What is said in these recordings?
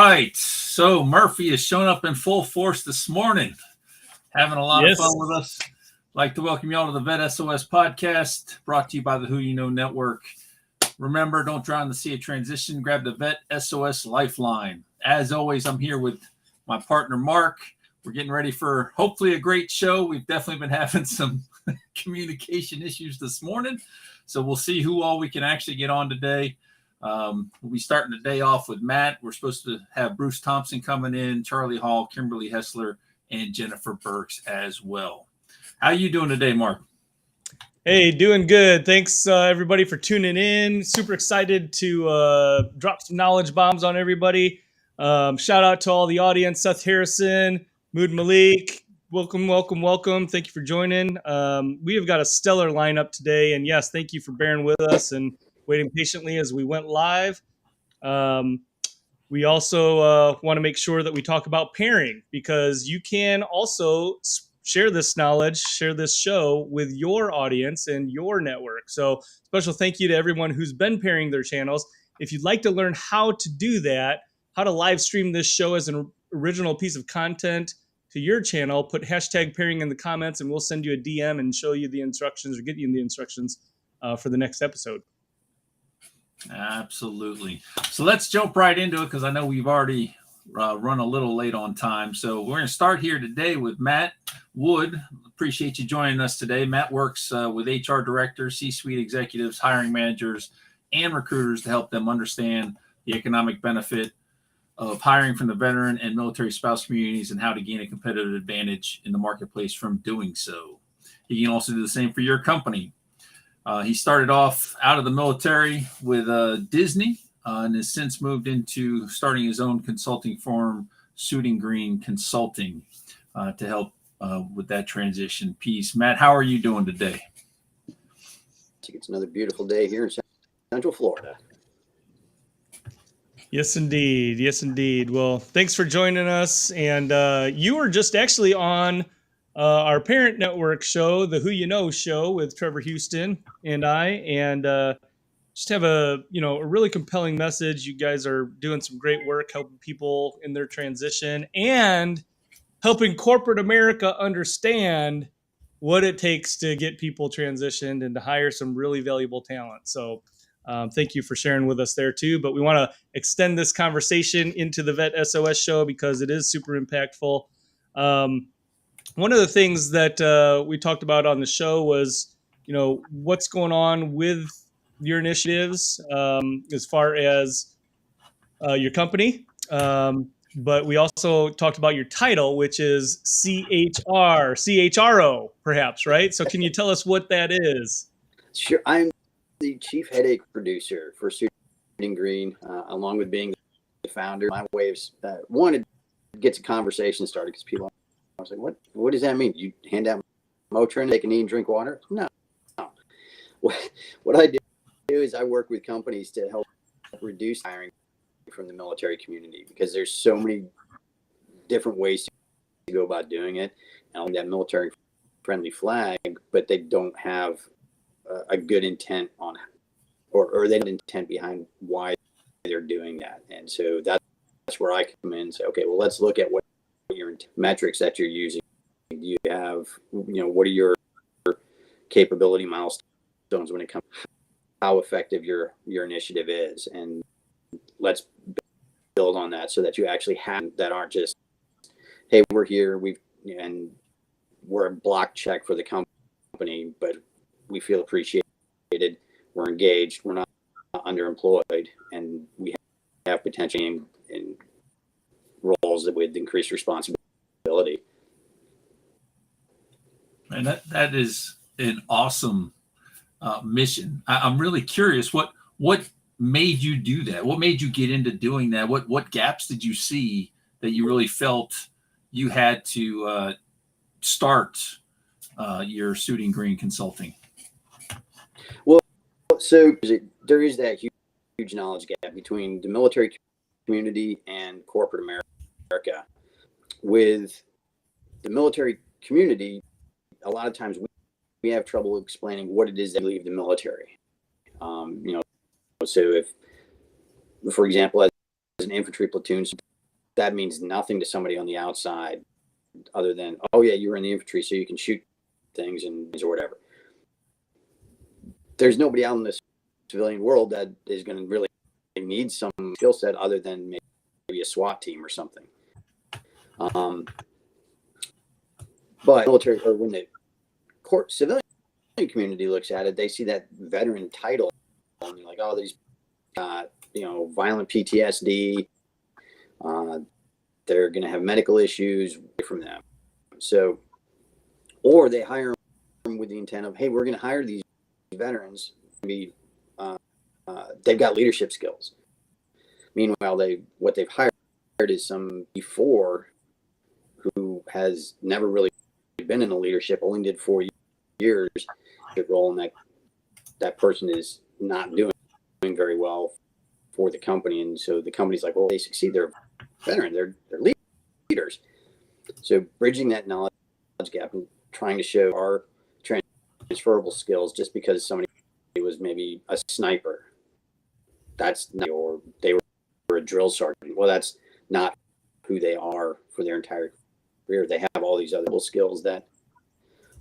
right. So Murphy has shown up in full force this morning, having a lot of fun with us. I'd like to welcome you all to the Vet S.O.S podcast, brought to you by the Who You Know Network. Remember, don't drown in the sea of transition. Grab the Vet S.O.S lifeline. As always, I'm here with my partner, Mark. We're getting ready for hopefully a great show. We've definitely been having some communication issues this morning, so we'll see who all we can actually get on today. We'll be starting the day off with Matt. We're supposed to have Bruce Thompson coming in, Charlie Hall, Kimberly Hessler, and Jennifer Burks as well. How you doing today, Mark? Hey, doing good. Thanks, everybody, for tuning in. Super excited to drop some knowledge bombs on everybody. Shout out to all the audience, Seth Harrison, Mood Malik. Welcome. Thank you for joining. We have got a stellar lineup today. And yes, thank you for bearing with us and waiting patiently as we went live. We also want to make sure that we talk about pairing, because you can also share this knowledge, share this show with your audience and your network. So special thank you to everyone who's been pairing their channels. If you'd like to learn how to do that, how to live stream this show as an original piece of content to your channel, put hashtag pairing in the comments and we'll send you a DM and show you the instructions or get you the instructions for the next episode. Absolutely. So let's jump right into it, because I know we've already run a little late on time. So we're going to start here today with Matt Wood. Appreciate you joining us today. Matt works with HR directors, C-suite executives, hiring managers, and recruiters to help them understand the economic benefit of hiring from the veteran and military spouse communities and how to gain a competitive advantage in the marketplace from doing so. You can also do the same for your company. He started off out of the military with Disney and has since moved into starting his own consulting firm, Shooting Green Consulting, to help with that transition piece. Matt, how are you doing today? It's another beautiful day here in Central Florida. Yes, indeed. Well, thanks for joining us. And you were just actually on our parent network show, the Who You Know show, with Trevor Houston and I, and just have a really compelling message. You guys are doing some great work helping people in their transition and helping corporate America understand what it takes to get people transitioned and to hire some really valuable talent. So thank you for sharing with us there too. But we want to extend this conversation into the Vet SOS show because it is super impactful. One of the things that we talked about on the show was, what's going on with your initiatives as far as your company. But we also talked about your title, which is CHRO, perhaps, right? So can you tell us what that is? Sure. I'm the chief headache producer for Shooting Green, along with being the founder. My way of wanted to get a conversation started, because people, I was like, what does that mean? You hand out Motrin, they can eat and drink water? No. What I do is I work with companies to help reduce hiring from the military community, because there's so many different ways to go about doing it. And that military friendly flag, but they don't have a good intent on, or they don't intent behind why they're doing that. And so that's where I come in and say, okay, well, let's look at what your metrics that you're using. Do you have, what are your capability milestones when it comes to how effective your initiative is? And let's build on that so that you actually have that aren't just, hey, we're here, and we're a block check for the company, but we feel appreciated, we're engaged, we're not underemployed, and we have potential in roles with increased responsibility. And that is an awesome mission. I'm really curious, what made you do that? What made you get into doing that? What gaps did you see that you really felt you had to start your Shooting Green Consulting? Well, so there is that huge knowledge gap between the military community and corporate America. With the military community, a lot of times we have trouble explaining what it is that leave the military. So if, for example, as an infantry platoon that means nothing to somebody on the outside other than, oh yeah, you were in the infantry, so you can shoot things and or whatever. There's nobody out in the civilian world that is going to really need some skill set other than maybe a SWAT team or something. But military, or when the civilian community looks at it, they see that veteran title and they're like, oh, these violent PTSD, they're going to have medical issues from them. So, or they hire them with the intent of, hey, we're going to hire these veterans to be, they've got leadership skills. Meanwhile, what they've hired is some before who has never really been in a leadership, only did 4 years role, and that person is not doing very well for the company. And so the company's like, well, they succeed, they're veteran, they're leaders. So bridging that knowledge gap and trying to show our transferable skills, just because somebody was maybe a sniper, that's not, or they were a drill sergeant, well, that's not who they are for their entire career. They have all these other skills that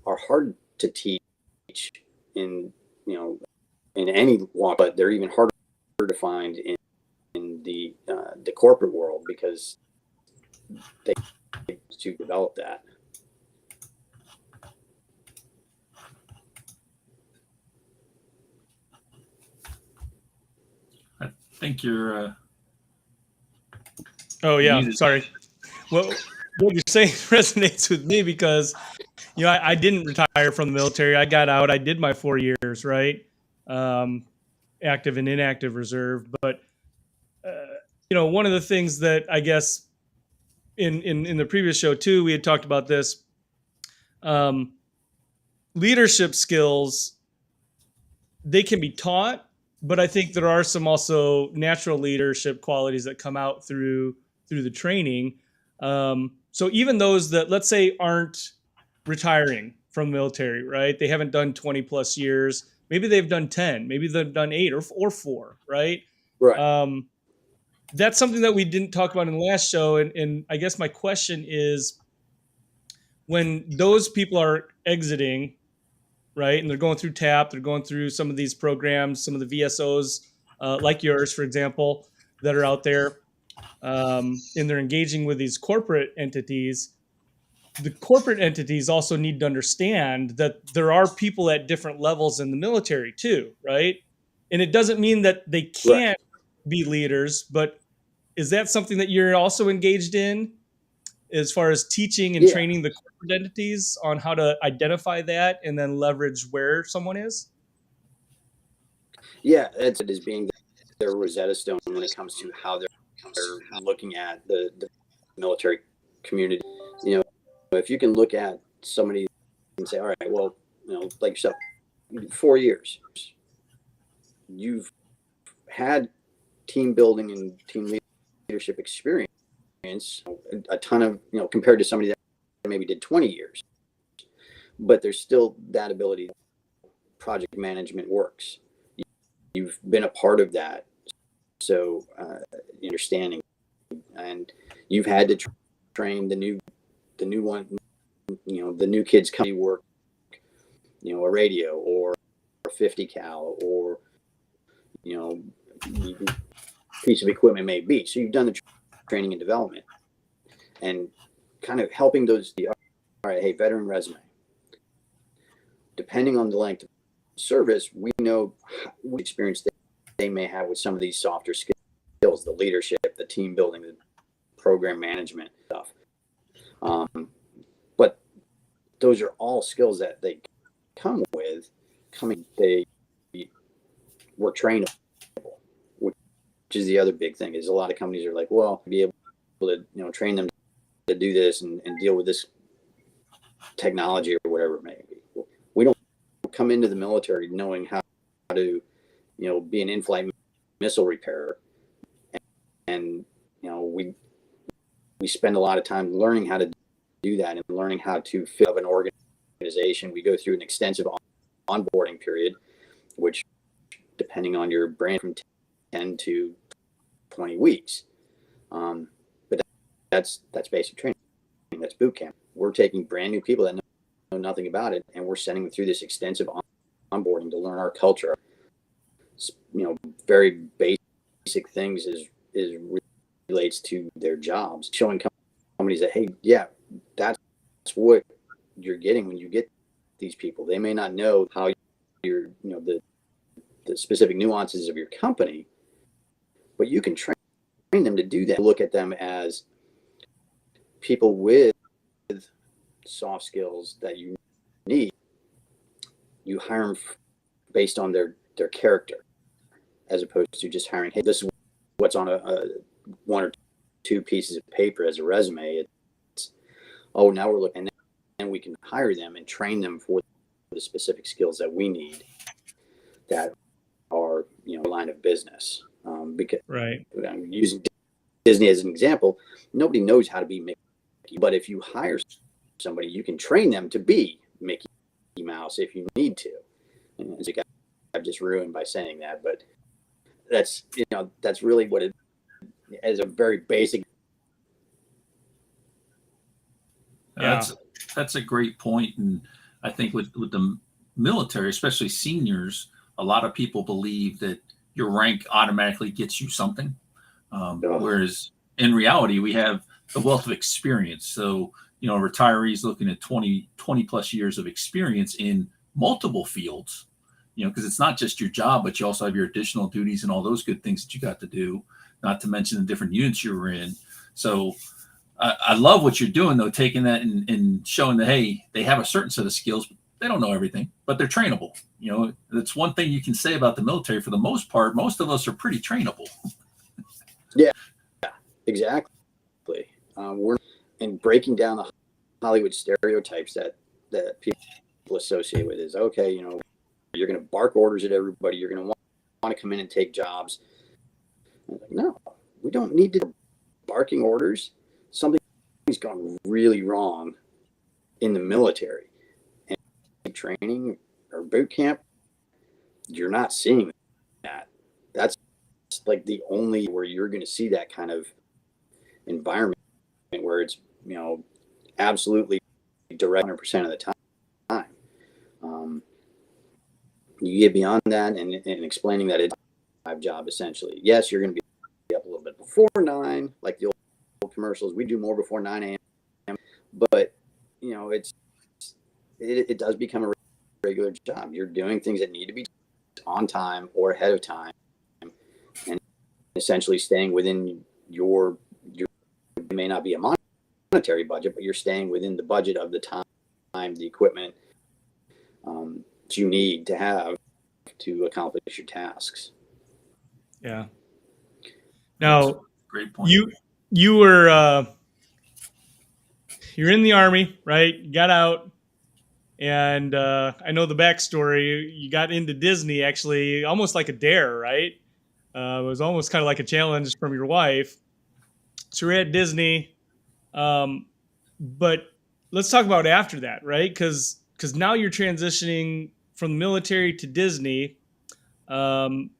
are hard to teach in any walk, but they're even harder to find in the corporate world, because they to develop that. I think you're. Oh yeah, muted. sorry. Well, what you're saying resonates with me because, I didn't retire from the military. I got out. I did my 4 years, right? Active and inactive reserve. But, one of the things that I guess in the previous show too, we had talked about this, leadership skills, they can be taught, but I think there are some also natural leadership qualities that come out through the training. So even those that, let's say, aren't retiring from the military, right? They haven't done 20 plus years. Maybe they've done 10, maybe they've done 8 or 4, right? Right. That's something that we didn't talk about in the last show. And I guess my question is, when those people are exiting, right, and they're going through TAP, they're going through some of these programs, some of the VSOs, like yours, for example, that are out there, and they're engaging with these corporate entities. The corporate entities also need to understand that there are people at different levels in the military too, right? And it doesn't mean that they can't be leaders, but is that something that you're also engaged in as far as teaching and training the corporate entities on how to identify that and then leverage where someone is? Yeah, it is being their Rosetta Stone when it comes to how they're looking at the military community. If you can look at somebody and say, all right, well, like yourself, 4 years, you've had team building and team leadership experience, a ton of, compared to somebody that maybe did 20 years, but there's still that ability. Project management works. You've been a part of that. So understanding, and you've had to train the new one, the new kids come to work, a radio or a 50 cal or, piece of equipment may be. So you've done the training and development and kind of helping those, all right, hey, veteran resume. Depending on the length of service, we know what experience they may have with some of these softer skills, the leadership, the team building, the program management stuff. But those are all skills that they come with. They were trainable, which is the other big thing. Is a lot of companies are like, well, be able to train them to do this and deal with this technology or whatever it may be. We don't come into the military knowing how to be an in-flight missile repairer, and we spend a lot of time learning how to do that and learning how to fill up an organization. We go through an extensive onboarding period, which, depending on your brand, from 10 to 20 weeks. But that's basic training. That's boot camp. We're taking brand new people that know nothing about it, and we're sending them through this extensive onboarding to learn our culture. Very basic things is relates to their jobs, showing companies that, hey, yeah, that's what you're getting when you get these people. They may not know how you're, the specific nuances of your company, but you can train them to do that. Look at them as people with soft skills that you need. You hire them based on their character, as opposed to just hiring, hey, this is what's on a one or two pieces of paper as a resume. It's, oh, now we're looking, and we can hire them and train them for the specific skills that we need that are, line of business. Because right. I'm using Disney as an example. Nobody knows how to be Mickey, but if you hire somebody, you can train them to be Mickey Mouse if you need to. And I've just ruined by saying that, but that's really what it is, a very basic. Yeah. That's a great point. And I think with the military, especially seniors, a lot of people believe that your rank automatically gets you something. Whereas in reality, we have the wealth of experience. So, retirees looking at 20 plus years of experience in multiple fields, because it's not just your job, but you also have your additional duties and all those good things that you got to do, not to mention the different units you were in. So I love what you're doing, though, taking that and showing that, hey, they have a certain set of skills, but they don't know everything, but they're trainable. That's one thing you can say about the military. For the most part, most of us are pretty trainable. Yeah, exactly. We're in breaking down the Hollywood stereotypes that people associate with is, okay, you're going to bark orders at everybody. You're going to want to come in and take jobs. Like, no, we don't need to barking orders. Something's gone really wrong in the military. And training or boot camp, you're not seeing that. That's like the only where you're going to see that kind of environment where it's, absolutely direct 100% of the time. You get beyond that and explaining that it's a 5 job essentially. Yes, you're going to be up a little bit before 9, like the old commercials. We do more before 9 a.m. But it does become a regular job. You're doing things that need to be on time or ahead of time, and essentially staying within your it may not be a monetary budget, but you're staying within the budget of the time, the equipment that you need to have to accomplish your tasks. Yeah. Now, great point. You were you're in the Army, right? You got out, and I know the backstory. You got into Disney actually almost like a dare, right? It was almost kind of like a challenge from your wife. So we're at Disney, but let's talk about after that, right? Because now you're transitioning from the military to Disney, and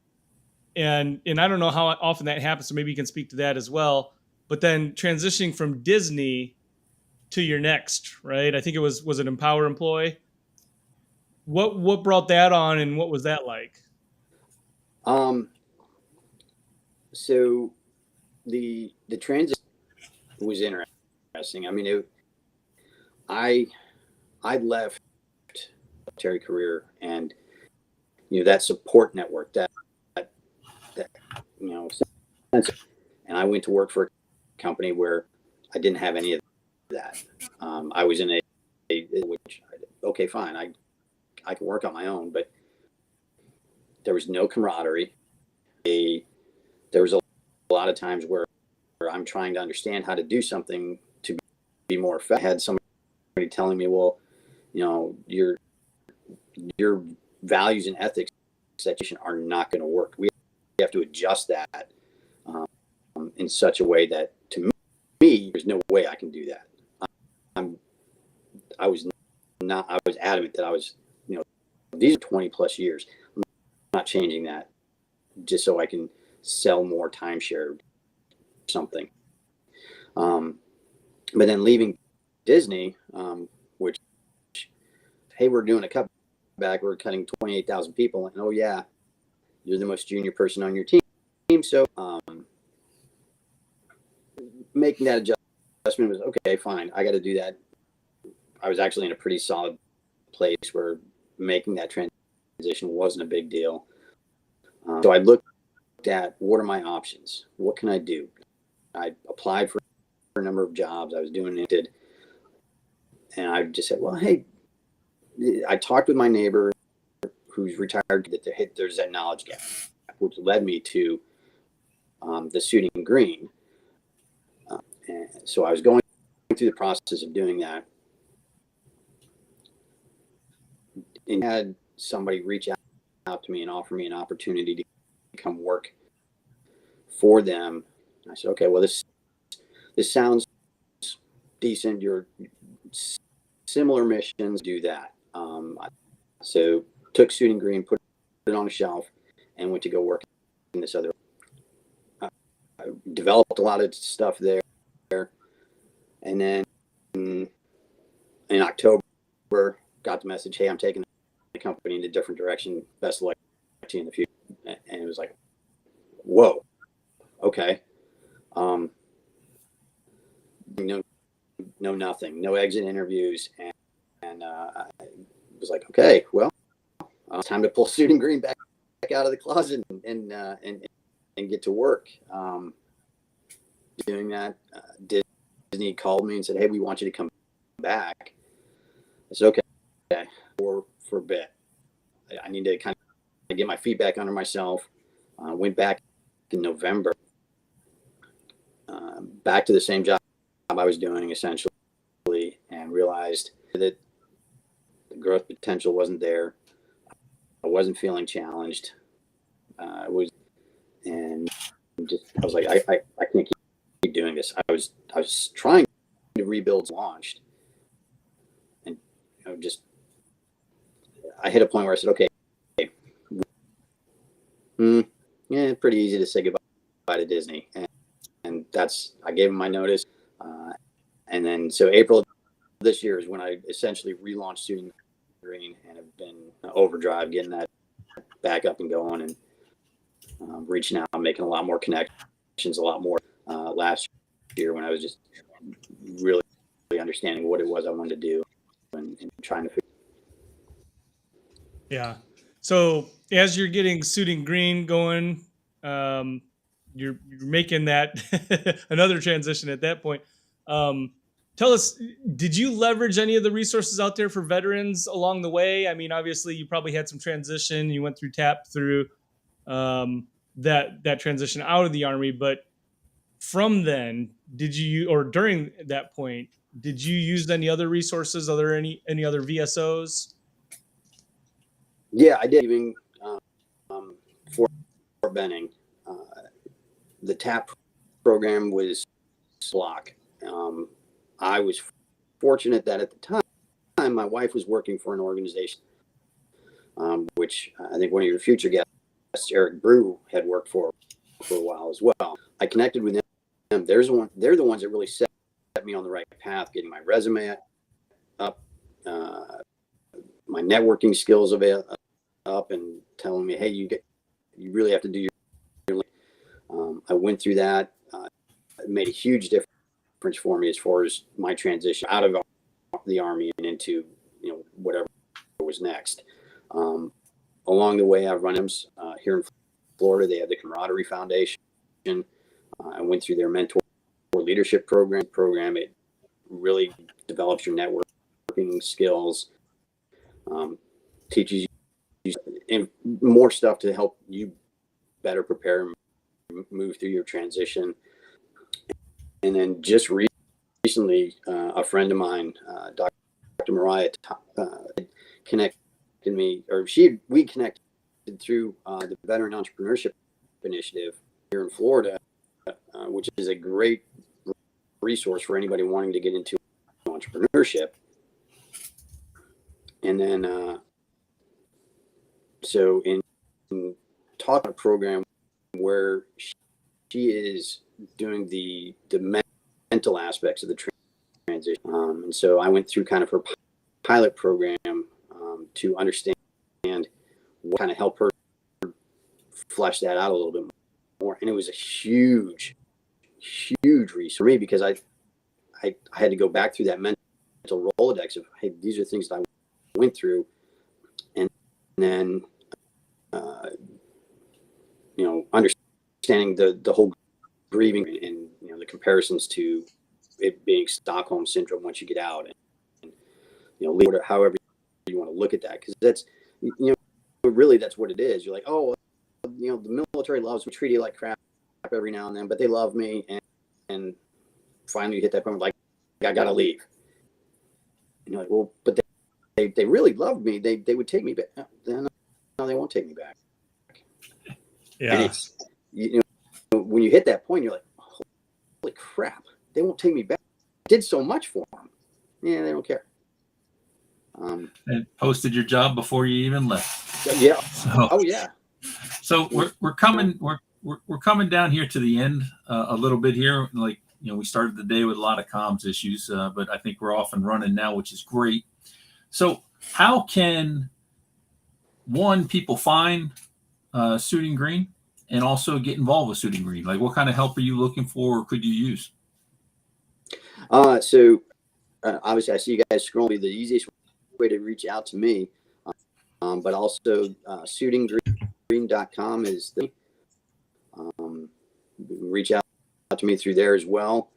I don't know how often that happens, so maybe you can speak to that as well. But then transitioning from Disney to your next, right? I think it was an Empower employee. What brought that on, and what was that like? So the transition was interesting. I mean, I left military career and that support network that and I went to work for a company where I didn't have any of that. I was in which okay, fine, I can work on my own, but there was no camaraderie. There was a lot of times where I'm trying to understand how to do something to be more effective. I had somebody telling me, well, your values and ethics are not going to work. We have to adjust that in such a way that, to me, there's no way I can do that. I was adamant that I was, these are 20 plus years. I'm not changing that just so I can sell more timeshare something. But then leaving Disney, which, hey, we're doing a cutback. We're cutting 28,000 people. And, oh, yeah, you're the most junior person on your team. So making that adjustment was, okay, fine. I got to do that. I was actually in a pretty solid place where making that transition wasn't a big deal. So I looked at, what are my options? What can I do? I applied for a number of jobs. I was doing it. And I just said, well, hey, I talked with my neighbor who's retired, that there's that knowledge gap, which led me to the suiting green. And so I was going through the process of doing that, and had somebody reach out to me and offer me an opportunity to come work for them. And I said, okay, well, this sounds decent. You're similar missions, do that. So took suiting green, put it on a shelf, and went to go work in this other. I developed a lot of stuff there. And then in October, got the message, hey, I'm taking the company in a different direction. Best of luck to you in the future. And it was like, whoa, okay. No, nothing, no exit interviews. And I was like, okay, well, it's time to pull suiting green back out of the closet and get to work. Doing that, Disney called me and said, hey, we want you to come back. I said, okay, for a bit. I need to kind of get my feet back under myself. Went back in November, back to the same job I was doing essentially, and realized that the growth potential wasn't there. I wasn't feeling challenged. I was like, I can't keep doing this. I was trying to rebuild, launched, and I hit a point where I said, okay, yeah, pretty easy to say goodbye to Disney, and I gave them my notice, and then so April of this year is when I essentially relaunched Suiting Green, and have been overdrive getting that back up and going, and reaching out, making a lot more connections, a lot more last year when I was just really understanding what it was I wanted to do and trying to figure. Yeah. So as you're getting Suiting Green going, you're making that another transition at that point. Tell us, did you leverage any of the resources out there for veterans along the way? I mean, obviously you probably had some transition. You went through TAP through that transition out of the Army, but from then, during that point, did you use any other resources? Are there any other VSOs? Yeah, I did. Even for Benning, the TAP program was block. I was fortunate that at the time my wife was working for an organization, which I think one of your future guests, Eric Brew, had worked for a while as well. I connected with them. They're the ones that really set me on the right path, getting my resume up, my networking skills up, and telling me, hey, you really have to do your. I went through that. It made a huge difference for me as far as my transition out of the Army and into whatever was next. Along the way, I've run them here in Florida. They have the Camaraderie Foundation. I went through their mentor leadership program. It really develops your networking skills, teaches you more stuff to help you better prepare and move through your transition. And then just recently, a friend of mine, Dr. Mariah, connected me, or we connected through the Veteran Entrepreneurship Initiative here in Florida, which is a great resource for anybody wanting to get into entrepreneurship. And then, so in talking a program where she is doing the mental aspects of the And so I went through kind of her pilot program to understand what kind of help her flesh that out a little bit more. And it was a huge resource for me, because I had to go back through that mental Rolodex of, hey, these are things that I went through. And then, understanding the whole grieving and, the comparisons to it being Stockholm syndrome once you get out, and however you want to look at that. Cause that's, really that's what it is. You're like, oh, the military loves me, treat you like crap every now and then, but they love me. And finally you hit that point like, I gotta leave. And you're like, well, but they really loved me. They would take me back. No, they won't take me back. Yeah. And it's, when you hit that point, you're like, holy crap, they won't take me back. I did so much for them. Yeah, they don't care. And posted your job before you even left. Yeah. So, oh yeah. So we're coming down here to the end a little bit here. Like, we started the day with a lot of comms issues, but I think we're off and running now, which is great. So how can people find Suiting Green and also get involved with Suiting Green? Like, what kind of help are you looking for, or could you use? So obviously I see you guys scrolling. The easiest way to reach out to me, but also suitinggreen.com is the reach out to me through there as well.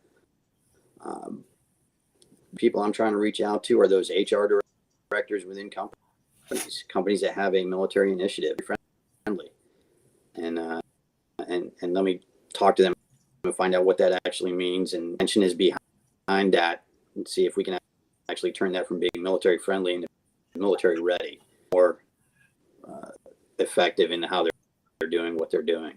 People I'm trying to reach out to are those HR directors within companies that have a military initiative, friendly, and let me talk to them and find out what that actually means, and intention is behind that, and see if we can actually turn that from being military friendly into military ready, or effective in how they're doing what they're doing.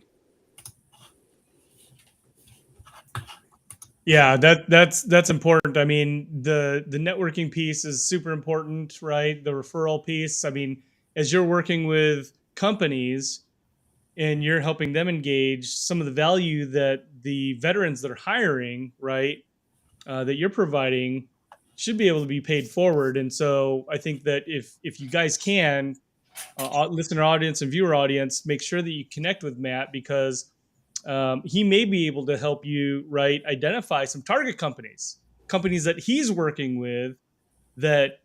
Yeah, that's important. I mean, the networking piece is super important, right? The referral piece. I mean, as you're working with companies and you're helping them engage, some of the value that the veterans that are hiring, right, that you're providing should be able to be paid forward. And so I think that if you guys can, listener audience and viewer audience, make sure that you connect with Matt, because he may be able to help you, right, identify some target companies that he's working with that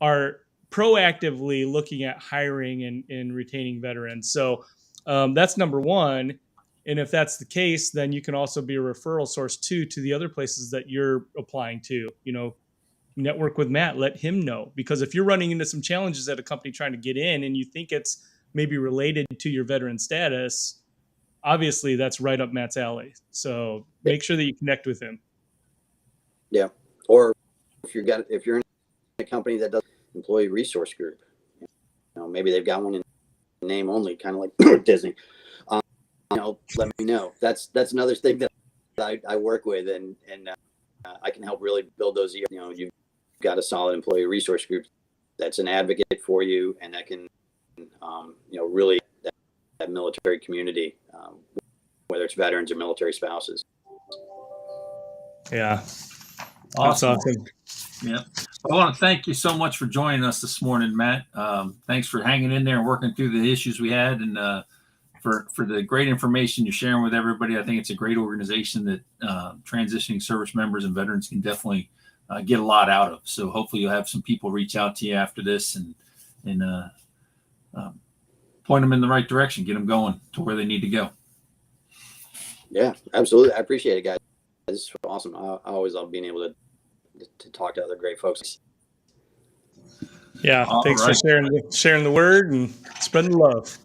are proactively looking at hiring and retaining veterans. So that's number one. And if that's the case, then you can also be a referral source too to the other places that you're applying to. Network with Matt, let him know, because if you're running into some challenges at a company trying to get in and you think it's maybe related to your veteran status, obviously that's right up Matt's alley. So make sure that you connect with him. Yeah. Or if you're in a company that does employee resource group, maybe they've got one in name only, kind of like Disney. Let me know. That's another thing that I work with, and I can help really build those. You've got a solid employee resource group that's an advocate for you, and that can, really that military community, whether it's veterans or military spouses. Yeah. Awesome. That's awesome. Yeah. I want to thank you so much for joining us this morning, Matt. Thanks for hanging in there and working through the issues we had, and for the great information you're sharing with everybody. I think it's a great organization that transitioning service members and veterans can definitely get a lot out of. So hopefully you'll have some people reach out to you after this and point them in the right direction, get them going to where they need to go. Yeah, absolutely. I appreciate it, guys. This is awesome. I always love being able to talk to other great folks. Yeah, thanks for sharing the word and spreading the love.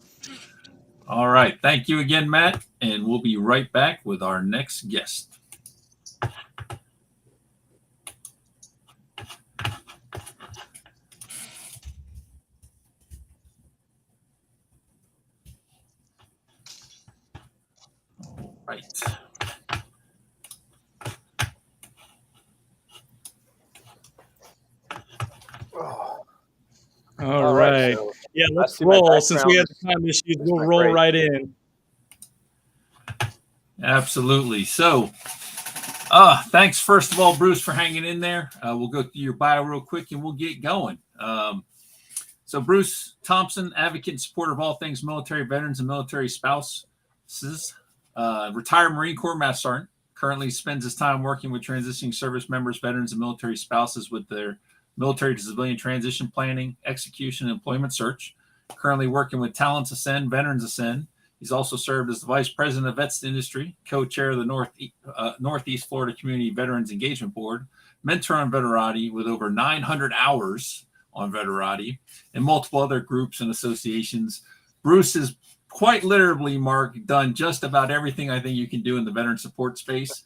All right. Thank you again, Matt. And we'll be right back with our next guest. All right. All right. So yeah, let's roll. Since we have the time issues, we'll roll right in. Absolutely. So Thanks, first of all, Bruce, for hanging in there. We'll go through your bio real quick and we'll get going. So Bruce Thompson, advocate and supporter of all things military veterans and military spouses, retired Marine Corps Master Sergeant, currently spends his time working with transitioning service members, veterans, and military spouses with their military to civilian transition planning, execution, and employment search. Currently working with Talents Ascend, Veterans Ascend. He's also served as the Vice President of Vets Industry, co-chair of the Northeast Florida Community Veterans Engagement Board, mentor on Veterati with over 900 hours on Veterati, and multiple other groups and associations. Bruce is quite literally, Mark, done just about everything I think you can do in the veteran support space.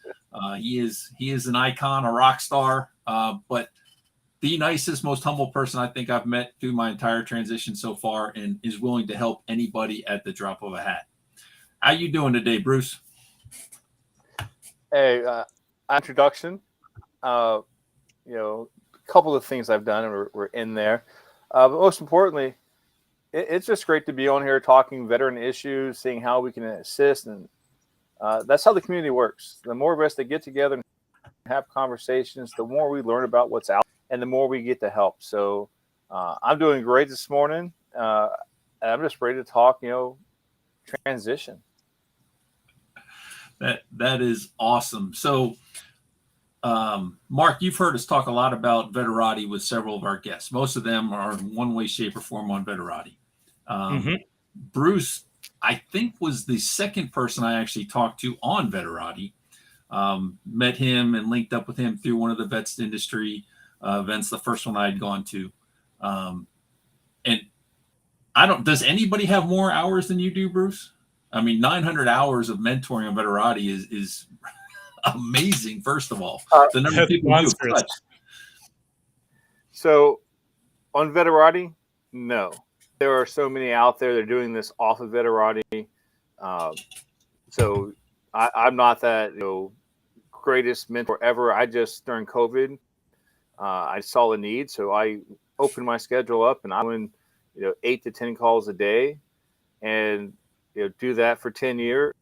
He is an icon, a rock star, but the nicest, most humble person I think I've met through my entire transition so far, and is willing to help anybody at the drop of a hat. How you doing today, Bruce? Hey, introduction. A couple of things I've done, and we're in there. But most importantly, it's just great to be on here talking veteran issues, seeing how we can assist, and that's how the community works. The more of us that get together and have conversations, the more we learn about what's out, and the more we get to help. So I'm doing great this morning. And I'm just ready to talk, transition. That is awesome. So, Mark, you've heard us talk a lot about Veterati with several of our guests. Most of them are in one way, shape, or form on Veterati. Bruce, I think, was the second person I actually talked to on Veterati. Met him and linked up with him through one of the Vets Industry events, the first one I had gone to. And does anybody have more hours than you do, Bruce? I mean, 900 hours of mentoring on Veterati is amazing, first of all. The number of people you've touched. So on Veterati, no. There are so many out there that are doing this off of Veterati. So I'm not that greatest mentor ever. I just, during COVID, I saw the need. So I opened my schedule up and I went 8 to 10 calls a day, and do that for 10 years,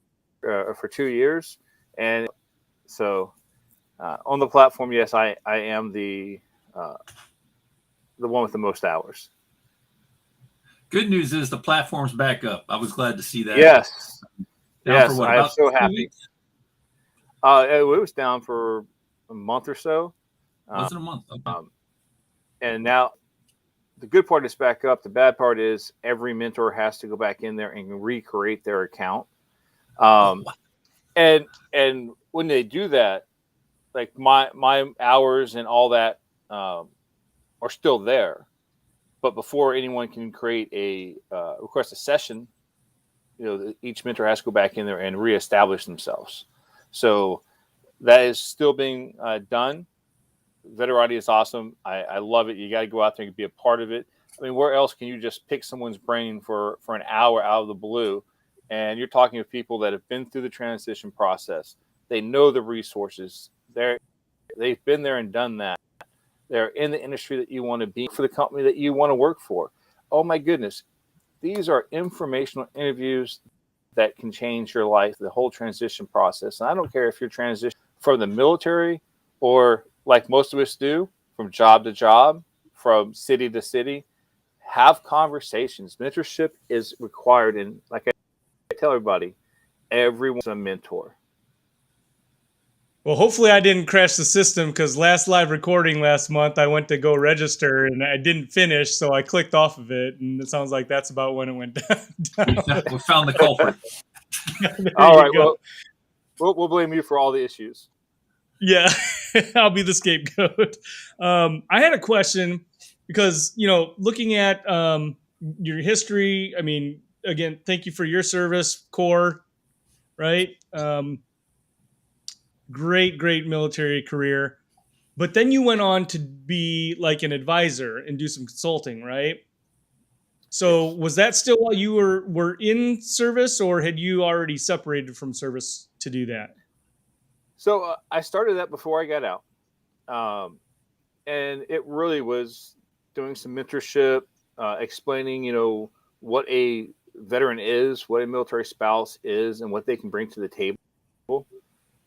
for 2 years. And so on the platform, yes, I am the one with the most hours. Good news is the platform's back up. I was glad to see that. Yes. Down for what, I'm so 2 happy. weeks? It was down for a month or so. Was it a month? Okay. And now the good part is back up. The bad part is every mentor has to go back in there and recreate their account. And when they do that, like my hours and all that are still there. But before anyone can create request a session, each mentor has to go back in there and reestablish themselves. So that is still being done. Veterati is awesome. I love it. You got to go out there and be a part of it. I mean, where else can you just pick someone's brain for an hour out of the blue? And you're talking with people that have been through the transition process. They know the resources. They've been there and done that. They're in the industry that you want to be, for the company that you want to work for. Oh my goodness. These are informational interviews that can change your life, the whole transition process. And I don't care if you're transitioning from the military or, like most of us do, from job to job, from city to city. Have conversations. Mentorship is required. And like I tell everybody, everyone's a mentor. Well, hopefully I didn't crash the system, because last live recording last month, I went to go register and I didn't finish. So I clicked off of it. And it sounds like that's about when it went down. We found the culprit. All right. Well, we'll blame you for all the issues. Yeah, I'll be the scapegoat. I had a question because, looking at your history, I mean, again, thank you for your service, Corps, right? Great military career. But then you went on to be like an advisor and do some consulting, right? So was that still while you were in service, or had you already separated from service to do that? So I started that before I got out. And it really was doing some mentorship, explaining, what a veteran is, what a military spouse is, and what they can bring to the table.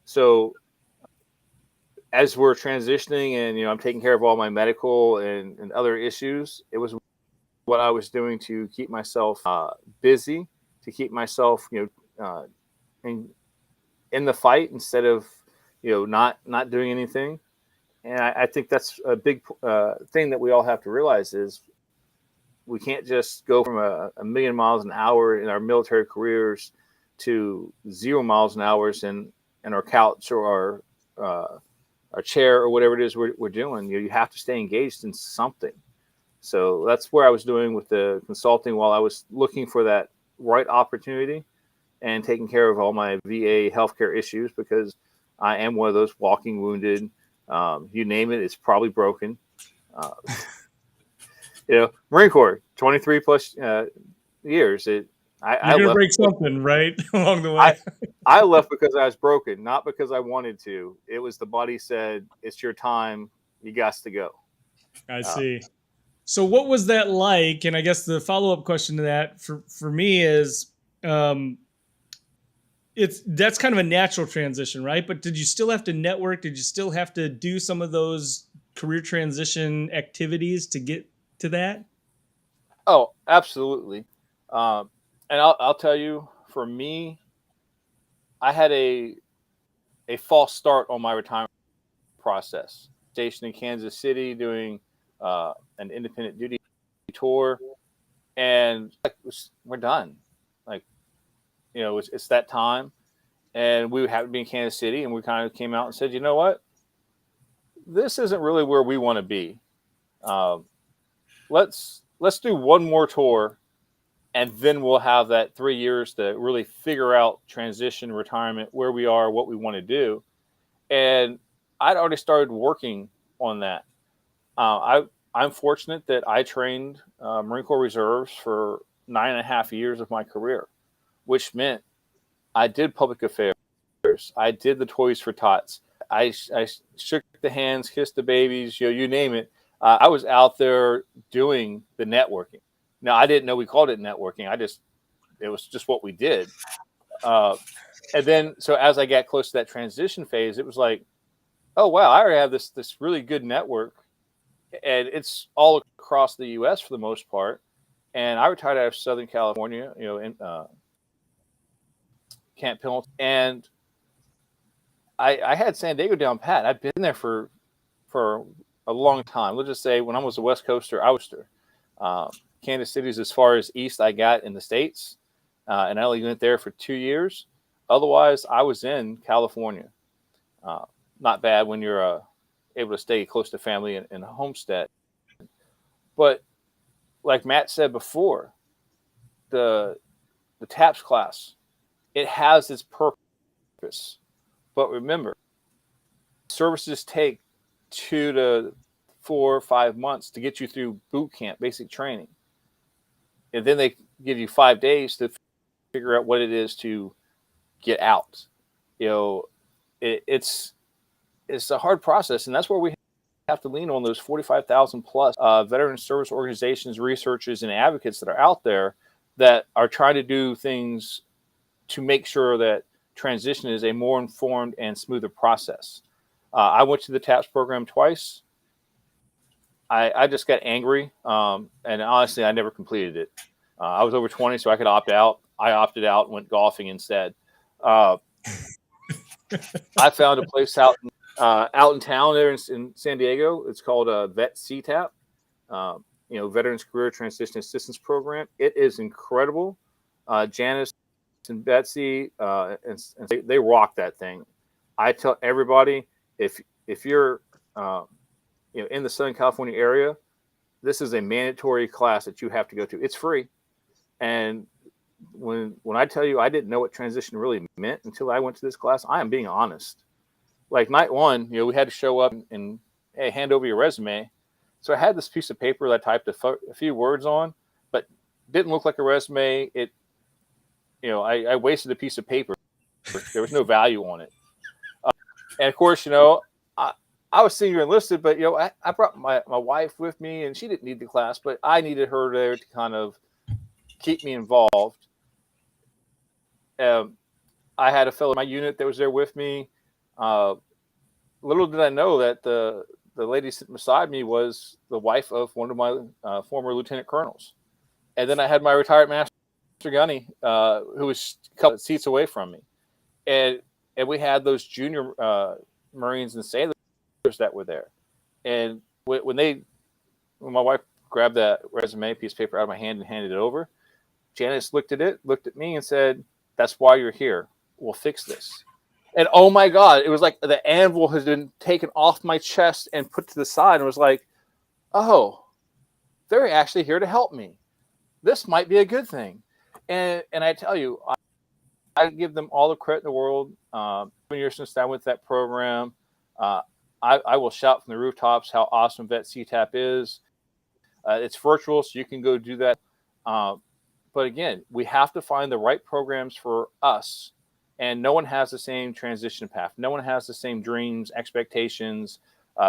So as we're transitioning and, I'm taking care of all my medical and other issues, it was what I was doing to keep myself busy, to keep myself, in the fight instead of, not doing anything. And I think that's a big thing that we all have to realize is we can't just go from a million miles an hour in our military careers to 0 miles an hour in our couch or our chair or whatever it is we're doing. You have to stay engaged in something. So that's where I was doing with the consulting while I was looking for that right opportunity and taking care of all my VA healthcare issues, because I am one of those walking wounded. You name it, it's probably broken. Marine Corps, 23 plus years. You're gonna break something, right, along the way. I left because I was broken, not because I wanted to. It was the body said, "It's your time. You got to go." I see. So what was that like? And I guess the follow-up question to that for me is, that's kind of a natural transition, right? But did you still have to network? Did you still have to do some of those career transition activities to get to that? Oh, absolutely. And I'll tell you, for me, I had a false start on my retirement process. Stationed in Kansas City doing an independent duty tour, and we're done. It's that time, and we happened to be in Kansas City, and we kind of came out and said, you know what, this isn't really where we want to be. Let's do one more tour, and then we'll have that 3 years to really figure out transition, retirement, where we are, what we want to do. And I'd already started working on that. I'm fortunate that I trained Marine Corps Reserves for 9.5 years of my career, which meant I did public affairs. I did the Toys for Tots. I shook the hands, kissed the babies, you name it. I was out there doing the networking. Now, I didn't know we called it networking. It was just what we did. And then, so as I got close to that transition phase, it was like, oh, wow, I already have this really good network, and it's all across the U.S. for the most part. And I retired out of Southern California, in Camp Pendleton, and I had San Diego down pat. I've been there for a long time. Let's just say when I was a West Coaster, I was Kansas City's as far as east I got in the States, and I only went there for 2 years. Otherwise, I was in California. Not bad when you're able to stay close to family in a homestead. But like Matt said before, the TAPS class, it has its purpose. But remember, services take 2 to 4 or 5 months to get you through boot camp, basic training. And then they give you 5 days to figure out what it is to get out. It's a hard process, and that's where we have to lean on those 45,000 plus veteran service organizations, researchers, and advocates that are out there that are trying to do things to make sure that transition is a more informed and smoother process. I went to the TAPS program twice. I just got angry, and honestly, I never completed it. I was over 20, so I could opt out. I opted out and went golfing instead. I found a place out in town there in San Diego. It's called Vet CTAP, Veterans Career Transition Assistance Program. It is incredible. Janice and Betsy, and they rock that thing. I tell everybody, if you're in the Southern California area, this is a mandatory class that you have to go to. It's free. And when I tell you I didn't know what transition really meant until I went to this class, I am being honest. Like night one, we had to show up and hey, hand over your resume. So I had this piece of paper that I typed a few words on, but didn't look like a resume. I wasted a piece of paper. There was no value on it. And of course, I was senior enlisted, but I brought my wife with me, and she didn't need the class, but I needed her there to kind of keep me involved. I had a fellow in my unit that was there with me. little did I know that the lady sitting beside me was the wife of one of my former lieutenant colonels. And then I had my retired master gunny, who was a couple seats away from me. And we had those junior Marines and sailors that were there. And when my wife grabbed that resume piece of paper out of my hand and handed it over, Janice looked at it, looked at me, and said, "That's why you're here. We'll fix this." And oh my God, it was like the anvil has been taken off my chest and put to the side. And it was like, oh, they're actually here to help me. This might be a good thing. And I tell you, I give them all the credit in the world. 20 years since I went to that program, I will shout from the rooftops how awesome Vet CTAP is. It's virtual, so you can go do that. But again, we have to find the right programs for us. And no one has the same transition path. No one has the same dreams, expectations,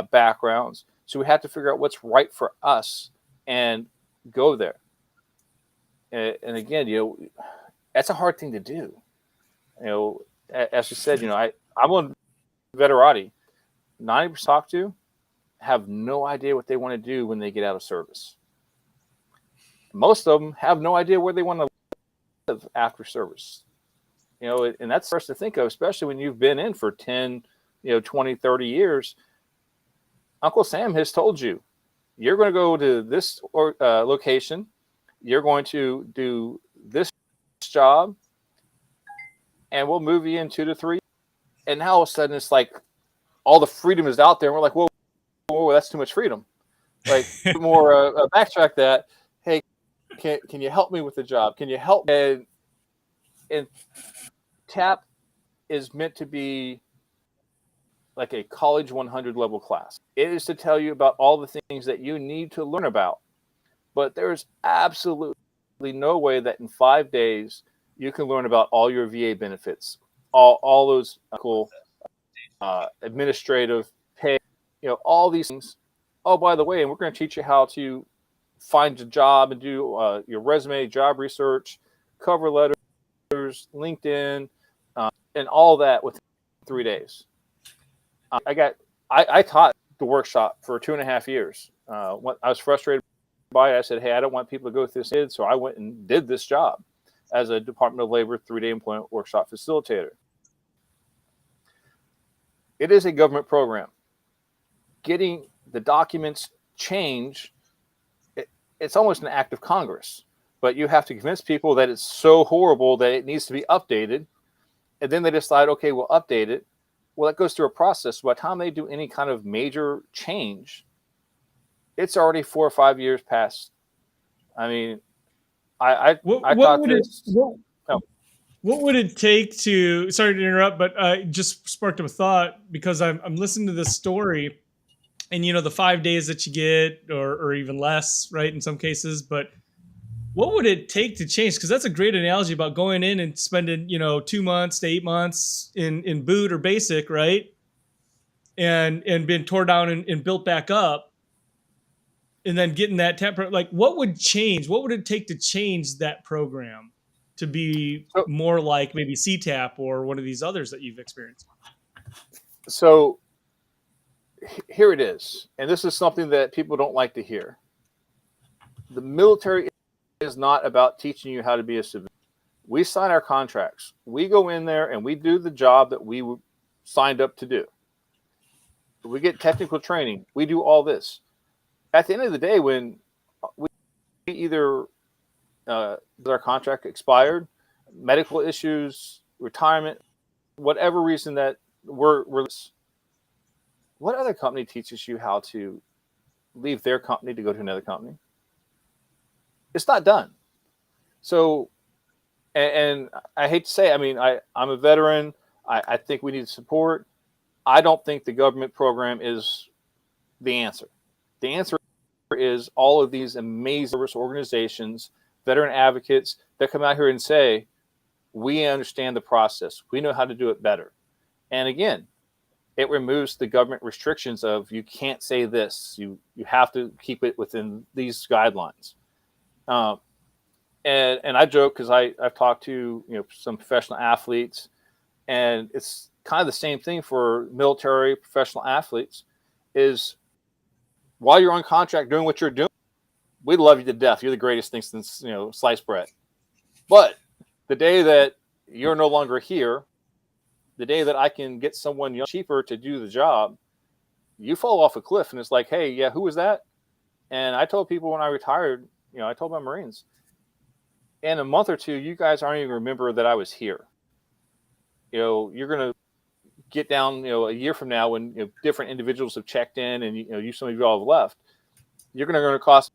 backgrounds. So we have to figure out what's right for us and go there. And again, that's a hard thing to do. As you said, I'm on veterati. 90% talk to have no idea what they want to do when they get out of service. Most of them have no idea where they want to live after service. And that's for us to think of, especially when you've been in for 10, 20, 30 years. Uncle Sam has told you, you're going to go to this location. You're going to do this job, and we'll move you in 2 to 3. And now all of a sudden it's like all the freedom is out there. And we're like, whoa, that's too much freedom. Like more backtrack that. Hey, can you help me with the job? Can you help me? And TAP is meant to be like a college 100 level class. It is to tell you about all the things that you need to learn about. But there's absolutely no way that in 5 days you can learn about all your VA benefits, all those cool administrative pay, all these things. Oh, by the way, and we're going to teach you how to find a job and do your resume, job research, cover letters, LinkedIn, and all that within 3 days. I taught the workshop for 2.5 years. I was frustrated by it. I said, hey, I don't want people to go through this. So I went and did this job as a Department of Labor 3-day employment workshop facilitator. It is a government program. Getting the documents changed, it's almost an act of Congress. But you have to convince people that it's so horrible that it needs to be updated. And then they decide, okay, we'll update it. Well, that goes through a process. By the time they do any kind of major change, it's already 4 or 5 years past. I mean, what would it take to, sorry to interrupt, but just sparked up a thought because I'm listening to this story and, the 5 days that you get or even less, right, in some cases, but what would it take to change? Because that's a great analogy about going in and spending, 2 months to 8 months in boot or basic, right? And being torn down and built back up. And then getting that like what would change? What would it take to change that program to be more like maybe CTAP or one of these others that you've experienced? So here it is. And this is something that people don't like to hear. The military is not about teaching you how to be a civilian. We sign our contracts. We go in there and we do the job that we signed up to do. We get technical training. We do all this. At the end of the day, when we either our contract expired, medical issues, retirement, whatever reason that we're what other company teaches you how to leave their company to go to another company? It's not done. So, and I hate to say, I mean, I'm a veteran. I think we need support. I don't think the government program is the answer. The answer is all of these amazing service organizations, veteran advocates that come out here and say, we understand the process. We know how to do it better. And again, it removes the government restrictions of you can't say this. You have to keep it within these guidelines. And I joke because I've talked to some professional athletes, and it's kind of the same thing for military professional athletes is while you're on contract doing what you're doing, we love you to death. You're the greatest thing since, sliced bread. But the day that you're no longer here, the day that I can get someone cheaper to do the job, you fall off a cliff. And it's like, hey, yeah, who was that? And I told people when I retired, I told my Marines, in a month or two, you guys aren't even remember that I was here. You're going to get down, a year from now when different individuals have checked in and some of you all have left. You're going to cost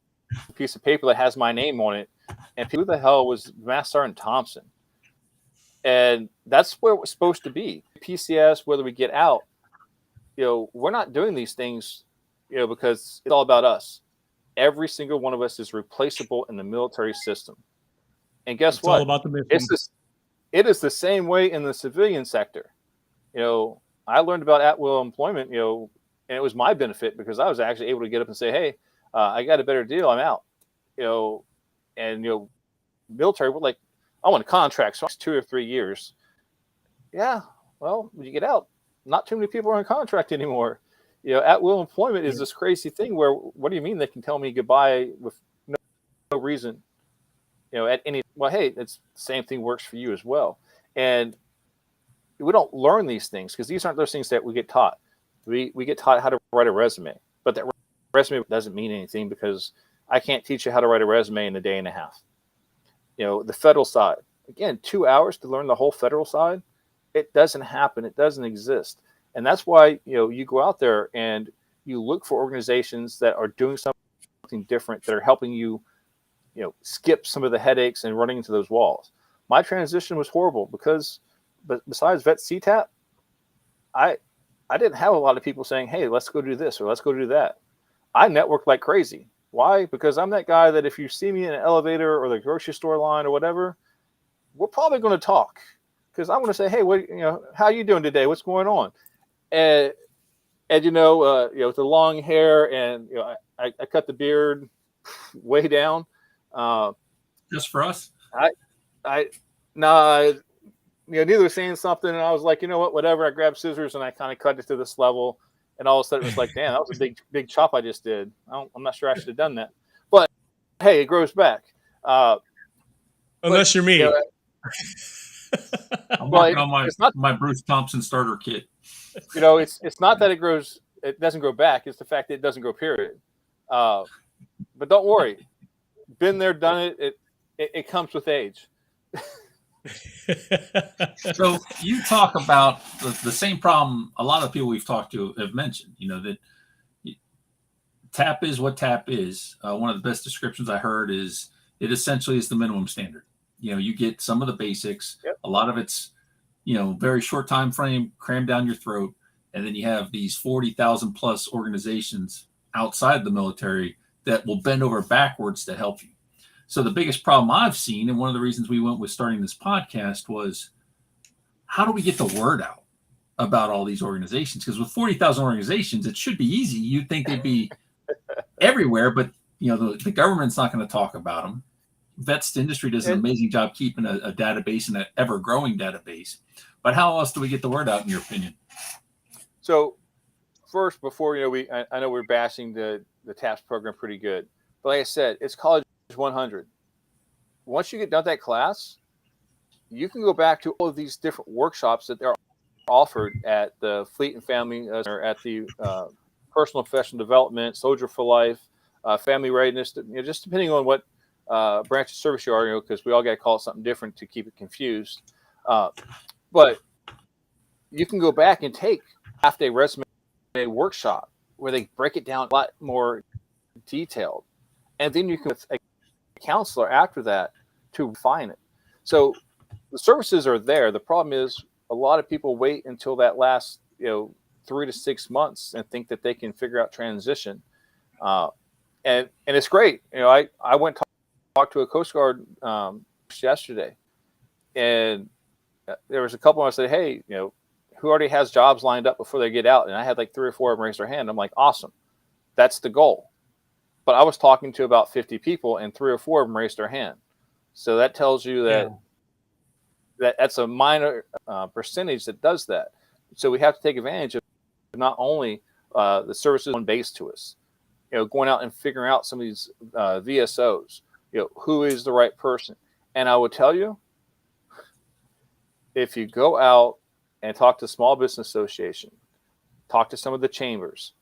a piece of paper that has my name on it, and who the hell was Master Sergeant Thompson? And that's where it was supposed to be. PCS, whether we get out, we're not doing these things, because it's all about us. Every single one of us is replaceable in the military system. And guess what? All about the mission. It is the same way in the civilian sector. I learned about at-will employment, and it was my benefit because I was actually able to get up and say, hey, I got a better deal. I'm out. Military, we're like, I want a contract, so it's 2 or 3 years. Yeah, well, when you get out, not too many people are on contract anymore. At-will employment is this crazy thing where, what do you mean they can tell me goodbye with no reason? At any, well, hey, it's the same thing works for you as well. And we don't learn these things because these aren't those things that we get taught. We get taught how to write a resume, but that resume doesn't mean anything because I can't teach you how to write a resume in a day and a half. The federal side, again, 2 hours to learn the whole federal side. It doesn't happen. It doesn't exist. And that's why, you go out there and you look for organizations that are doing something different, that are helping you, skip some of the headaches and running into those walls. My transition was horrible because, but besides Vet CTAP, I didn't have a lot of people saying, hey, let's go do this or let's go do that. I networked like crazy. Why? Because I'm that guy that if you see me in an elevator or the grocery store line or whatever, we're probably going to talk because I want to say, hey, what, how you doing today? What's going on? And with the long hair and, I cut the beard way down. Just for us? Neither was saying something, and I was like, whatever. I grabbed scissors and I kind of cut it to this level, and all of a sudden it was like, damn, that was a big chop I just did. I'm not sure I should have done that, but hey, it grows back. Unless you're me. I'm working on my Bruce Thompson starter kit. It's not that it doesn't grow back. It's the fact that it doesn't grow, period. But don't worry. Been there, done it. It comes with age. So you talk about the same problem a lot of people we've talked to have mentioned, that TAP is what TAP is. One of the best descriptions I heard is it essentially is the minimum standard. You get some of the basics. Yep. A lot of it's, very short time frame, crammed down your throat. And then you have these 40,000 plus organizations outside the military that will bend over backwards to help you. So the biggest problem I've seen, and one of the reasons we went with starting this podcast, was how do we get the word out about all these organizations? Because with 40,000 organizations, it should be easy. You'd think they'd be everywhere, but the government's not going to talk about them. Vets industry does an amazing job keeping a database and an ever-growing database. But how else do we get the word out, in your opinion? So first, before I know we're bashing the TAPS program pretty good, but like I said, it's college 100. Once you get done with that class, you can go back to all of these different workshops that are offered at the Fleet and Family or at the Personal and Professional Development, Soldier for Life, Family Readiness, just depending on what branch of service you are, because we all got to call it something different to keep it confused. But you can go back and take half-day resume workshop where they break it down a lot more detailed. And then you can with a counselor after that to refine it. So the services are there. The problem is a lot of people wait until that last 3 to 6 months and think that they can figure out transition. And it's great. I went to talk to a Coast Guard yesterday, and there was a couple of them I said, hey, who already has jobs lined up before they get out? And I had like 3 or 4 of them raise their hand. I'm like, awesome. That's the goal. But I was talking to about 50 people and 3 or 4 of them raised their hand. So that tells you that that's a minor percentage that does that. So we have to take advantage of not only the services on base to us, going out and figuring out some of these VSOs, who is the right person. And I will tell you, if you go out and talk to Small Business Association, talk to some of the chambers,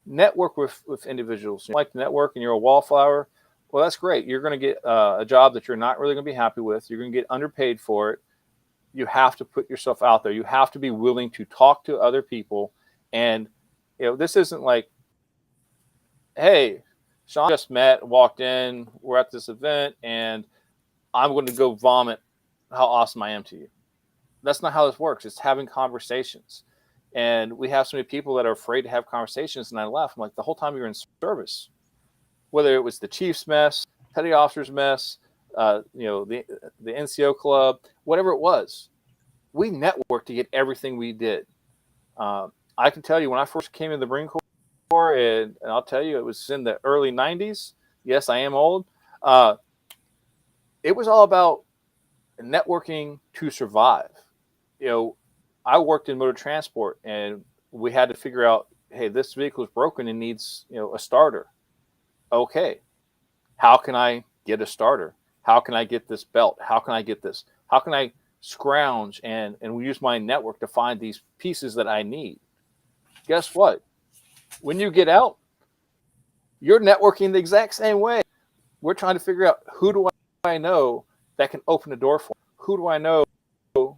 network with individuals. You like to network and you're a wallflower, well, that's great. You're going to get a job that you're not really going to be happy with. You're going to get underpaid for it. You have to put yourself out there. You have to be willing to talk to other people. And, this isn't like, hey, Sean just walked in, we're at this event, and I'm going to go vomit how awesome I am to you. That's not how this works. It's having conversations. And we have so many people that are afraid to have conversations. And I laugh. I'm like, the whole time you're in service, whether it was the chief's mess, petty officer's mess, the NCO club, whatever it was, we networked to get everything we did. I can tell you when I first came in the Marine Corps, and I'll tell you, it was in the early 90s. Yes, I am old. It was all about networking to survive. I worked in motor transport, and we had to figure out, hey, this vehicle is broken and needs, a starter. Okay, how can I get a starter? How can I get this belt? How can I get this? How can I scrounge and use my network to find these pieces that I need? Guess what? When you get out, you're networking the exact same way. We're trying to figure out, who do I know that can open the door for me? Who do I know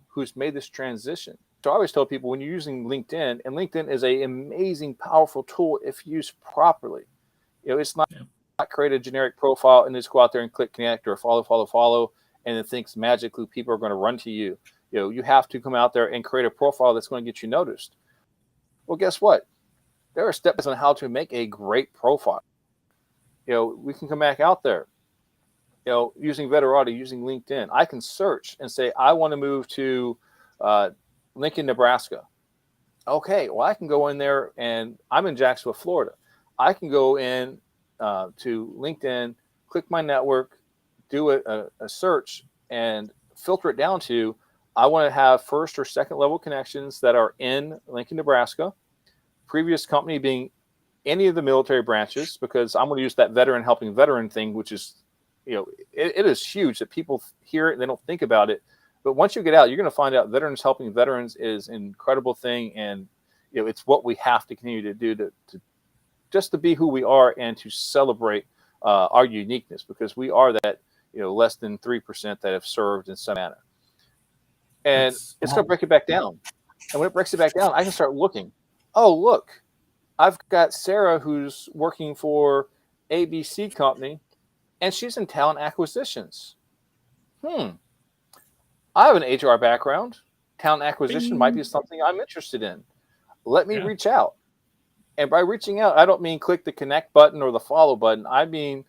who's made this transition? So I always tell people, when you're using LinkedIn, and LinkedIn is an amazing, powerful tool if used properly. It's not create a generic profile and just go out there and click connect or follow, and then thinks magically people are going to run to you. You have to come out there and create a profile that's going to get you noticed. Well, guess what? There are steps on how to make a great profile. We can come back out there, using Veterati, using LinkedIn. I can search and say, I want to move to Lincoln, Nebraska. Okay, well, I can go in there, and I'm in Jacksonville, Florida. I can go in to LinkedIn, click my network, do a search, and filter it down to, I want to have first or second level connections that are in Lincoln, Nebraska. Previous company being any of the military branches, because I'm going to use that veteran helping veteran thing, which is, it is huge that people hear it and they don't think about it. But once you get out, you're going to find out veterans helping veterans is an incredible thing. And, it's what we have to continue to do to just to be who we are and to celebrate our uniqueness, because we are that, less than 3% that have served in some manner. And it's going to break it back down. And when it breaks it back down, I can start looking. Oh, look, I've got Sarah who's working for ABC company, and she's in talent acquisitions. I have an HR background. Talent acquisition might be something I'm interested in. Let me reach out. And by reaching out, I don't mean click the connect button or the follow button. I mean,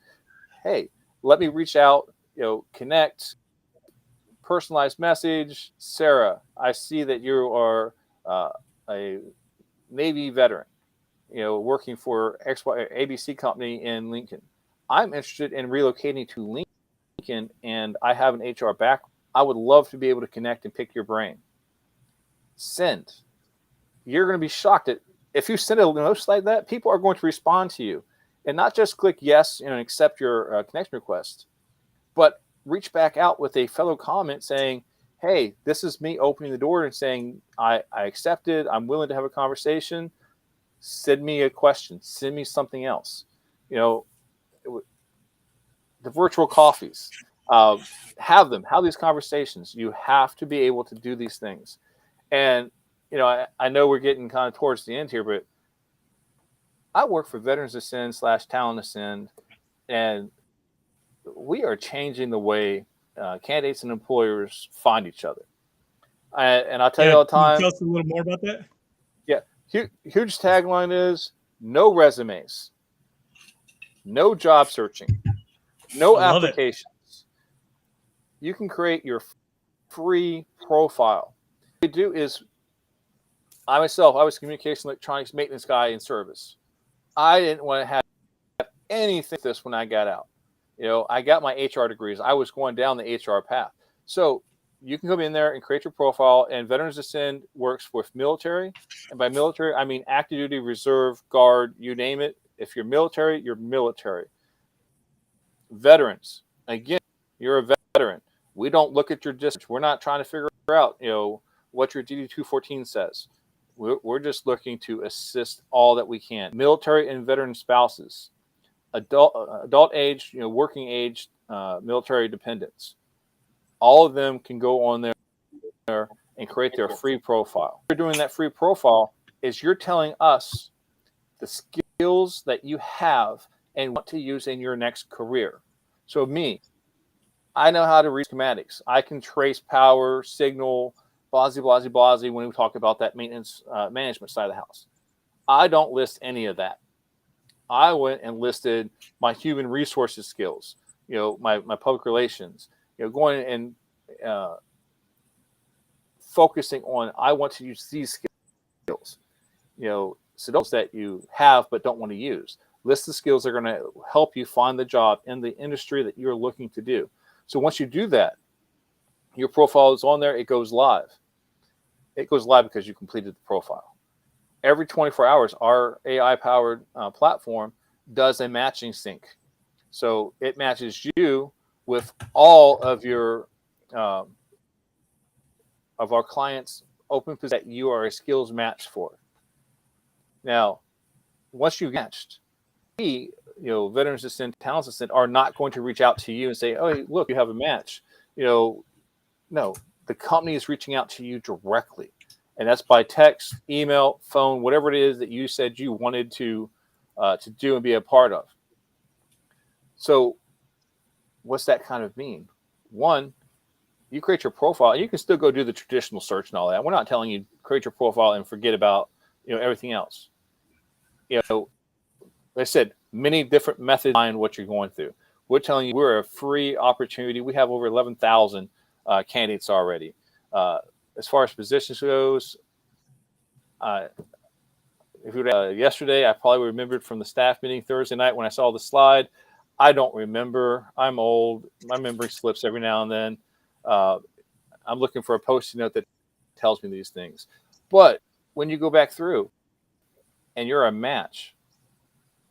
hey, let me reach out, connect, personalized message. Sarah, I see that you are a Navy veteran, working for ABC company in Lincoln. I'm interested in relocating to Lincoln, and I have an HR background. I would love to be able to connect and pick your brain. Send. You're going to be shocked at, if you send a note like that, people are going to respond to you, and not just click yes and accept your connection request, but reach back out with a fellow comment saying, hey, this is me opening the door and saying, I accepted, I'm willing to have a conversation. Send me a question, send me something else. The virtual coffees, have these conversations. You have to be able to do these things. And, I know we're getting kind of towards the end here, but I work for Veterans Ascend / Talent Ascend, and we are changing the way candidates and employers find each other. And I'll tell you all the time. Can you tell us a little more about that? Yeah. Huge tagline is no resumes, no job searching, no applications. You can create your free profile. What we do is, I was a communication electronics maintenance guy in service. I didn't want to have anything like this when I got out. I got my HR degrees. I was going down the HR path. So you can come in there and create your profile, and Veterans Ascend works with military. And by military, I mean active duty, reserve, guard, you name it. If you're military, you're military. Veterans, again, you're a veteran. We don't look at your discharge. We're not trying to figure out, what your DD 214 says. We're just looking to assist all that we can. Military and veteran spouses, adult age, working age, military dependents. All of them can go on there and create their free profile. You're doing that free profile is you're telling us the skills that you have and want to use in your next career. So me, I know how to read schematics. I can trace power, signal, blasey, blasey, blasey when we talk about that maintenance management side of the house. I don't list any of that. I went and listed my human resources skills, my public relations, going and focusing on, I want to use these skills, so those that you have but don't want to use. List the skills that are going to help you find the job in the industry that you're looking to do. So once you do that, your profile is on there. It goes live. It goes live because you completed the profile. Every 24 hours, our AI-powered platform does a matching sync. So it matches you with all of your of our clients' open positions that you are a skills match for. Now, once you've matched, we, Veterans Ascend, Talents Ascend are not going to reach out to you and say, "Oh, hey, look, you have a match." No, the company is reaching out to you directly, and that's by text, email, phone, whatever it is that you said you wanted to do and be a part of. So, what's that kind of mean? One, you create your profile, and you can still go do the traditional search and all that. We're not telling you create your profile and forget about everything else. Like I said, many different methods behind what you're going through. We're telling you we're a free opportunity. We have over 11,000 candidates already. As far as positions goes, yesterday, I probably remembered from the staff meeting Thursday night when I saw the slide. I don't remember. I'm old. My memory slips every now and then. I'm looking for a Post-it note that tells me these things. But when you go back through and you're a match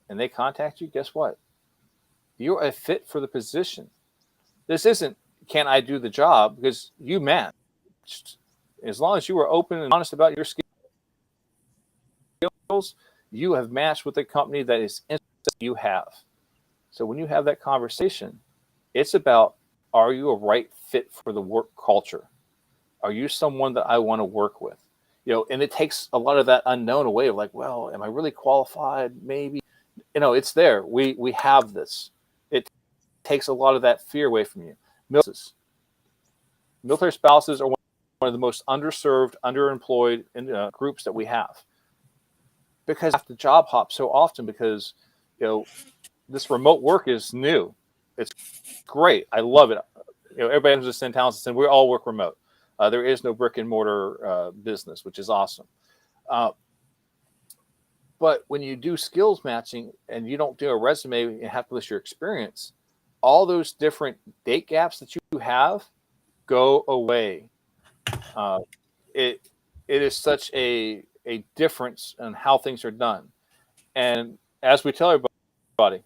and they contact you, guess what? You're a fit for the position. This isn't, can I do the job? Because you matched. As long as you were open and honest about your skills, you have matched with a company that is interested you have. So when you have that conversation, it's about, are you a right fit for the work culture? Are you someone that I want to work with? And it takes a lot of that unknown away of like, well, am I really qualified? Maybe. It's there. We have this. It takes a lot of that fear away from you. Military spouses are one of the most underserved, underemployed groups that we have, because I have to job hop so often because this remote work is new. It's great. I love it. Everybody knows Ascend, Talents Ascend. We all work remote. There is no brick and mortar business, which is awesome. But when you do skills matching and you don't do a resume and have to list your experience, all those different date gaps that you have go away. It is such a difference in how things are done. And as we tell everybody,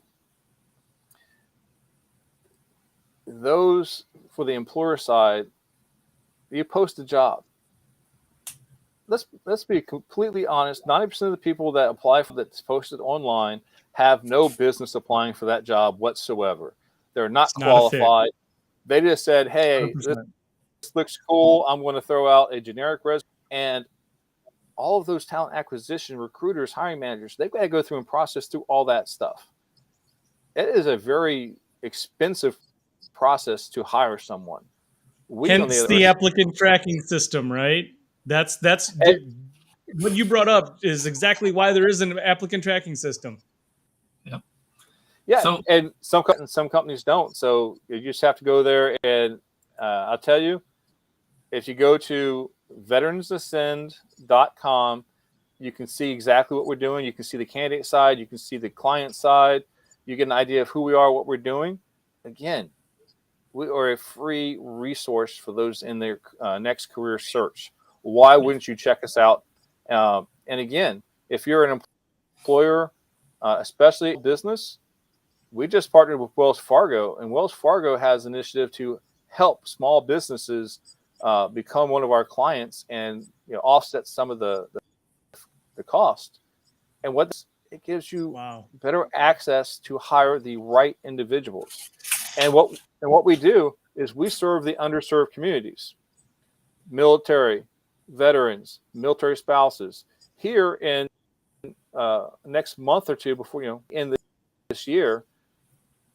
those for the employer side, you post a job. Let's be completely honest. 90% of the people that apply for that's posted online have no business applying for that job whatsoever. They're not qualified. They just said, "Hey, 100%. This looks cool. I'm going to throw out a generic resume." And all of those talent acquisition recruiters, hiring managers, they've got to go through and process through all that stuff. It is a very expensive process to hire someone. Hence the applicant tracking system, right? That's what you brought up is exactly why there is an applicant tracking system. Yep. Yeah, and some companies don't. So you just have to go there, and I'll tell you, if you go to veteransascend.com, you can see exactly what we're doing. You can see the candidate side. You can see the client side. You get an idea of who we are, what we're doing. Again, We are a free resource for those in their next career search. Why wouldn't you check us out? And again, if you're an employer, especially business, we just partnered with Wells Fargo, and Wells Fargo has an initiative to help small businesses become one of our clients and offset some of the cost. And it gives you better access to hire the right individuals. And what we do is we serve the underserved communities, military, veterans, military spouses. Here in next month or two before, in this year,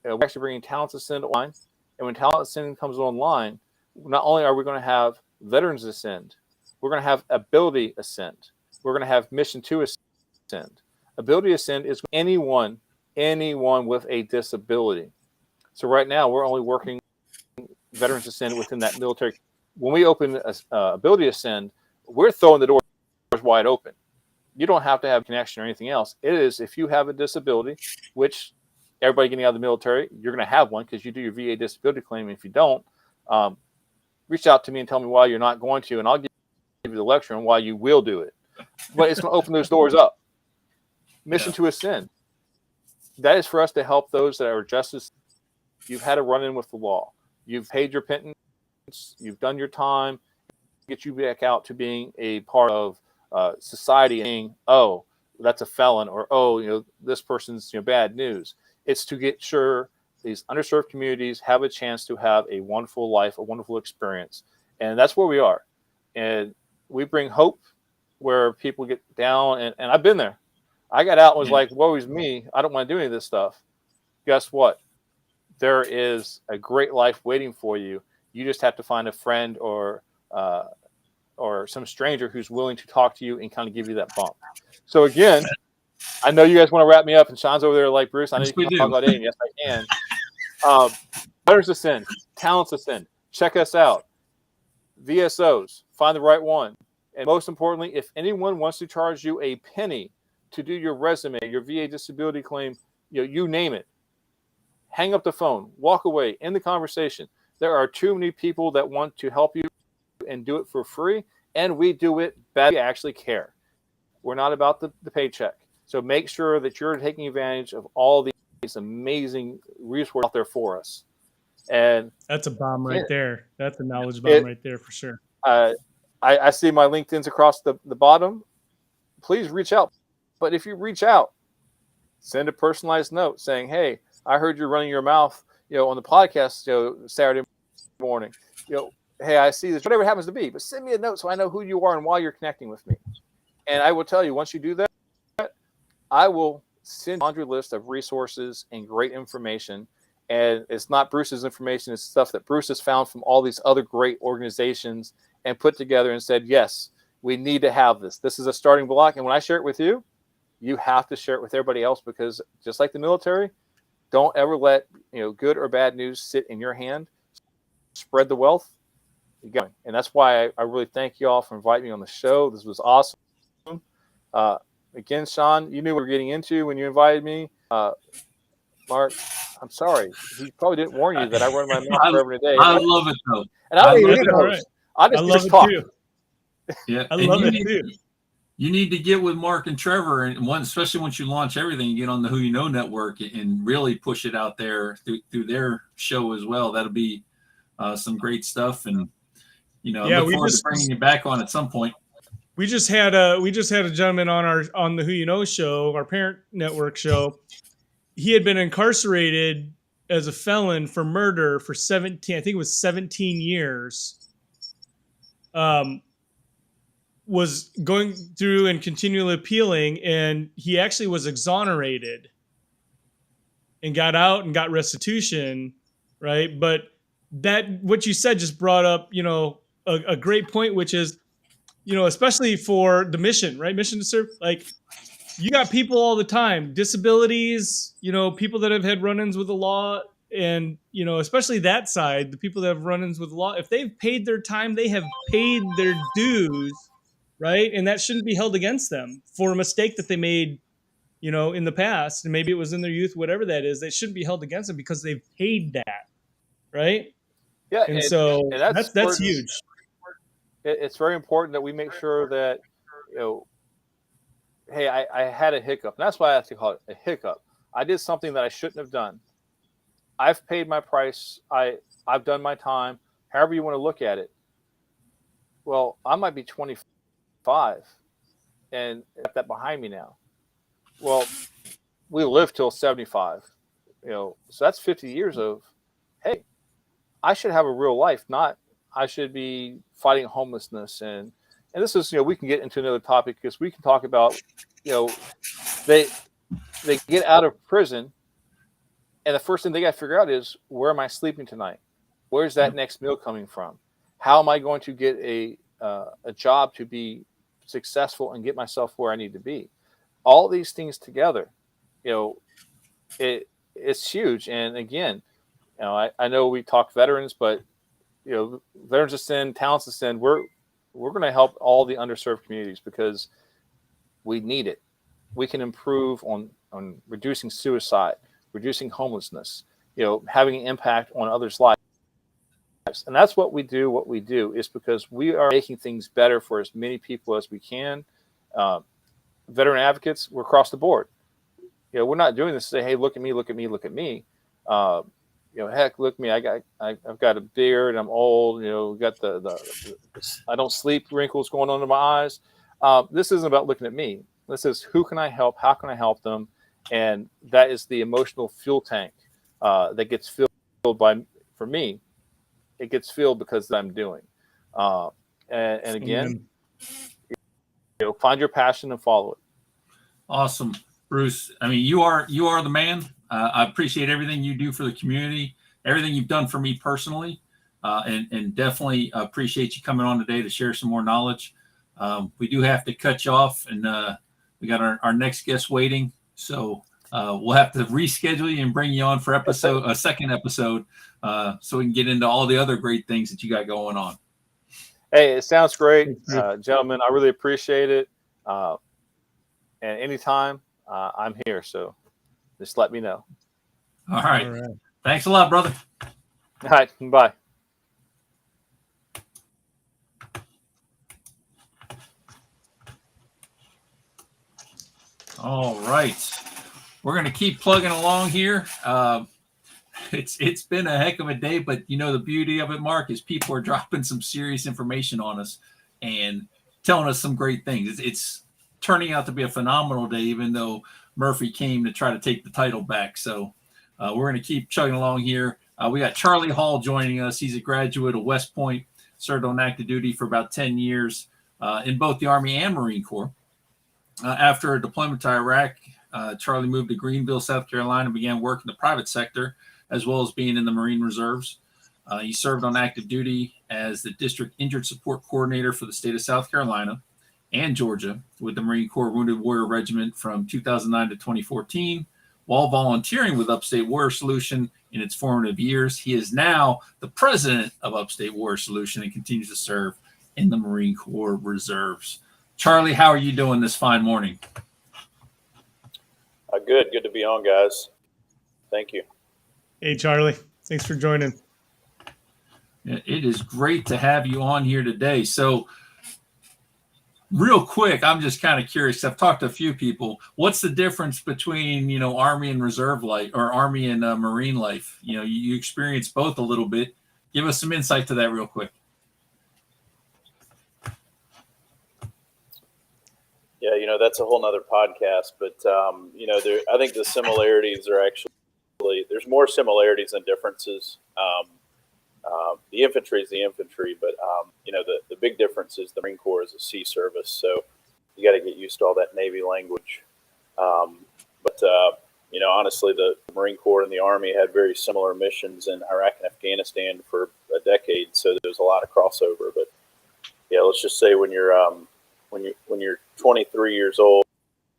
we're actually bringing Talent Ascend online. And when Talent Ascend comes online, not only are we going to have Veterans Ascend, we're going to have Ability Ascend. We're going to have Mission 2 Ascend. Ability Ascend is anyone with a disability. So right now, we're only working Veterans Ascend within that military. When we open Ability Ascend, we're throwing the doors wide open. You don't have to have a connection or anything else. It is if you have a disability, which everybody getting out of the military, you're going to have one because you do your VA disability claim. If you don't, reach out to me and tell me why you're not going to, and I'll give you the lecture on why you will do it. But it's going to open those doors up. Mission to Ascend. That is for us to help those that are justice. You've had a run-in with the law. You've paid your pittance. You've done your time. Get you back out to being a part of society and being, oh, that's a felon, or this person's bad news. It's to get sure these underserved communities have a chance to have a wonderful life, a wonderful experience, and that's where we are. And we bring hope where people get down, and I've been there. I got out and was like, woe is me. I don't want to do any of this stuff. Guess what? There is a great life waiting for you. You just have to find a friend or some stranger who's willing to talk to you and kind of give you that bump. So again, I know you guys want to wrap me up, and Sean's over there like, Bruce, I know you can talk about it. Yes, I can. Veterans Ascend, Talents Ascend. Check us out. VSOs, find the right one. And most importantly, if anyone wants to charge you a penny to do your resume, your VA disability claim, you name it, hang up the phone, walk away, end the conversation. There are too many people that want to help you and do it for free, and we do it bad. We actually care. We're not about the paycheck. So make sure that you're taking advantage of all these amazing resources out there for us. And that's a bomb right there. That's a knowledge bomb right there for sure. I see my LinkedIn's across the bottom. Please reach out. But if you reach out, send a personalized note saying, hey, I heard you running your mouth, on the podcast, Saturday morning. Hey, I see this, whatever it happens to be, but send me a note so I know who you are and why you're connecting with me. And I will tell you, once you do that, I will send a laundry list of resources and great information. And it's not Bruce's information. It's stuff that Bruce has found from all these other great organizations and put together and said, yes, we need to have this. This is a starting block. And when I share it with you, you have to share it with everybody else, because just like the military, don't ever let good or bad news sit in your hand. Spread the wealth. You're going. And that's why I really thank you all for inviting me on the show. This was awesome. Again, Sean, you knew what we were getting into when you invited me. Mark, I'm sorry. He probably didn't warn you that I run my mouth forever today. I love it, though. And I don't even need a host. I just talk. Too. Yeah, I love it too. You need to get with Mark and Trevor, and especially once you launch everything, you get on the Who You Know network and really push it out there through their show as well. That'll be some great stuff, and look forward to bringing you back on at some point. We just had a gentleman on the Who You Know show, our parent network show. He had been incarcerated as a felon for murder for 17 years. Was going through and continually appealing, and he actually was exonerated and got out and got restitution, right? But what you said just brought up, a great point, which is, especially for the mission, right? Mission to serve. Like, you got people all the time, disabilities, people that have had run-ins with the law, and, especially that side, the people that have run-ins with the law, if they've paid their time, they have paid their dues, right? And that shouldn't be held against them for a mistake that they made, in the past. And maybe it was in their youth, whatever that is. They shouldn't be held against them because they've paid that, right? Yeah, And so and that's important. huge. It's very important that we make sure that, hey, I had a hiccup. And that's why I have to call it a hiccup. I did something that I shouldn't have done. I've paid my price. I've done my time. However you want to look at it. Well, I might be 25 and got that behind me now. Well, we live till 75. So that's 50 years of, hey, I should have a real life, not I should be fighting homelessness. And this is, we can get into another topic because we can talk about, they get out of prison and the first thing they got to figure out is, where am I sleeping tonight? Where's that next meal coming from? How am I going to get a job to be successful and get myself where I need to be? All these things together, it's huge. And again, I know we talk veterans, but veterans of sin, talents of sin, we're going to help all the underserved communities because we need it. We can improve on reducing suicide, reducing homelessness, having an impact on others' lives. And that's what we do. What we do is because we are making things better for as many people as we can. Veteran advocates, we're across the board. We're not doing this to say, hey, look at me, look at me, look at me. Heck, look at me. I've got a beard. I'm old. Got the I don't sleep wrinkles going under my eyes. This isn't about looking at me. This is, who can I help? How can I help them? And that is the emotional fuel tank that gets filled for me. It gets filled because I'm doing. And again, find your passion and follow it. Awesome, Bruce. I mean, you are the man. I appreciate everything you do for the community, everything you've done for me personally, and definitely appreciate you coming on today to share some more knowledge. We do have to cut you off, and we got our next guest waiting, so we'll have to reschedule you and bring you on for a second episode, so we can get into all the other great things that you got going on. Hey, it sounds great, gentlemen. I really appreciate it. And anytime, I'm here. So just let me know. All right. Thanks a lot, brother. All right. Bye. All right. We're going to keep plugging along here. It's been a heck of a day, but the beauty of it, Mark, is people are dropping some serious information on us and telling us some great things. It's turning out to be a phenomenal day, even though Murphy came to try to take the title back. So we're going to keep chugging along here. We got Charlie Hall joining us. He's a graduate of West Point, served on active duty for about 10 years in both the Army and Marine Corps. After a deployment to Iraq, Charlie moved to Greenville, South Carolina, and began work in the private sector, as well as being in the Marine Reserves. He served on active duty as the District Injured Support Coordinator for the state of South Carolina and Georgia with the Marine Corps Wounded Warrior Regiment from 2009 to 2014. While volunteering with Upstate Warrior Solution in its formative years, he is now the president of Upstate Warrior Solution and continues to serve in the Marine Corps Reserves. Charlie, how are you doing this fine morning? Good to be on, guys. Thank you. Hey, Charlie. Thanks for joining. It is great to have you on here today. So, real quick, I'm just kind of curious. I've talked to a few people. What's the difference between, Army and Reserve life, or Army and Marine life? You experience both a little bit. Give us some insight to that real quick. Yeah, that's a whole nother podcast, but, I think the similarities are actually, there's more similarities than differences. The infantry is the infantry, but, the big difference is the Marine Corps is a sea service. So you got to get used to all that Navy language. But honestly, the Marine Corps and the Army had very similar missions in Iraq and Afghanistan for a decade. So there's a lot of crossover, but yeah, let's just say when you're 23 years old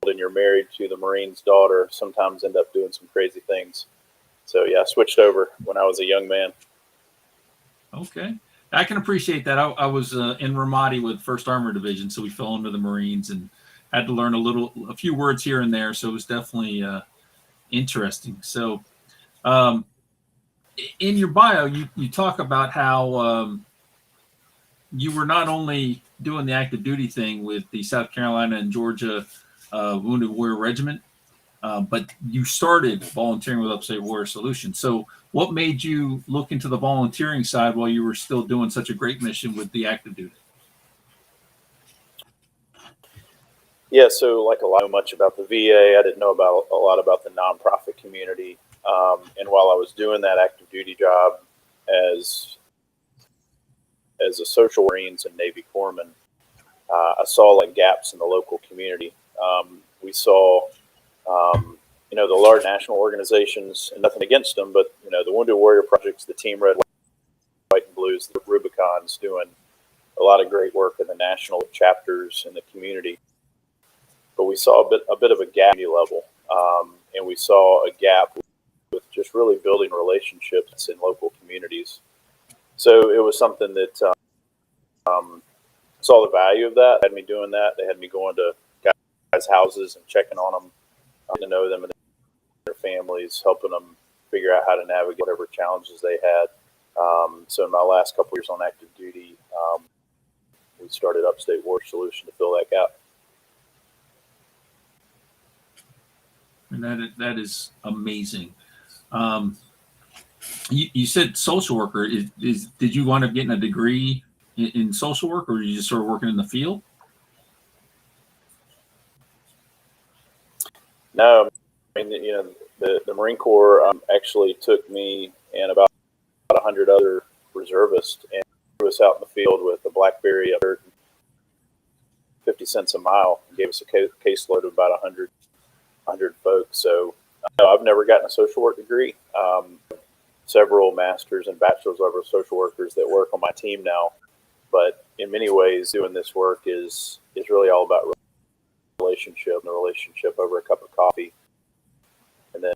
and you're married to the Marine's daughter, sometimes end up doing some crazy things. So yeah, I switched over when I was a young man. Okay. I can appreciate that. I was in Ramadi with 1st Armored Division, so we fell into the Marines and had to learn a few words here and there. So it was definitely interesting. So in your bio, you talk about how you were not only doing the active duty thing with the South Carolina and Georgia Wounded Warrior Regiment, but you started volunteering with Upstate Warrior Solutions. So what made you look into the volunteering side while you were still doing such a great mission with the active duty? Yeah, so like a lot much about the VA, I didn't know about a lot about the nonprofit community. And while I was doing that active duty job as a social Marines and Navy corpsman, I saw like gaps in the local community. We saw, the large national organizations, and nothing against them, but the Wounded Warrior Projects, the Team Red, White and Blues, the Rubicons, doing a lot of great work in the national chapters in the community. But we saw a bit of a gap level, and we saw a gap with just really building relationships in local communities. So it was something that saw the value of that. Had me doing that. They had me going to guys' houses and checking on them, to know them and their families, helping them figure out how to navigate whatever challenges they had. So in my last couple years on active duty, we started Upstate Warrior Solution to fill that gap. And that is amazing. You said social worker. Did you wind up getting a degree in social work, or are you just sort of working in the field? No, I mean, the Marine Corps actually took me and about 100 other reservists and threw us out in the field with a BlackBerry, 50 cents a mile, and gave us a caseload of about 100 folks. So I've never gotten a social work degree. Several masters and bachelor's level social workers that work on my team now, but in many ways doing this work is really all about relationship and the relationship over a cup of coffee, and then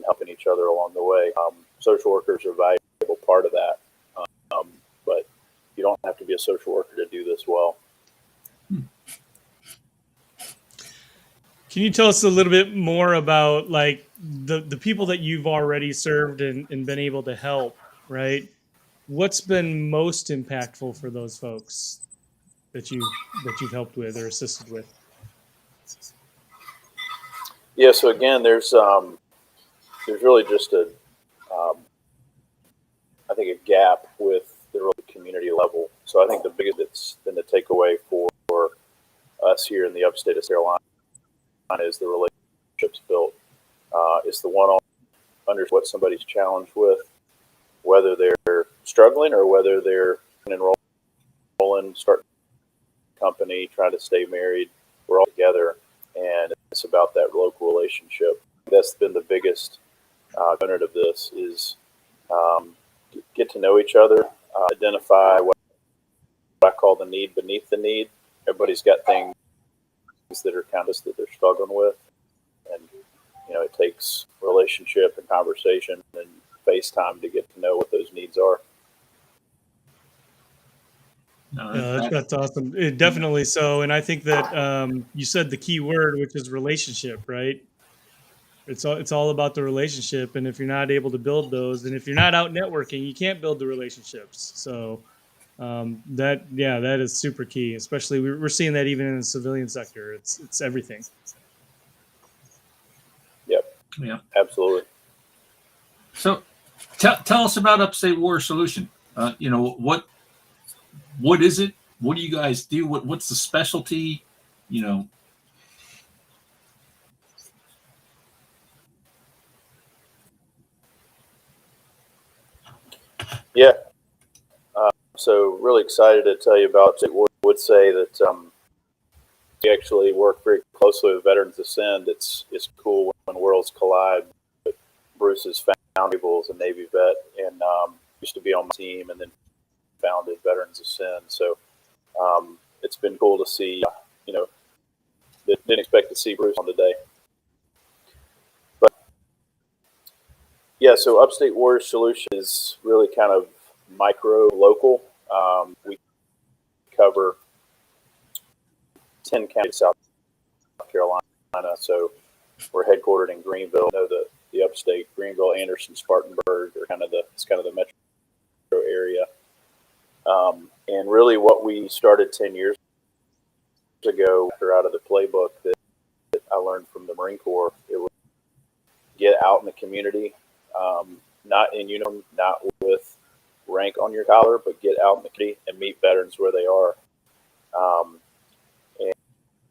helping each other along the way. Social workers are a valuable part of that, but you don't have to be a social worker to do this well. Can you tell us a little bit more about like the people that you've already served and been able to help, right? What's been most impactful for those folks that you've helped with or assisted with? Yeah, so again, there's really just I think a gap with the real community level. So I think the biggest that's been the takeaway for us here in the upstate of Carolina is the relationships built. It's the one-on understand what somebody's challenged with, whether they're struggling or whether they're enrolling, starting a company, trying to stay married. We're all together, and it's about that local relationship. That's been the biggest component of this is get to know each other, identify what I call the need beneath the need. Everybody's got things that are countless that they're struggling with, and it takes relationship and conversation and FaceTime to get to know what those needs are. No, that's awesome. Definitely so. And I think that you said the key word, which is relationship, right? It's all about the relationship. And if you're not able to build those, and if you're not out networking, you can't build the relationships. So that is super key. Especially we're seeing that even in the civilian sector. It's everything. Yep. Yeah. Absolutely. So tell us about Upstate Warrior Solution. What is it? What do you guys do? What's the specialty? Yeah. So really excited to tell you about Upstate Warrior. I would say that we actually work very closely with Veterans Ascend. It's cool when worlds collide. Bruce is founded as a Navy vet and used to be on my team, and then founded Veterans Ascend. So it's been cool to see. Didn't expect to see Bruce on today. But yeah, so Upstate Warrior Solution is really kind of micro local. We cover 10 counties, South Carolina. So we're headquartered in Greenville. I know that the upstate, Greenville, Anderson, Spartanburg, are it's kind of the metro area. And really what we started 10 years ago, out of the playbook that I learned from the Marine Corps, it was get out in the community, not in uniform, not with rank on your collar, but get out in the community and meet veterans where they are.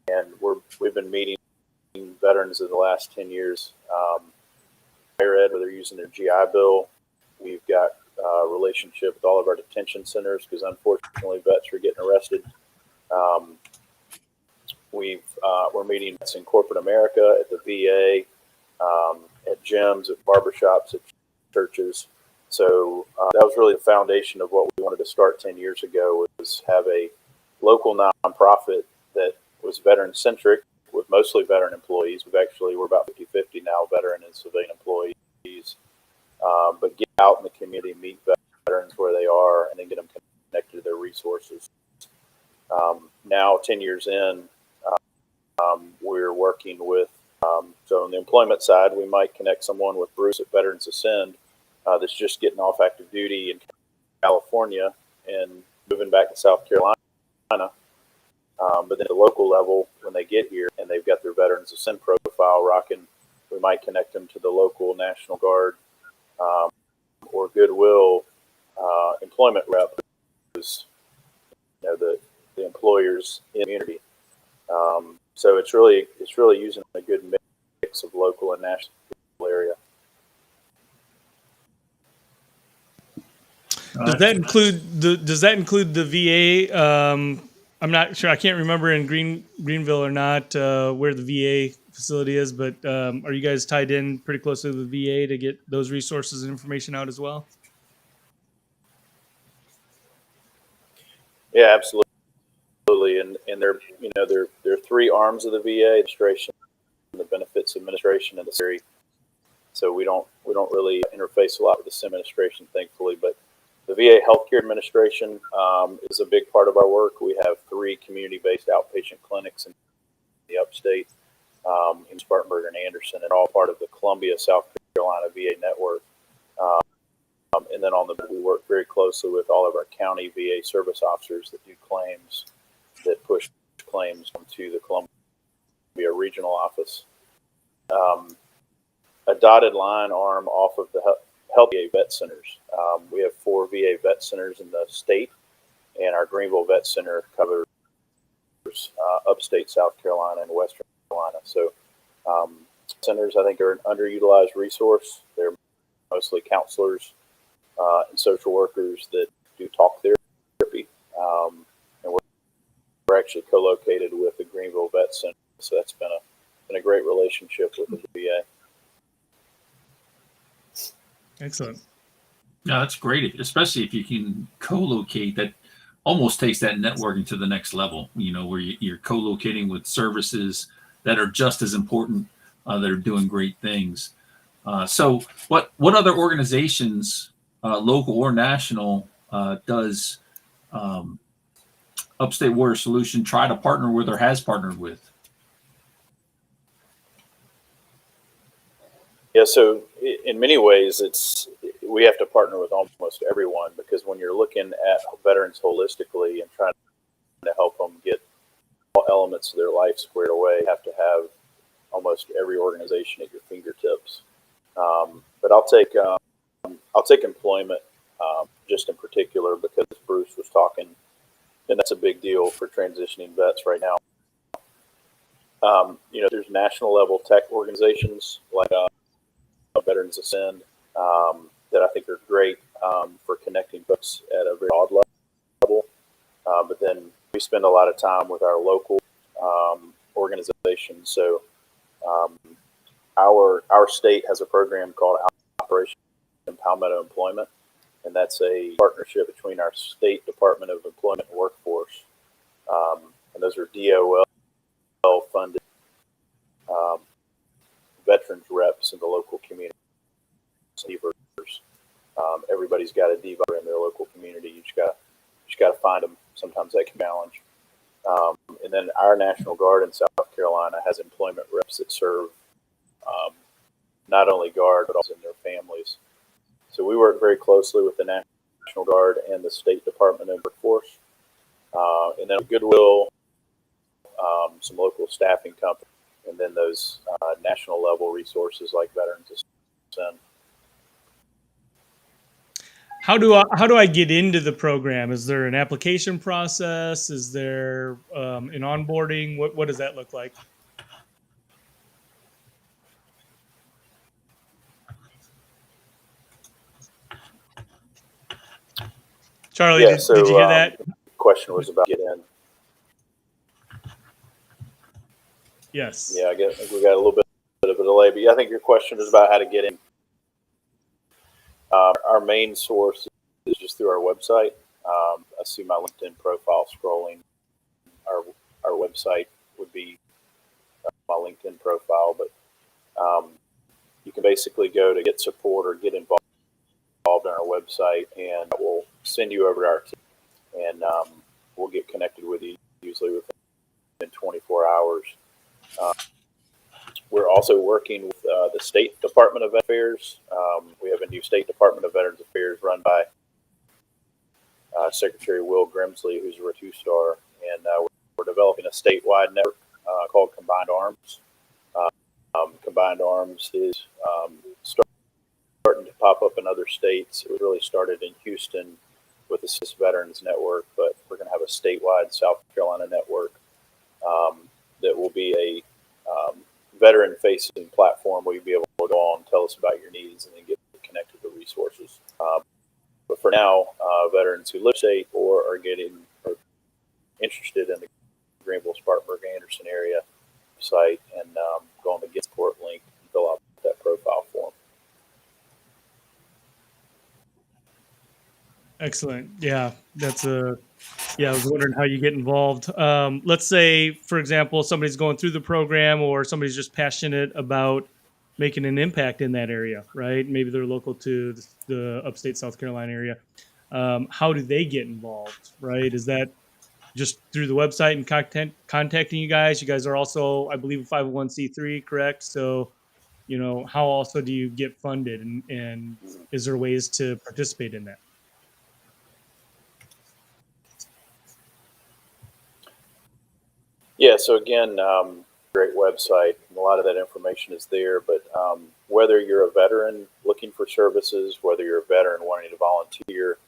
And we've been meeting veterans in the last 10 years. Higher ed, where they're using their GI Bill. We've got a relationship with all of our detention centers because unfortunately vets are getting arrested. We're meeting in corporate America, at the VA, at gyms, at barbershops, at churches. So that was really the foundation of what we wanted to start 10 years ago, was have a local nonprofit that was veteran centric with mostly veteran employees. We're about 50-50 now, veteran and civilian employees. But get out in the community, meet veterans where they are, and then get them connected to their resources. Now, 10 years in, we're working with, so on the employment side, we might connect someone with Bruce at Veterans Ascend that's just getting off active duty in California and moving back to South Carolina. But then at the local level, when they get here and they've got their Veterans Ascend profile rocking, we might connect them to the local National Guard or Goodwill employment rep, who's the employers in the community. So it's really using a good mix of local and national area. Does that include the VA? I'm not sure. I can't remember in Greenville or not where the VA facility is, but are you guys tied in pretty closely with the VA to get those resources and information out as well? Yeah, absolutely. And there are three arms of the VA: administration, the benefits administration, and the SERI. So we don't really interface a lot with the SIM administration, thankfully, but the VA Healthcare Administration is a big part of our work. We have 3 community-based outpatient clinics in the upstate, in Spartanburg and Anderson, and all part of the Columbia, South Carolina VA network. And then we work very closely with all of our county VA service officers that do claims, that push claims to the Columbia regional office. A dotted line arm off of the Health VA vet centers. We have 4 VA vet centers in the state, and our Greenville Vet Center covers upstate South Carolina and Western Carolina. So centers, I think, are an underutilized resource. They're mostly counselors and social workers that do talk therapy. And we're actually co-located with the Greenville Vet Center, so that's been a great relationship with the VA. Excellent. Yeah, that's great, especially if you can co-locate. That almost takes that networking to the next level, where you're co-locating with services that are just as important, that are doing great things. So what other organizations, local or national, does Upstate Warrior Solution try to partner with or has partnered with? Yeah, so in many ways, we have to partner with almost everyone, because when you're looking at veterans holistically and trying to help them get all elements of their life squared away, you have to have almost every organization at your fingertips. But I'll take employment just in particular, because Bruce was talking, and that's a big deal for transitioning vets right now. There's national level tech organizations like Veterans Ascend that I think are great for connecting folks at a very broad level. But then we spend a lot of time with our local organizations. So our state has a program called Operation Palmetto Employment, and that's a partnership between our state Department of Employment and Workforce, and those are DOL funded veterans reps in the local community. Everybody's got a diva in their local community. You just got to find them. Sometimes that can challenge. And then our National Guard in South Carolina has employment reps that serve not only Guard, but also in their families. So we work very closely with the National Guard and the State Department of Workforce. And then Goodwill, some local staffing companies, and then those national level resources like Veterans Assistance. How do I get into the program? Is there an application process? Is there an onboarding? What does that look like? Charlie, Yeah, did you hear that? The question was about get in. Yes. Yeah, I think we got a little bit of a delay, but yeah, I think your question is about how to get in. Our main source is just through our website. I see my LinkedIn profile scrolling. Our website would be my LinkedIn profile, but you can basically go to get support or get involved on our website, and we'll send you over to our team, and we'll get connected with you usually within 24 hours. We're also working with the State Department of Affairs. We have a new State Department of Veterans Affairs run by Secretary Will Grimsley, who's a two-star, and we're developing a statewide network called Combined Arms. Combined Arms is starting to pop up in other states. It really started in Houston with the S.O.S Veterans Network, but we're going to have a statewide South Carolina network that will be a veteran-facing platform where you'll be able to go on, tell us about your needs, and then get connected to resources. But for now, veterans who live state or are interested in the Greenville, Spartanburg, Anderson area site, and go on the Get Support link and fill out that profile form. Excellent. Yeah, I was wondering how you get involved. Let's say, for example, somebody's going through the program, or somebody's just passionate about making an impact in that area, right? Maybe they're local to the upstate South Carolina area. How do they get involved, right? Is that just through the website and contacting you guys? You guys are also, I believe, a 501c3, correct? So, how also do you get funded, and is there ways to participate in that? Yeah, so again, great website. A lot of that information is there, but whether you're a veteran looking for services, whether you're a veteran wanting to volunteer,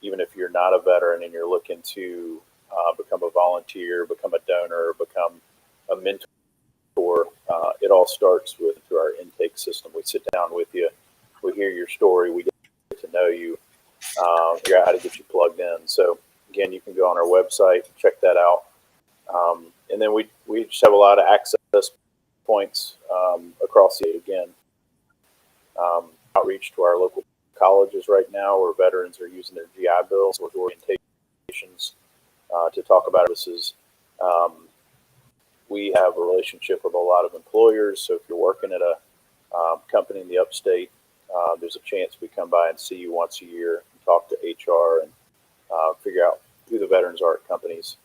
even if you're not a veteran and you're looking to become a volunteer, become a donor, become a mentor, it all starts through our intake system. We sit down with you, we hear your story, we get to know you, figure out how to get you plugged in. So again, you can go on our website, check that out. And then we just have a lot of access points across the again. Outreach to our local colleges right now, where veterans are using their GI Bills with orientations to talk about services. We have a relationship with a lot of employers, so if you're working at a company in the upstate, there's a chance we come by and see you once a year and talk to HR and figure out who the veterans are at companies.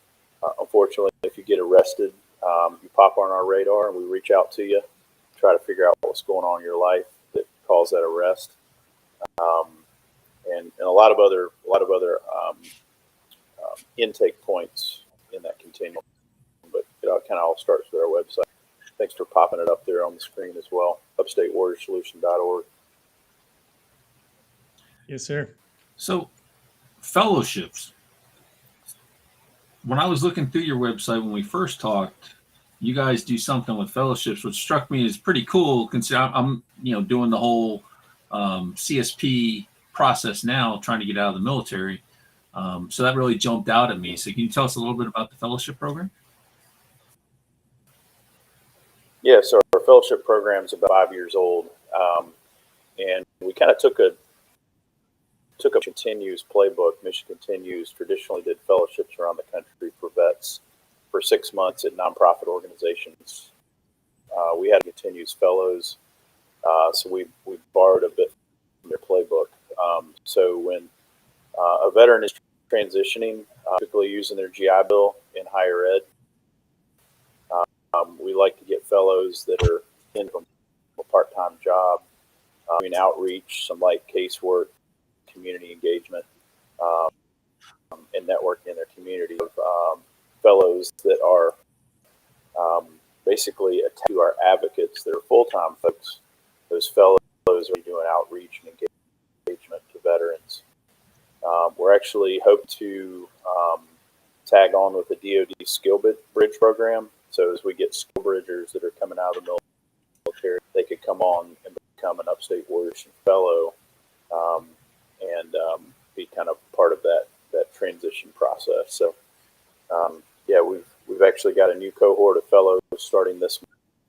Unfortunately, if you get arrested, you pop on our radar and we reach out to you, try to figure out what's going on in your life that caused that arrest, and a lot of other intake points in that continuum. But it kind of all starts with our website. Thanks for popping it up there on the screen as well. UpstateWarriorSolution.org. Yes, sir. So, fellowships. When I was looking through your website when we first talked, you guys do something with fellowships, which struck me as pretty cool. Considering I'm doing the whole CSP process now, trying to get out of the military. So that really jumped out at me. So can you tell us a little bit about the fellowship program? Yeah, so our fellowship program is about 5 years old, and we kind of took a Continues playbook. Mission Continues traditionally did fellowships around the country for vets for 6 months at nonprofit organizations. We had Continues fellows, so we borrowed a bit from their playbook. So when a veteran is transitioning, typically using their GI Bill in higher ed, we like to get fellows that are in from a part-time job, doing outreach, some light casework, community engagement, and networking in their community of fellows that are basically attached to our advocates. They're full-time folks. Those fellows are doing outreach and engagement to veterans. We're actually hoping to tag on with the DoD Skill Bridge program. So as we get skill bridgers that are coming out of the military, they could come on and become an Upstate Warriors Fellow and be kind of part of that transition process. So yeah, we've actually got a new cohort of fellows starting this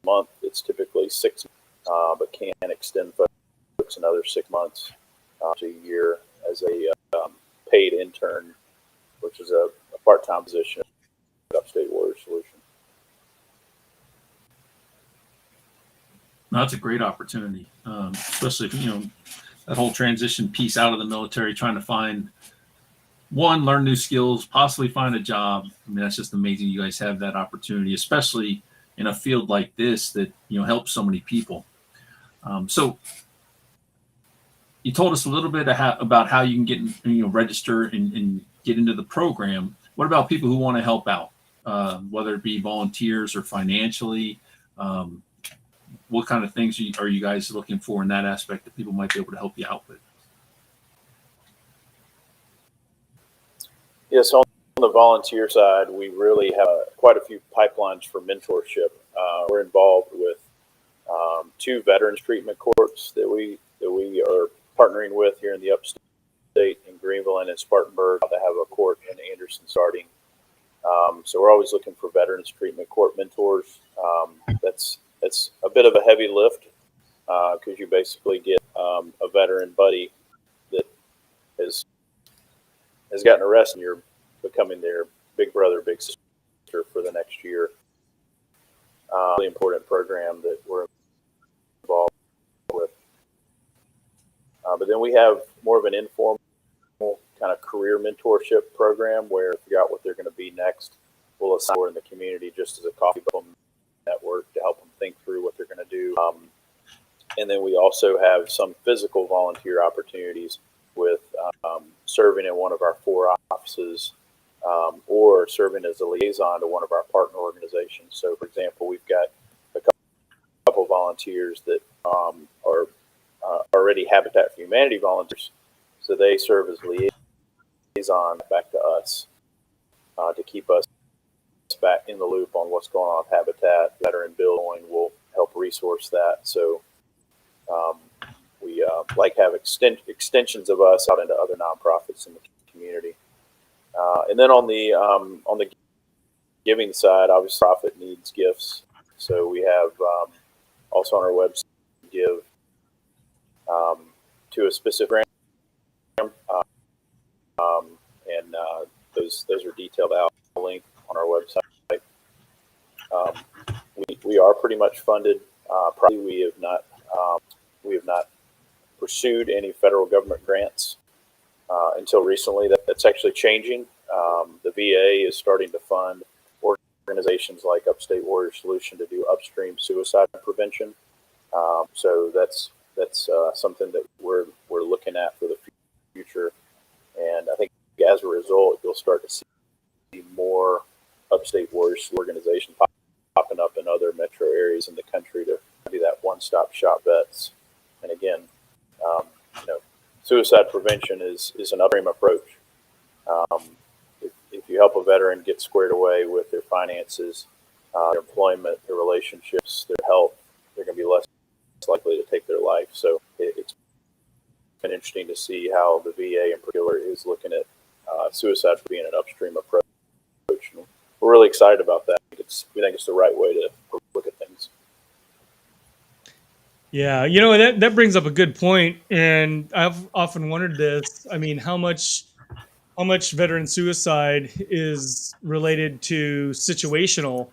month. It's typically 6 months, but can extend folks another 6 months to a year as a paid intern, which is a part-time position at Upstate Warrior Solution. No, that's a great opportunity, especially if, that whole transition piece out of the military, trying to find learn new skills, possibly find a job. I mean, that's just amazing. You guys have that opportunity, especially in a field like this that, helps so many people. So you told us a little bit about how you can get, register and get into the program. What about people who want to help out, whether it be volunteers or financially? What kind of things are you guys looking for in that aspect that people might be able to help you out with? Yes, on the volunteer side, we really have quite a few pipelines for mentorship. We're involved with 2 veterans treatment courts that we are partnering with here in the upstate in Greenville and in Spartanburg. They have a court in Anderson starting. So we're always looking for veterans treatment court mentors. That's a bit of a heavy lift because you basically get a veteran buddy that has gotten arrested, and you're becoming their big brother, big sister for the next year. Really important program that we're involved with. But then we have more of an informal kind of career mentorship program where figure out what they're going to be next. We'll assign in the community just as a coffee network to help them think through what they're going to do. And then we also have some physical volunteer opportunities with serving in one of our 4 offices or serving as a liaison to one of our partner organizations. So, for example, we've got a couple volunteers that are already Habitat for Humanity volunteers. So they serve as liaison back to us to keep us back in the loop on what's going on with Habitat. Veteran Bill will help resource that. So we like have extensions of us out into other nonprofits in the community. And then on the giving side, obviously, profit needs gifts. So we have also on our website give to a specific grant, and those are detailed out link on our website. We are pretty much funded. Probably we have not pursued any federal government grants until recently. That's actually changing. The VA is starting to fund organizations like Upstate Warrior Solution to do upstream suicide prevention. So that's something that we're looking at for the future. And I think as a result, you'll start to see more Upstate Warriors organizations popping up in other metro areas in the country to be that one-stop shop vets. And again, suicide prevention is an upstream approach. If you help a veteran get squared away with their finances, their employment, their relationships, their health, they're going to be less likely to take their life. So it's been interesting to see how the VA in particular is looking at suicide being an upstream approach. And we're really excited about that. We think it's the right way to look at things. Yeah, that brings up a good point, and I've often wondered this. I mean, how much veteran suicide is related to situational,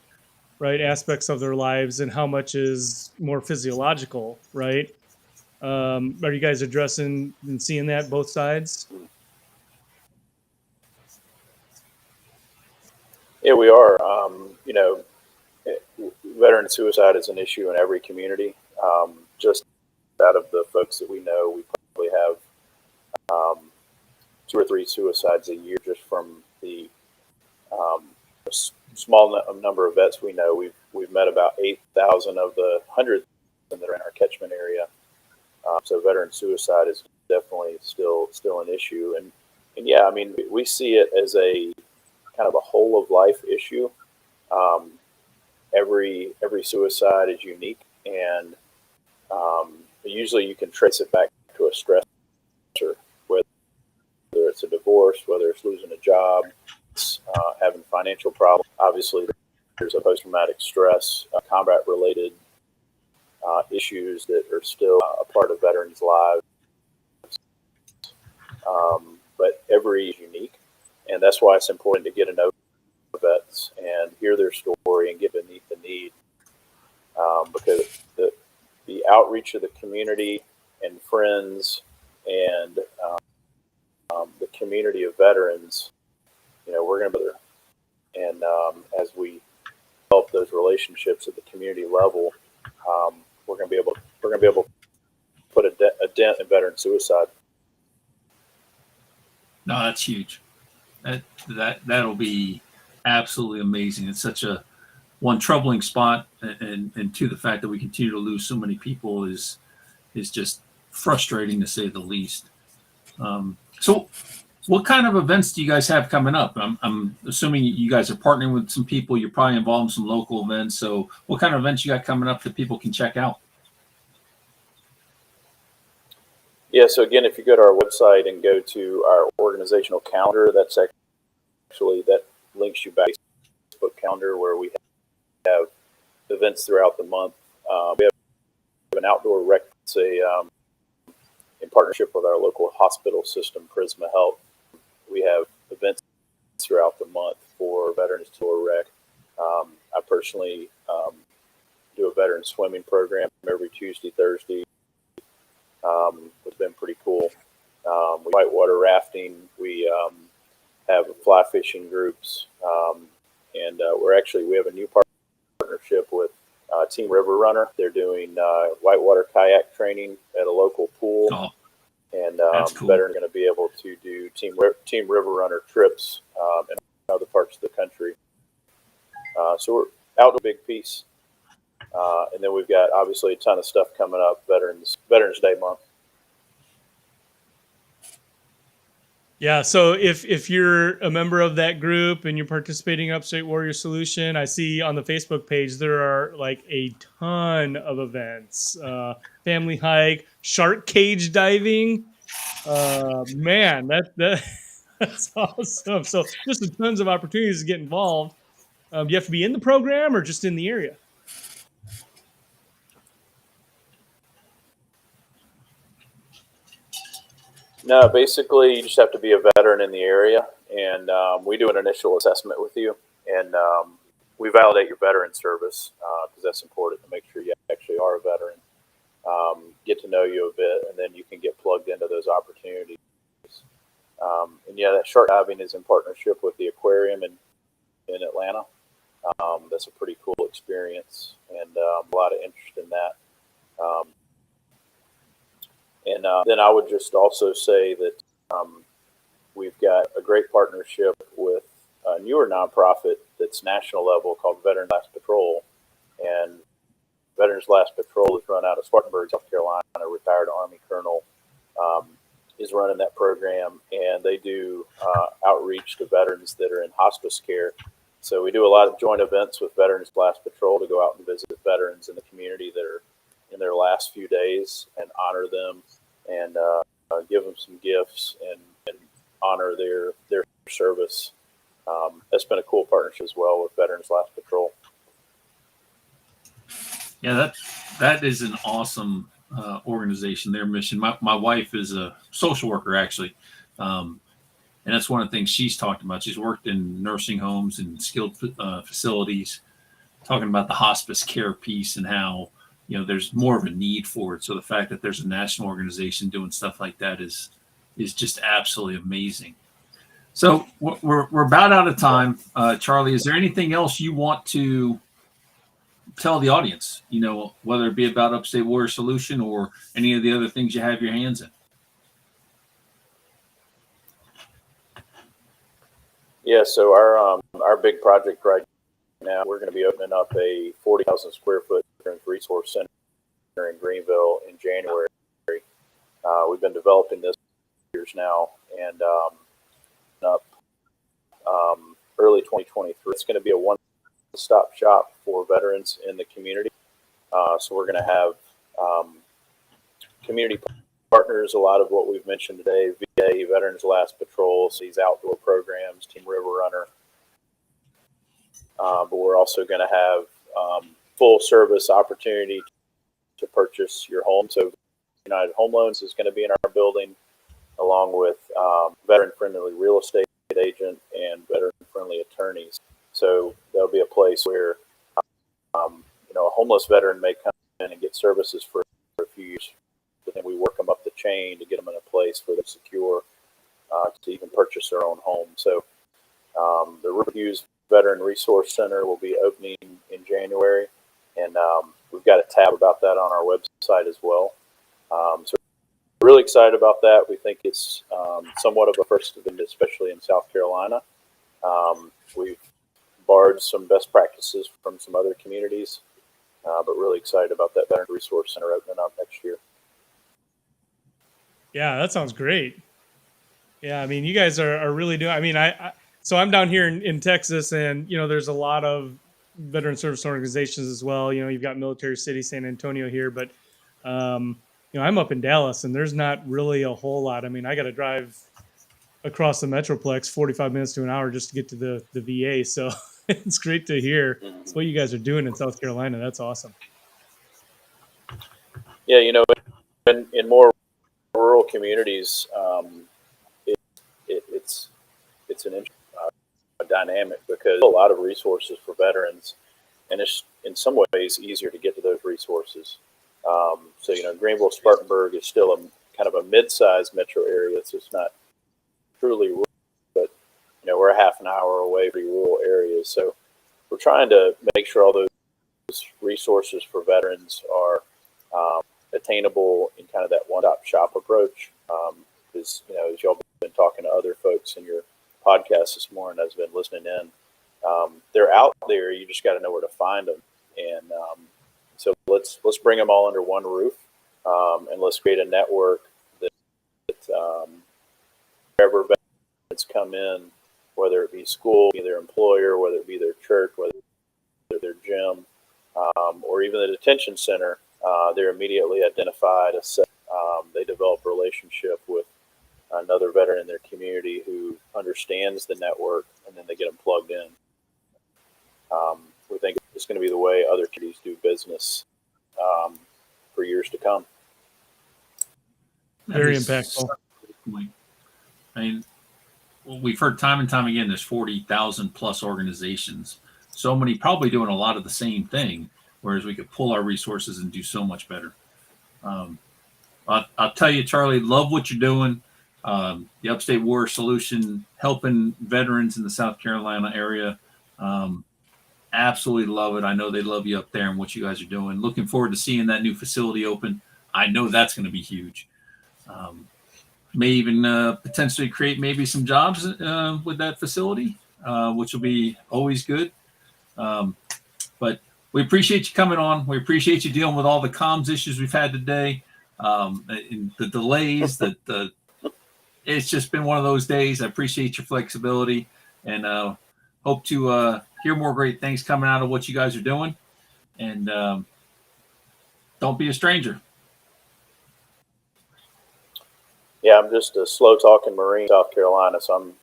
right, aspects of their lives, and how much is more physiological, right? Are you guys addressing and seeing that both sides? Yeah, we are. Veteran suicide is an issue in every community. just out of the folks that we know, we probably have 2 or 3 suicides a year just from the small number of vets we know. We've met about 8,000 of the 100,000 that are in our catchment area. So veteran suicide is definitely still an issue. And yeah, I mean, we see it as a kind of a whole of life issue. Every suicide is unique, and usually you can trace it back to a stressor, whether it's a divorce, whether it's losing a job, having financial problems. Obviously, there's a post-traumatic stress, combat-related issues that are still a part of veterans' lives. But every is unique, and that's why it's important to get to know vets and hear their story and get beneath the need, because the outreach of the community and friends and the community of veterans, we're going to be there. And as we develop those relationships at the community level, we're going to be able to put a dent in veteran suicide. No, that's huge. That'll be absolutely amazing. It's such a one troubling spot, and to the fact that we continue to lose so many people is just frustrating to say the least. So what kind of events do you guys have coming up? I'm assuming you guys are partnering with some people. You're probably involved in some local events. So what kind of events you got coming up that people can check out? Yeah, so again, if you go to our website and go to our organizational calendar, that links you back to the Facebook calendar, where we have events throughout the month. We have an outdoor rec, in partnership with our local hospital system, Prisma Health. We have events throughout the month for veterans tour rec. I personally do a veteran swimming program every Tuesday, Thursday. It's been pretty cool. Whitewater rafting. We have fly fishing groups, and we have a new partnership with Team River Runner. They're doing whitewater kayak training at a local pool. Oh, and cool. veterans are going to be able to do Team River Runner trips in other parts of the country. So we're out a big piece. And then we've got obviously a ton of stuff coming up. Veterans Day month. Yeah, so if you're a member of that group and you're participating in Upstate Warrior Solution, I see on the Facebook page there are like a ton of events. Family hike, shark cage diving. Man, that's awesome. So just tons of opportunities to get involved. Do you have to be in the program or just in the area? No, basically you just have to be a veteran in the area, and we do an initial assessment with you, and we validate your veteran service because that's important to make sure you actually are a veteran. Get to know you a bit, and then you can get plugged into those opportunities. And yeah, that shark diving is in partnership with the aquarium in Atlanta. That's a pretty cool experience, and a lot of interest in that. And then I would just also say that we've got a great partnership with a newer nonprofit that's national level called Veterans Last Patrol. And Veterans Last Patrol is run out of Spartanburg, South Carolina. A retired Army colonel is running that program, and they do outreach to veterans that are in hospice care. So we do a lot of joint events with Veterans Last Patrol to go out and visit veterans in the community that are in their last few days and honor them and give them some gifts and honor their service. That's been a cool partnership as well with Veterans Last Patrol. Yeah, that is an awesome organization. Their mission. My wife is a social worker, actually, and that's one of the things she's talked about. She's worked in nursing homes and skilled facilities, talking about the hospice care piece and how there's more of a need for it. So the fact that there's a national organization doing stuff like that is just absolutely amazing. So we're about out of time. Charlie, is there anything else you want to tell the audience, whether it be about Upstate Water Solution or any of the other things you have your hands in. Yeah, so our big project right now, we're going to be opening up a 40,000 square foot resource center in Greenville in January. We've been developing this for years now, and up early 2023. It's going to be a one-stop shop for veterans in the community. So we're going to have community partners, a lot of what we've mentioned today, VA, Veterans Last Patrol, these outdoor programs, Team River Runner. But we're also going to have full service opportunity to purchase your home. So United Home Loans is going to be in our building, along with veteran-friendly real estate agent and veteran-friendly attorneys. So there'll be a place where a homeless veteran may come in and get services for a few years, but then we work them up the chain to get them in a place where they're secure to even purchase their own home. So the Riverviews Veteran Resource Center will be opening in January, and we've got a tab about that on our website as well. So we're really excited about that. We think it's somewhat of a first event, especially in South Carolina. We've borrowed some best practices from some other communities, but really excited about that Veteran Resource Center opening up next year. Yeah, that sounds great. Yeah, I mean, you guys are really doing. I mean, so I'm down here in Texas, and there's a lot of veteran service organizations as well. You've got Military City, San Antonio here, but I'm up in Dallas, and there's not really a whole lot. I mean, I got to drive across the Metroplex 45 minutes to an hour just to get to the VA. So it's great to hear what you guys are doing in South Carolina. That's awesome. Yeah, in more rural communities, it's an interesting dynamic because a lot of resources for veterans, and it's in some ways easier to get to those resources. So Greenville, Spartanburg is still a kind of a mid-sized metro area, so it's not truly rural, but we're a half an hour away from rural areas. So we're trying to make sure all those resources for veterans are attainable in kind of that one-stop shop approach. Because as y'all been talking to other folks in your podcast this morning, as I've been listening in, they're out there. You just got to know where to find them, and so let's bring them all under one roof, and let's create a network that wherever veterans come in, whether it be school, be their employer, whether it be their church, whether it be their gym, or even the detention center, they're immediately identified. They develop a relationship with another veteran in their community who understands the network, and then they get them plugged in. We think it's going to be the way other communities do business for years to come. Very impactful. I mean, we've heard time and time again, there's 40,000 plus organizations. So many probably doing a lot of the same thing, whereas we could pull our resources and do so much better. I'll tell you, Charlie, love what you're doing. The Upstate Water Solution, helping veterans in the South Carolina area. Absolutely love it. I know they love you up there and what you guys are doing. Looking forward to seeing that new facility open. I know that's going to be huge. May even potentially create maybe some jobs with that facility, which will be always good. But we appreciate you coming on. We appreciate you dealing with all the comms issues we've had today, and the delays. It's just been one of those days. I appreciate your flexibility, and hope to hear more great things coming out of what you guys are doing. And don't be a stranger. Yeah, I'm just a slow talking Marine, South Carolina, so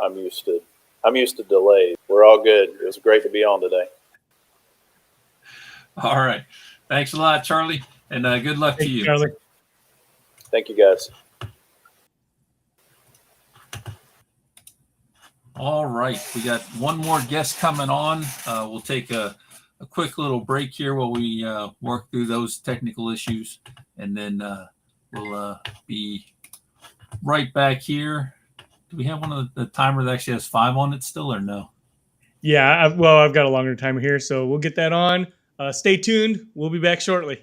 I'm used to delays. We're all good. It was great to be on today. All right. Thanks a lot, Charlie, and good luck to you. Charlie. Thank you, guys. All right. We got one more guest coming on. We'll take a quick little break here while we work through those technical issues, and then we'll be right back here. Do we have one of the timer that actually has 5 on it still, or no? Yeah, I've got a longer time here, so we'll get that on. Stay tuned. We'll be back shortly.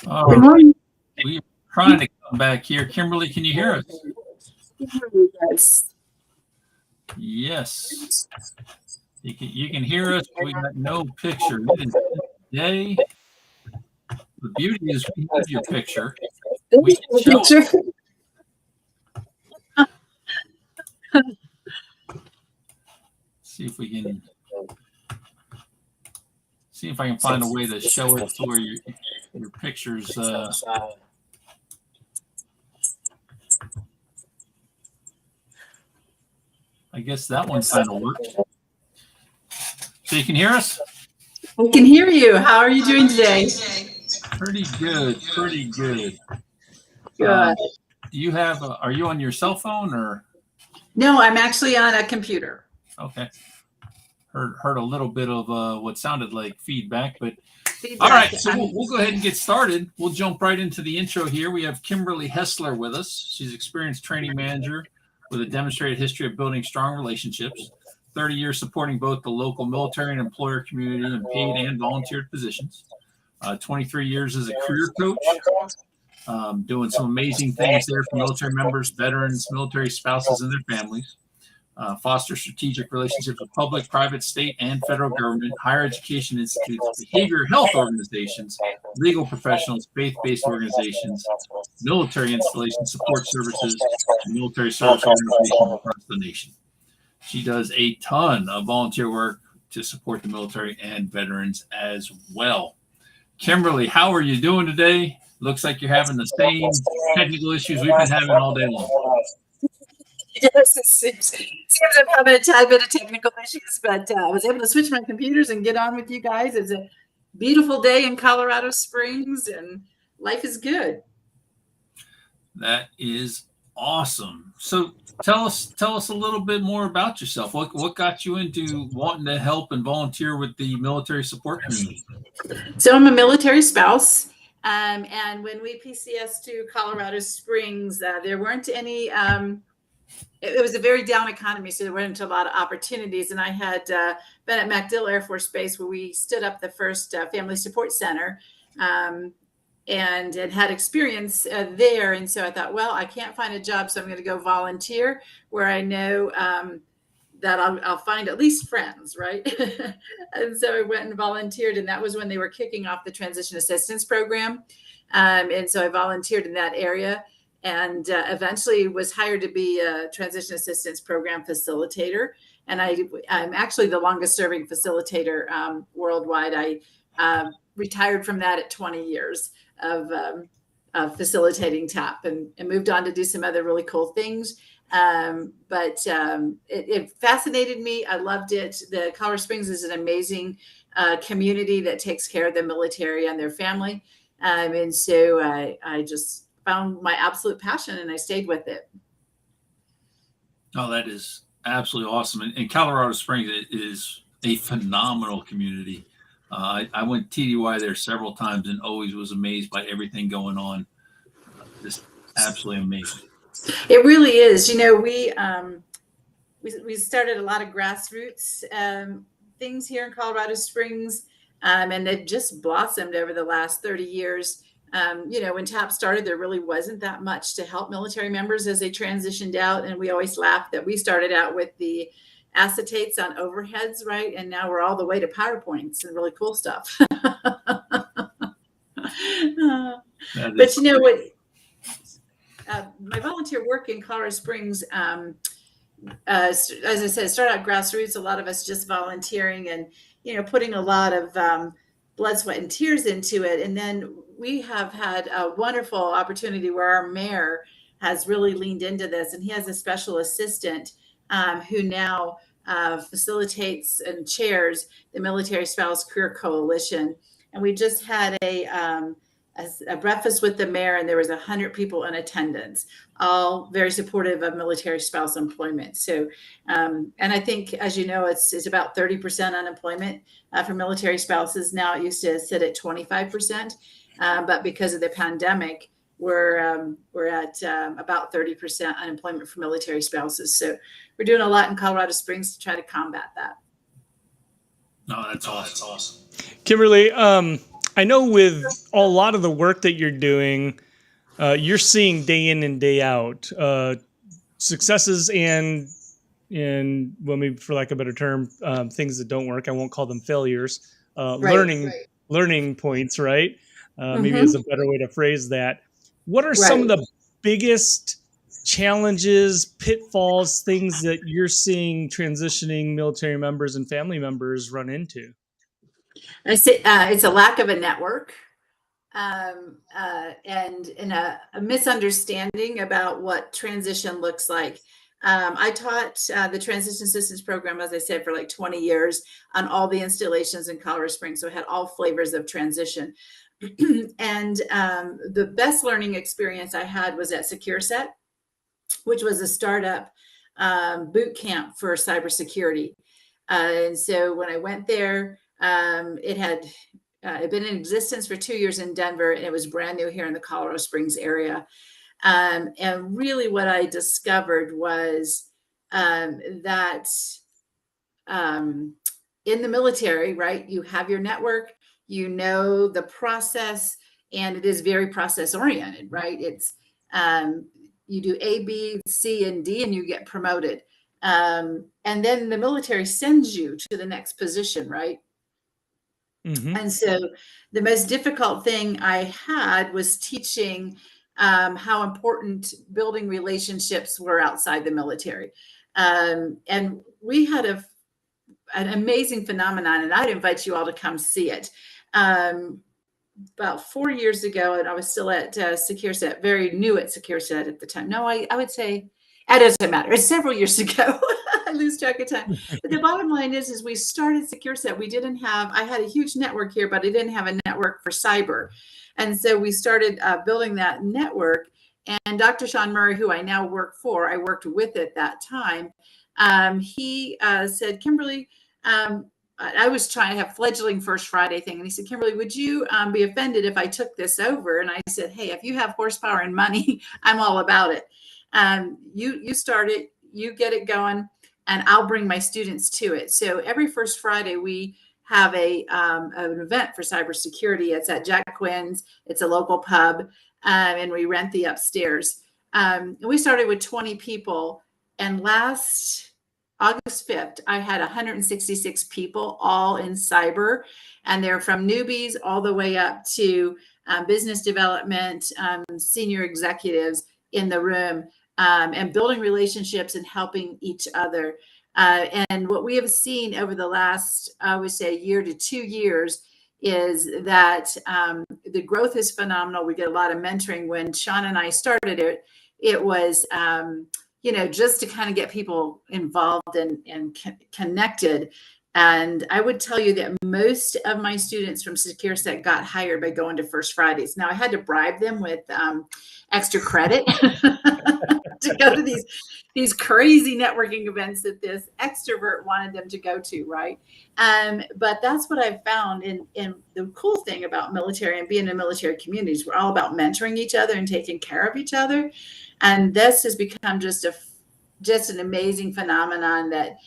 All right. We're trying to come back here. Kimberly, can you hear us? Yes. Yes. You can hear us. We got no picture. Today, the beauty is we have your picture. We can show it. See if we can see if I can find a way to show it to where your pictures. I guess that one kind of worked. So you can hear us? We can hear you. How are you doing today? Pretty good. Pretty good. Good. Do you have? Are you on your cell phone or? No, I'm actually on a computer. Okay. Heard a little bit of what sounded like feedback, but Feedback. all right. So we'll go ahead and get started. We'll jump right into the intro here. We have Kimberly Hessler with us. She's experienced training manager with a demonstrated history of building strong relationships, 30 years supporting both the local military and employer community in paid and volunteered positions, 23 years as a career coach, doing some amazing things there for military members, veterans, military spouses, and their families. Foster strategic relationships with public, private, state, and federal government, higher education institutes, behavioral health organizations, legal professionals, faith-based organizations, military installation support services, and military service organizations across the nation. She does a ton of volunteer work to support the military and veterans as well. Kimberly, how are you doing today? Looks like you're having the same technical issues we've been having all day long. Yes, it seems I'm having a tad bit of technical issues, but I was able to switch my computers and get on with you guys. It's a beautiful day in Colorado Springs, and life is good. That is awesome. So tell us a little bit more about yourself. What got you into wanting to help and volunteer with the military support community? So I'm a military spouse. And when we PCS to Colorado Springs, there weren't any, it was a very down economy, so there weren't a lot of opportunities. And I had been at MacDill Air Force Base, where we stood up the first family support center, and had experience there. And so I thought, well, I can't find a job, so I'm going to go volunteer where I know that I'll find at least friends, right? And so I went and volunteered, and that was when they were kicking off the transition assistance program. And so I volunteered in that area, and eventually was hired to be a transition assistance program facilitator. And I'm actually the longest serving facilitator worldwide. I retired from that at 20 years of facilitating TAP, and moved on to do some other really cool things. But it fascinated me. I loved it. The Colorado Springs is an amazing community that takes care of the military and their family. And so I just found my absolute passion, and I stayed with it. Oh, that is absolutely awesome. And Colorado Springs is a phenomenal community. I went TDY there several times and always was amazed by everything going on. Just absolutely amazing. It really is. You know, we started a lot of grassroots things here in Colorado Springs, and it just blossomed over the last 30 years. You know, when TAP started, there really wasn't that much to help military members as they transitioned out. And we always laugh that we started out with the acetates on overheads, right? And now we're all the way to PowerPoints and really cool stuff. But you know what? My volunteer work in Colorado Springs, as I said, started out grassroots. A lot of us just volunteering and, you know, putting a lot of blood, sweat, and tears into it. And then we have had a wonderful opportunity where our mayor has really leaned into this, and he has a special assistant who now facilitates and chairs the Military Spouse Career Coalition. And we just had a breakfast with the mayor, and there was 100 people in attendance, all very supportive of military spouse employment. So, and I think, as you know, it's about 30% unemployment for military spouses. Now it used to sit at 25%, but because of the pandemic, we're at about 30% unemployment for military spouses. So we're doing a lot in Colorado Springs to try to combat that. No, that's awesome. Kimberly, I I know with a lot of the work that you're doing, you're seeing day in and day out successes and well, maybe for lack of a better term, things that don't work. I won't call them failures. Learning points, right? Maybe is a better way to phrase that. What are some of the biggest challenges, pitfalls, things that you're seeing transitioning military members and family members run into? I say it's a lack of a network, and a misunderstanding about what transition looks like. I taught the transition systems program, as I said, for like 20 years on all the installations in Colorado Springs. So I had all flavors of transition. And the best learning experience I had was at SecureSet, which was a startup boot camp for cybersecurity. And so when I went there, it had been in existence for 2 years in Denver, and it was brand new here in the Colorado Springs area. And really what I discovered was that in the military, right, you have your network, you know the process, and it is very process oriented, right? It's you do A, B, C, and D, and you get promoted. And then the military sends you to the next position, right? And so the most difficult thing I had was teaching how important building relationships were outside the military. And we had an amazing phenomenon, and I'd invite you all to come see it. About 4 years ago, and I was still at SecureSet, very new at SecureSet at the time. No, I would say it doesn't matter. It's several years ago. I lose track of time. But the bottom line is we started SecureSet. We didn't have, I had a huge network here, but I didn't have a network for cyber. And so we started building that network. And Dr. Sean Murray, who I now work for, I worked with at that time. He said, Kimberly, I was trying to have fledgling First Friday thing. And he said, Kimberly, would you be offended if I took this over? And I said, hey, if you have horsepower and money, I'm all about it. You start it, you get it going, and I'll bring my students to it. So every First Friday, we have an event for cybersecurity. It's at Jack Quinn's. It's a local pub, and we rent the upstairs. We started with 20 people, and last August 5th, I had 166 people all in cyber, and they're from newbies all the way up to business development, senior executives in the room, and building relationships and helping each other. And what we have seen over the last, I would say, 1 year to 2 years is that the growth is phenomenal. We get a lot of mentoring. When Sean and I started it, it was just to kind of get people involved and connected. And I would tell you that most of my students from SecureSet got hired by going to First Fridays. Now I had to bribe them with extra credit to go to these crazy networking events that this extrovert wanted them to go to, right? But that's what I've found. And the cool thing about military and being in military communities, we're all about mentoring each other and taking care of each other. And this has become just an amazing phenomenon that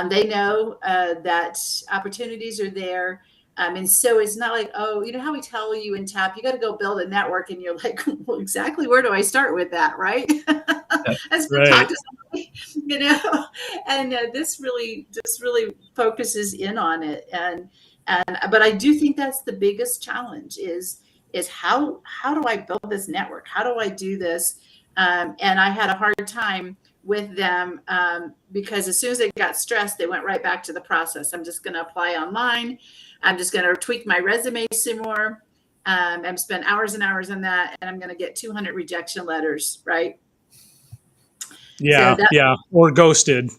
they know that opportunities are there. And so it's not like, oh, you know how we tell you in TAP, you got to go build a network, and you're like, well, exactly where do I start with that, right? As we talk to somebody, and this really focuses in on it. But I do think that's the biggest challenge is how do I build this network? How do I do this? And I had a hard time with them because as soon as they got stressed, they went right back to the process. I'm just going to apply online. I'm just going to tweak my resume some more. I'm spend hours and hours on that, and I'm going to get 200 rejection letters, right? Yeah, or ghosted.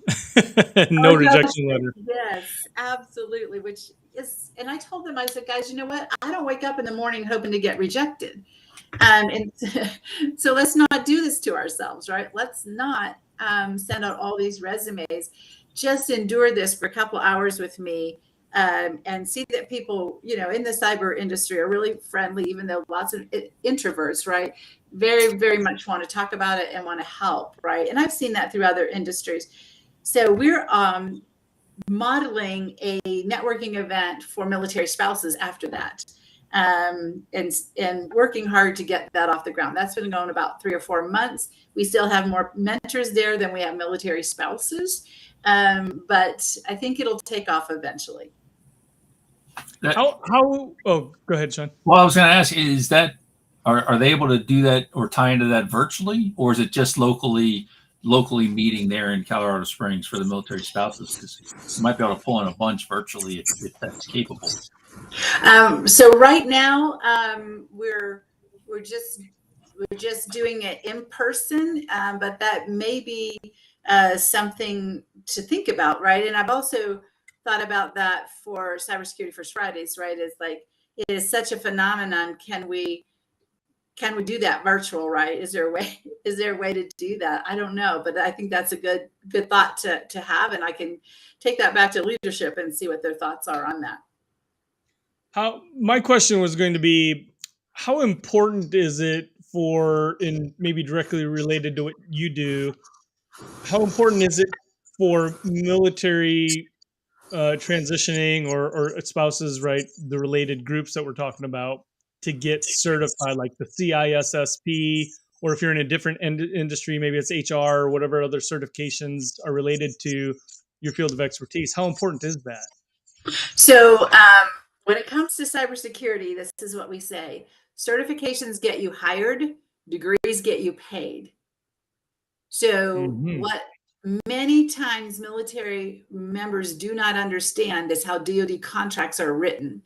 No rejection letter. Yes, absolutely. Which is, and I told them, I said, guys, you know what? I don't wake up in the morning hoping to get rejected. And so let's not do this to ourselves, right? Let's not send out all these resumes. Just endure this for a couple hours with me and see that people, in the cyber industry are really friendly, even though lots of introverts, right? Very, very much want to talk about it and want to help, right? And I've seen that through other industries. So we're modeling a networking event for military spouses after that. and working hard to get that off the ground. That's been going about 3 or 4 months. We still have more mentors there than we have military spouses, but I think it'll take off eventually. How? Oh, go ahead, Sean. Well, I was going to ask, is that are they able to do that or tie into that virtually, or is it just locally meeting there in Colorado Springs for the military spouses? Because you might be able to pull in a bunch virtually if that's capable. So right now, we're just doing it in person, but that may be something to think about, right? And I've also thought about that for Cybersecurity First Fridays, right? It's like, it is such a phenomenon. Can we do that virtual, right? Is there a way to do that? I don't know, but I think that's a good thought to have, and I can take that back to leadership and see what their thoughts are on that. My question was going to be, how important is it and maybe directly related to what you do, how important is it for military transitioning or spouses, right? The related groups that we're talking about, to get certified, like the CISSP, or if you're in a different industry, maybe it's HR or whatever other certifications are related to your field of expertise. How important is that? So when it comes to cybersecurity, this is what we say: certifications get you hired, degrees get you paid. So what many times military members do not understand is how DoD contracts are written.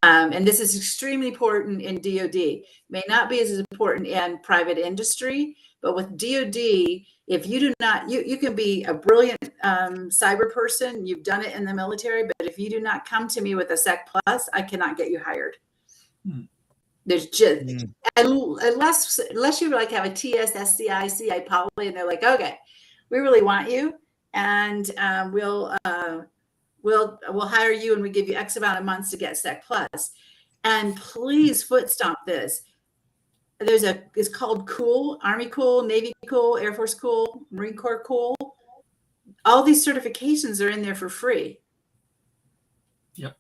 And this is extremely important in DoD. May not be as important in private industry, but with DoD, if you do not, you can be a brilliant cyber person, you've done it in the military, but if you do not come to me with a Sec Plus, I cannot get you hired. There's just, unless you like have a TS, SCI, CI poly, and they're like, okay, we really want you, and we'll hire you, and we give you X amount of months to get Sec Plus. And please foot stomp this. It's called Cool, Army Cool, Navy Cool, Air Force Cool, Marine Corps Cool. All these certifications are in there for free. Yep.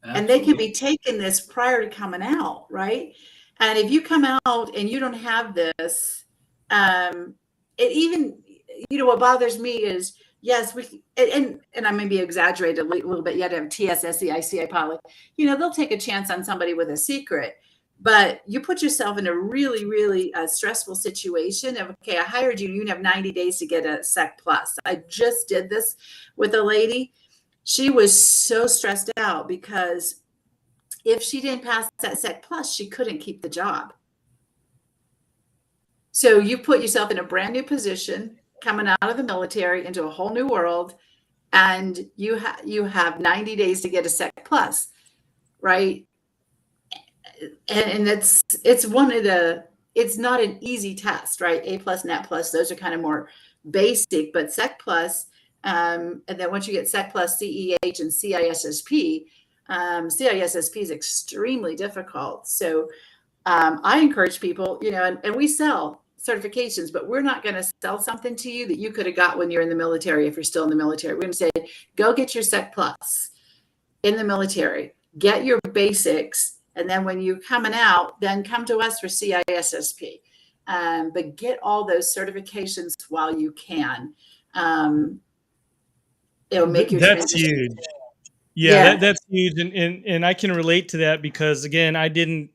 Absolutely. And they can be taken this prior to coming out, right? And if you come out and you don't have this, it even, what bothers me is, yes, and I may be exaggerated a little bit. You had to have TSSCI, CI poly. They'll take a chance on somebody with a secret, but you put yourself in a really, really stressful situation of, okay, I hired you, you have 90 days to get a Sec Plus. I just did this with a lady. She was so stressed out because if she didn't pass that Sec Plus, she couldn't keep the job. So you put yourself in a brand new position, coming out of the military into a whole new world, and you have 90 days to get a Sec Plus, right? And it's not an easy test, right? A plus, Net plus, those are kind of more basic, but Sec Plus, and then once you get Sec Plus, CEH and CISSP, CISSP is extremely difficult. So I encourage people, and we sell certifications, but we're not going to sell something to you that you could have got when you're in the military. If you're still in the military, we're going to say, go get your Sec Plus in the military, get your basics, and then when you're coming out, then come to us for CISSP. But get all those certifications while you can. It'll make your That's transition. huge. Yeah. That's huge, and I can relate to that because, again, I didn't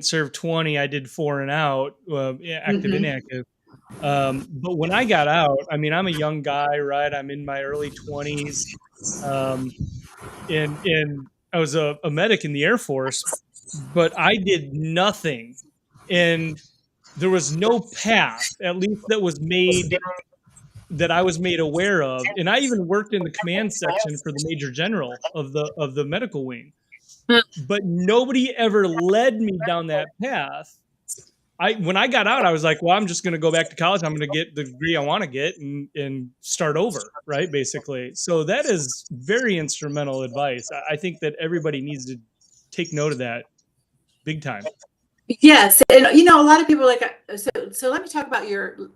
serve 20. I did 4 and out, active, inactive. But when I got out, I'm a young guy, right? I'm in my early 20s, and I was a medic in the Air Force, but I did nothing, and there was no path, at least that was made, that I was made aware of. And I even worked in the command section for the major general of the medical wing, but nobody ever led me down that path. When I got out, I was like, well, I'm just going to go back to college. I'm going to get the degree I want to get and start over, right? Basically. So that is very instrumental advice. I think that everybody needs to take note of that big time. Yes. And, a lot of people are like, so let me talk about your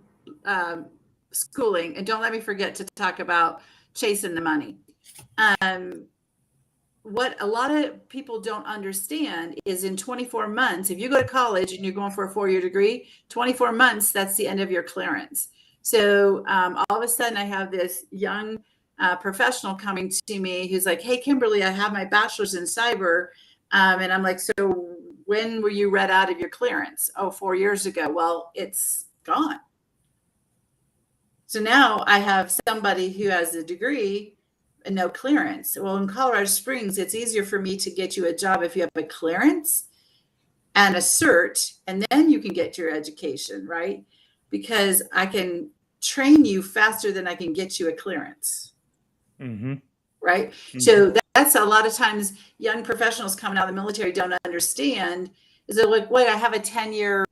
schooling, and don't let me forget to talk about chasing the money. what a lot of people don't understand is in 24 months, if you go to college and you're going for a 4-year degree, 24 months, that's the end of your clearance. So all of a sudden I have this young professional coming to me who's like, hey, Kimberly, I have my bachelor's in cyber. And I'm like, so when were you read out of your clearance? Oh, 4 years ago. Well, it's gone. So now I have somebody who has a degree and no clearance. Well, in Colorado Springs, it's easier for me to get you a job if you have a clearance and a cert, and then you can get your education, right? Because I can train you faster than I can get you a clearance. Mm-hmm. Right. Mm-hmm. So that's a lot of times young professionals coming out of the military don't understand. Is they're like, wait, I have a 10-year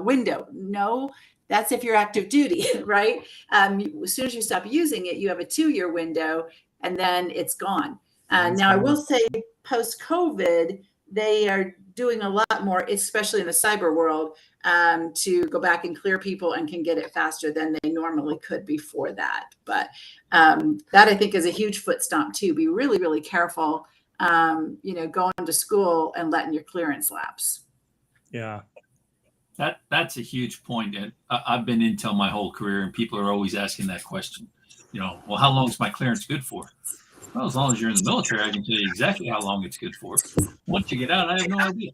window. No, that's if you're active duty, right? As soon as you stop using it, you have a 2-year window, and then it's gone. Now, I will say, post-COVID, they are doing a lot more, especially in the cyber world, to go back and clear people and can get it faster than they normally could before that. But that I think is a huge foot stomp too. Be really, really careful, going to school and letting your clearance lapse. Yeah. That's a huge point. And I've been Intel my whole career, and people are always asking that question. Well, how long is my clearance good for? Well, as long as you're in the military, I can tell you exactly how long it's good for. Once you get out, I have no idea.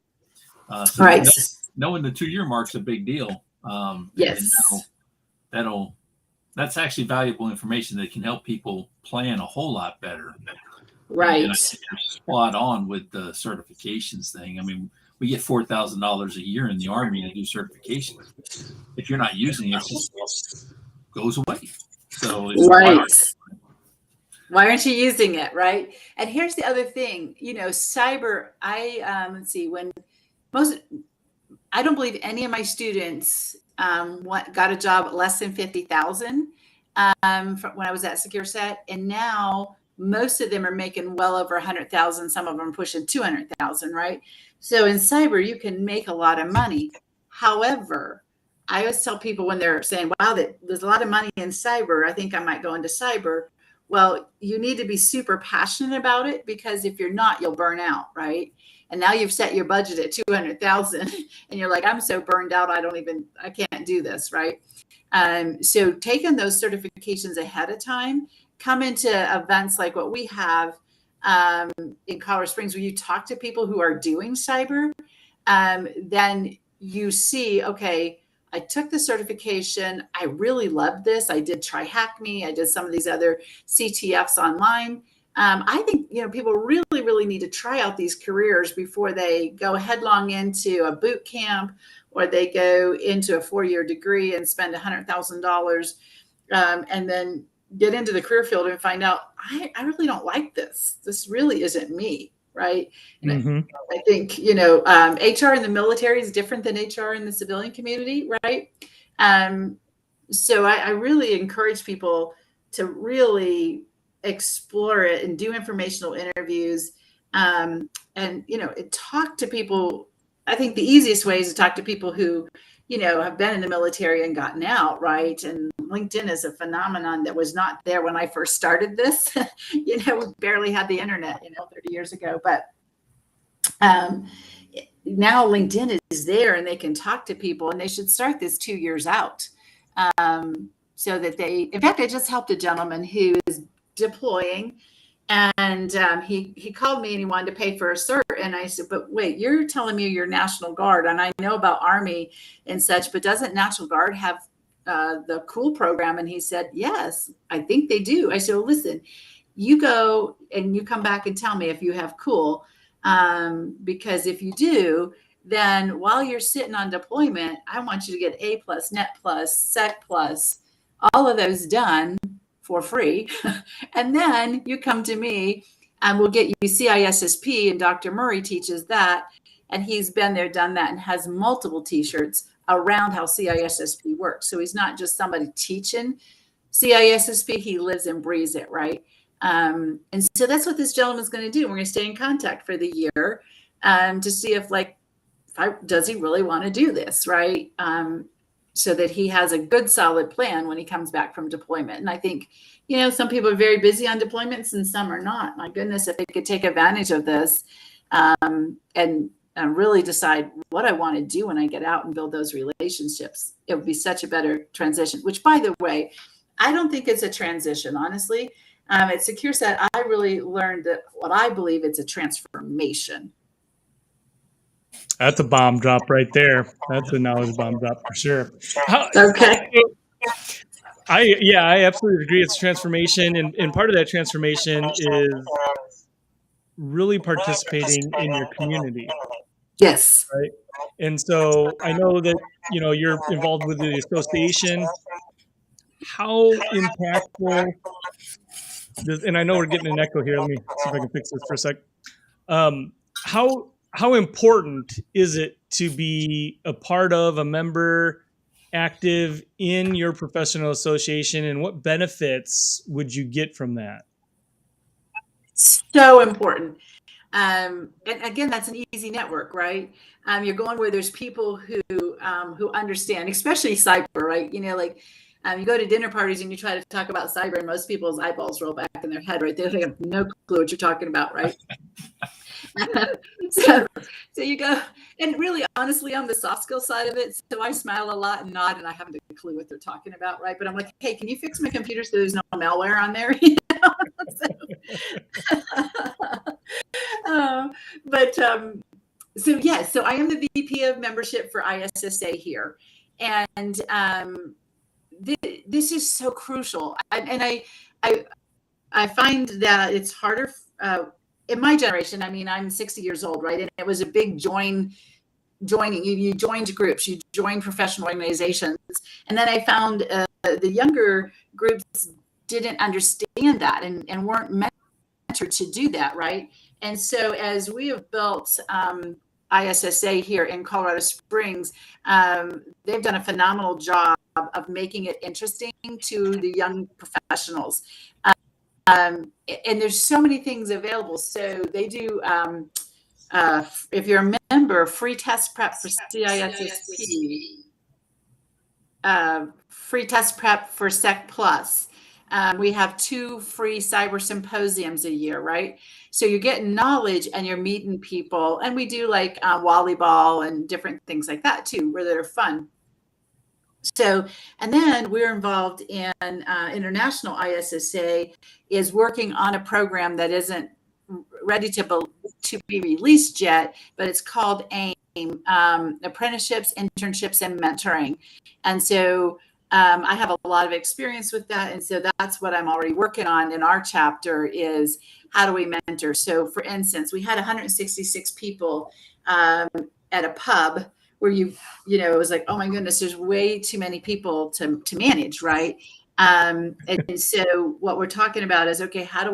So right. Knowing the 2-year mark's a big deal. Yes. That's actually valuable information that can help people plan a whole lot better. Right. And I think you're spot on with the certifications thing. I mean, we get $4,000 a year in the Army to do certifications. If you're not using it, it just goes away. So it's right. Why aren't you using it? Right. And here's the other thing, cyber, let's see, I don't believe any of my students got a job at less than 50,000 when I was at Secure Set. And now most of them are making well over 100,000. Some of them are pushing 200,000, right? So in cyber, you can make a lot of money. However, I always tell people when they're saying, wow, there's a lot of money in cyber, I think I might go into cyber. Well, you need to be super passionate about it, because if you're not, you'll burn out, right? And now you've set your budget at 200,000 and you're like, I'm so burned out, I can't do this, right? So taking those certifications ahead of time, come into events like what we have in Colorado Springs, where you talk to people who are doing cyber, then you see, okay, I took the certification. I really loved this. I did try Hack Me. I did some of these other CTFs online. I think, people really, really need to try out these careers before they go headlong into a boot camp, or they go into a 4-year degree and spend $100,000 and then get into the career field and find out, I really don't like this. This really isn't me. Right. And Mm-hmm. I think, HR in the military is different than HR in the civilian community. Right. So I really encourage people to really explore it and do informational interviews and, talk to people. I think the easiest way is to talk to people who, have been in the military and gotten out. Right. And LinkedIn is a phenomenon that was not there when I first started this. We barely had the internet, 30 years ago. But now LinkedIn is there, and they can talk to people, and they should start this 2 years out. So that in fact, I just helped a gentleman who is deploying, and he called me and he wanted to pay for a cert. And I said, but wait, you're telling me you're National Guard, and I know about Army and such, but doesn't National Guard have the cool program? And he said, yes, I think they do. I said, well, listen, you go and you come back and tell me if you have cool, because if you do, then while you're sitting on deployment, I want you to get A+, Net+, Sec+, all of those done for free. And then you come to me and we'll get you CISSP, and Dr. Murray teaches that. And he's been there, done that, and has multiple t-shirts around how CISSP works. So he's not just somebody teaching CISSP, he lives and breathes it, right? And so that's what this gentleman's going to do. We're going to stay in contact for the year to see if does he really want to do this, right? so that he has a good solid plan when he comes back from deployment. And I think, some people are very busy on deployments and some are not. My goodness, if they could take advantage of this and really decide what I want to do when I get out and build those relationships, it would be such a better transition, which, by the way, I don't think it's a transition, honestly. At Secure Set, I really learned that what I believe it's a transformation. That's a bomb drop right there. That's a knowledge bomb drop for sure. Okay. I absolutely agree. It's transformation, and part of that transformation is really participating in your community. Yes. Right. And so I know that you're involved with the association. How impactful? And I know we're getting an echo here. Let me see if I can fix this for a sec. How important is it to be a part of, a member, active in your professional association, and what benefits would you get from that? So important. And again, that's an easy network, right? You're going where there's people who understand, especially cyber, right? You go to dinner parties and you try to talk about cyber, and most people's eyeballs roll back in their head, right? They have no clue what you're talking about, right? So you go, and really, honestly, I'm the soft skill side of it. So I smile a lot and nod, and I haven't a clue what they're talking about, right? But I'm like, hey, can you fix my computer so there's no malware on there? So I am the VP of membership for ISSA here, and this is so crucial. I find that it's harder in my generation. I mean, I'm 60 years old, right? And it was a big joining. You joined groups, you joined professional organizations, and then I found the younger groups didn't understand that and weren't mentored to do that, right? And so as we have built ISSA here in Colorado Springs, they've done a phenomenal job of making it interesting to the young professionals. And there's so many things available. So they do, if you're a member, free test prep for CISSP, free test prep for Sec Plus. We have 2 free cyber symposiums a year, right? So you're getting knowledge and you're meeting people. And we do like volleyball and different things like that too, where they're fun. So, and then we're involved in International ISSA is working on a program that isn't ready to be released yet, but it's called AIM, Apprenticeships, Internships, and Mentoring. And so I have a lot of experience with that. And so that's what I'm already working on in our chapter is how do we mentor? So for instance, we had 166 people at a pub where it was like, oh my goodness, there's way too many people to manage, right? And so what we're talking about is, okay, how do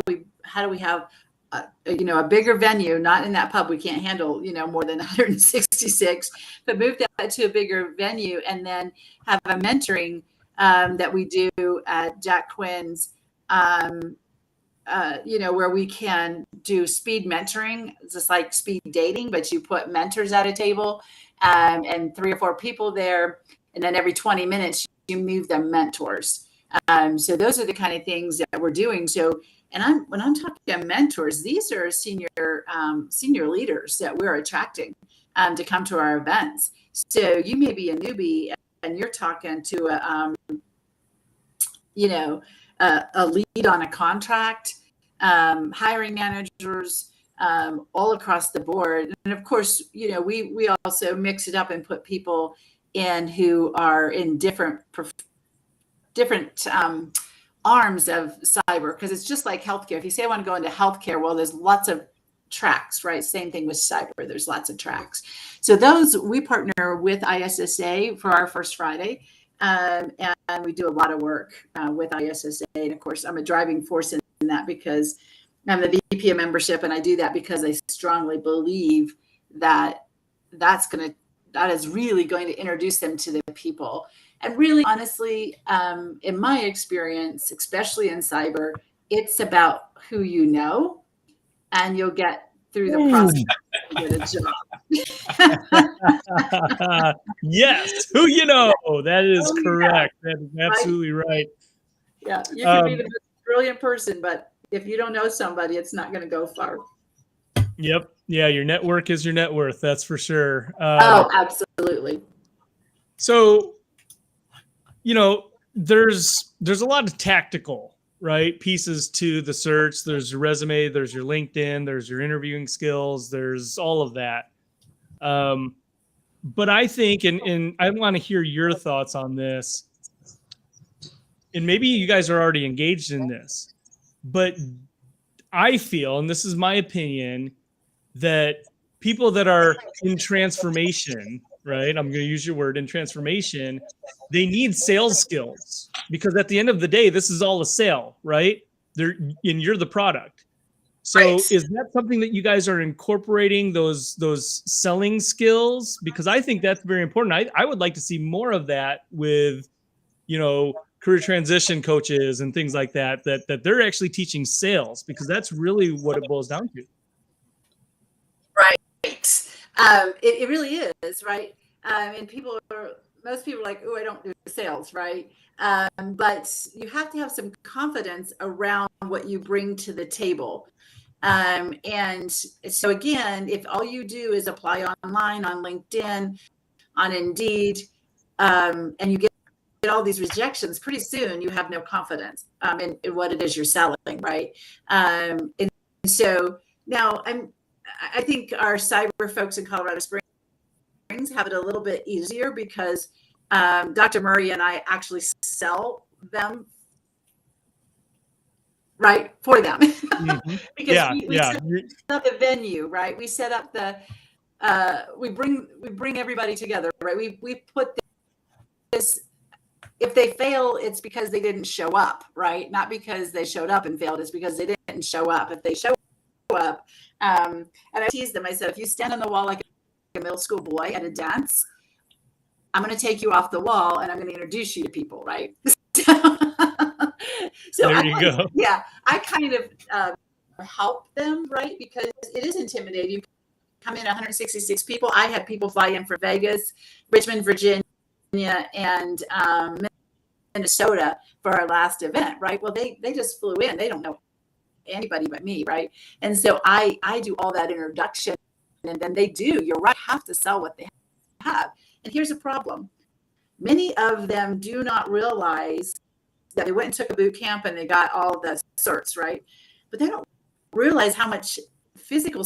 we have a bigger venue, not in that pub, we can't handle, more than 166, but move that to a bigger venue and then have a mentoring that we do at Jack Quinn's, where we can do speed mentoring. It's just like speed dating, but you put mentors at a table and 3 or 4 people there. And then every 20 minutes, you move them mentors. So those are the kind of things that we're doing. So, when I'm talking mentors, these are senior leaders that we're attracting to come to our events. So you may be a newbie and you're talking to a lead on a contract, hiring managers all across the board. And of course, we also mix it up and put people in who are in different arms of cyber, because it's just like healthcare. If you say I want to go into healthcare, well, there's lots of tracks, right? Same thing with cyber. There's lots of tracks. So those, we partner with ISSA for our First Friday. And we do a lot of work with ISSA. And of course, I'm a driving force in that because I'm the VP of membership. And I do that because I strongly believe that that is really going to introduce them to the people. And really, honestly, in my experience, especially in cyber, it's about who you know, and you'll get through the process to get a job. Yes, who you know. That is Oh, yeah. correct. That is absolutely right. Yeah, you can be the most brilliant person, but if you don't know somebody, it's not going to go far. Yep. Yeah, your network is your net worth. That's for sure. Oh, absolutely. So, there's a lot of tactical, right, pieces to the search. There's your resume, there's your LinkedIn, there's your interviewing skills, there's all of that. But I think, and I want to hear your thoughts on this, and maybe you guys are already engaged in this, but I feel, and this is my opinion, that people that are in transformation, right? I'm going to use your word, in transformation, they need sales skills, because at the end of the day, this is all a sale, right? And you're the product. So Right. is that something that you guys are incorporating, those selling skills? Because I think that's very important. I would like to see more of that with, career transition coaches and things like that they're actually teaching sales, because that's really what it boils down to. Right. It really is, right? And most people are like, oh, I don't do sales, right? But you have to have some confidence around what you bring to the table. And so again, if all you do is apply online, on LinkedIn, on Indeed, and you get all these rejections, pretty soon you have no confidence in what it is you're selling, right? And so now I think our cyber folks in Colorado Springs have it a little bit easier, because Dr. Murray and I actually sell them, right, for them. Mm-hmm. Because we set up the venue, right? We set up we bring everybody together, right? We put this. If they fail, it's because they didn't show up, right? Not because they showed up and failed. It's because they didn't show up. If they show up, and I teased them. I said, if you stand on the wall like a middle school boy at a dance, I'm going to take you off the wall and I'm going to introduce you to people, right? So there you go. Yeah, I kind of help them, right? Because it is intimidating. You come in 166 people. I had people fly in from Vegas, Richmond, Virginia, and Minnesota for our last event, right? Well, they just flew in. They don't know anybody but me, right? And so I do all that introduction, and then they do. You're right. Have to sell what they have. And here's a problem: many of them do not realize that they went and took a boot camp and they got all the certs, right? But they don't realize how much physical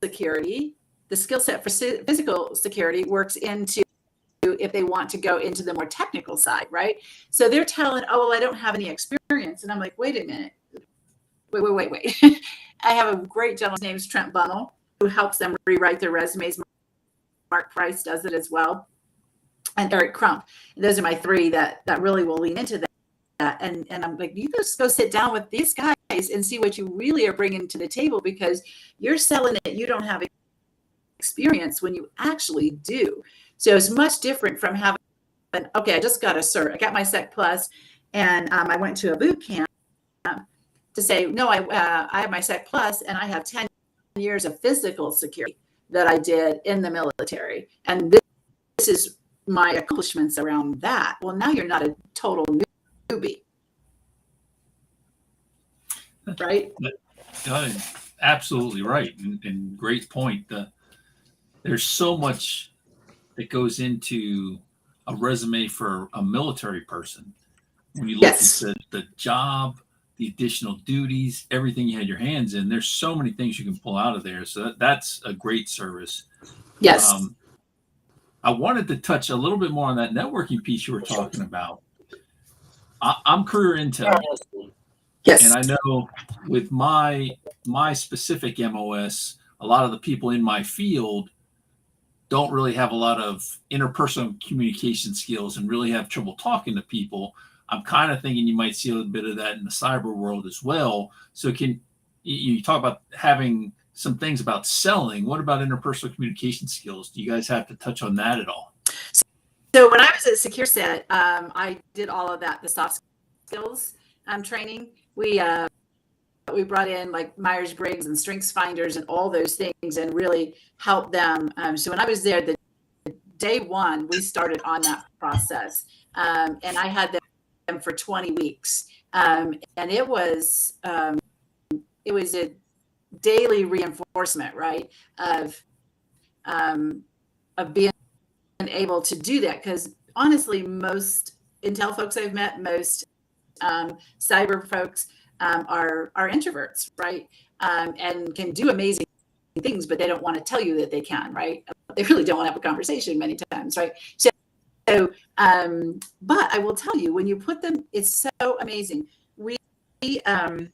security, the skill set for physical security, works into if they want to go into the more technical side, right? So they're telling, oh, well, I don't have any experience. And I'm like, wait a minute. Wait. I have a great gentleman named Trent Bunnell, who helps them rewrite their resumes. Mark Price does it as well. And Eric Crump. Those are my three that really will lean into that. And I'm like, you just go sit down with these guys and see what you really are bringing to the table, because you're selling it. You don't have experience when you actually do. So it's much different from having, okay, I just got a cert. I got my Sec Plus, and I went to a boot camp to say, no, I have my Sec Plus, and I have 10 years of physical security that I did in the military. And this is my accomplishments around that. Well, now you're not a total newbie. Right? Absolutely right. And great point. There's so much that goes into a resume for a military person. When you look at the job, the additional duties, everything you had your hands in, there's so many things you can pull out of there. So that's a great service. Yes. I wanted to touch a little bit more on that networking piece you were talking about. I'm career intel. Yes. And I know with my specific MOS, a lot of the people in my field don't really have a lot of interpersonal communication skills and really have trouble talking to people. I'm kind of thinking you might see a little bit of that in the cyber world as well. So can you talk about having some things about selling? What about interpersonal communication skills? Do you guys have to touch on that at all? So when I was at Secure Set, I did all of that, the soft skills training. We we brought in like Myers-Briggs and Strengths Finders and all those things and really helped them. So when I was there, the day one, we started on that process. And I had them for 20 weeks. And it was a daily reinforcement, right? Of being able to do that. Because honestly, most Intel folks I've met, most cyber folks are introverts, right? And can do amazing things, but they don't want to tell you that they can, right? They really don't want to have a conversation many times, right? So, but I will tell you, when you put them, it's so amazing. We did an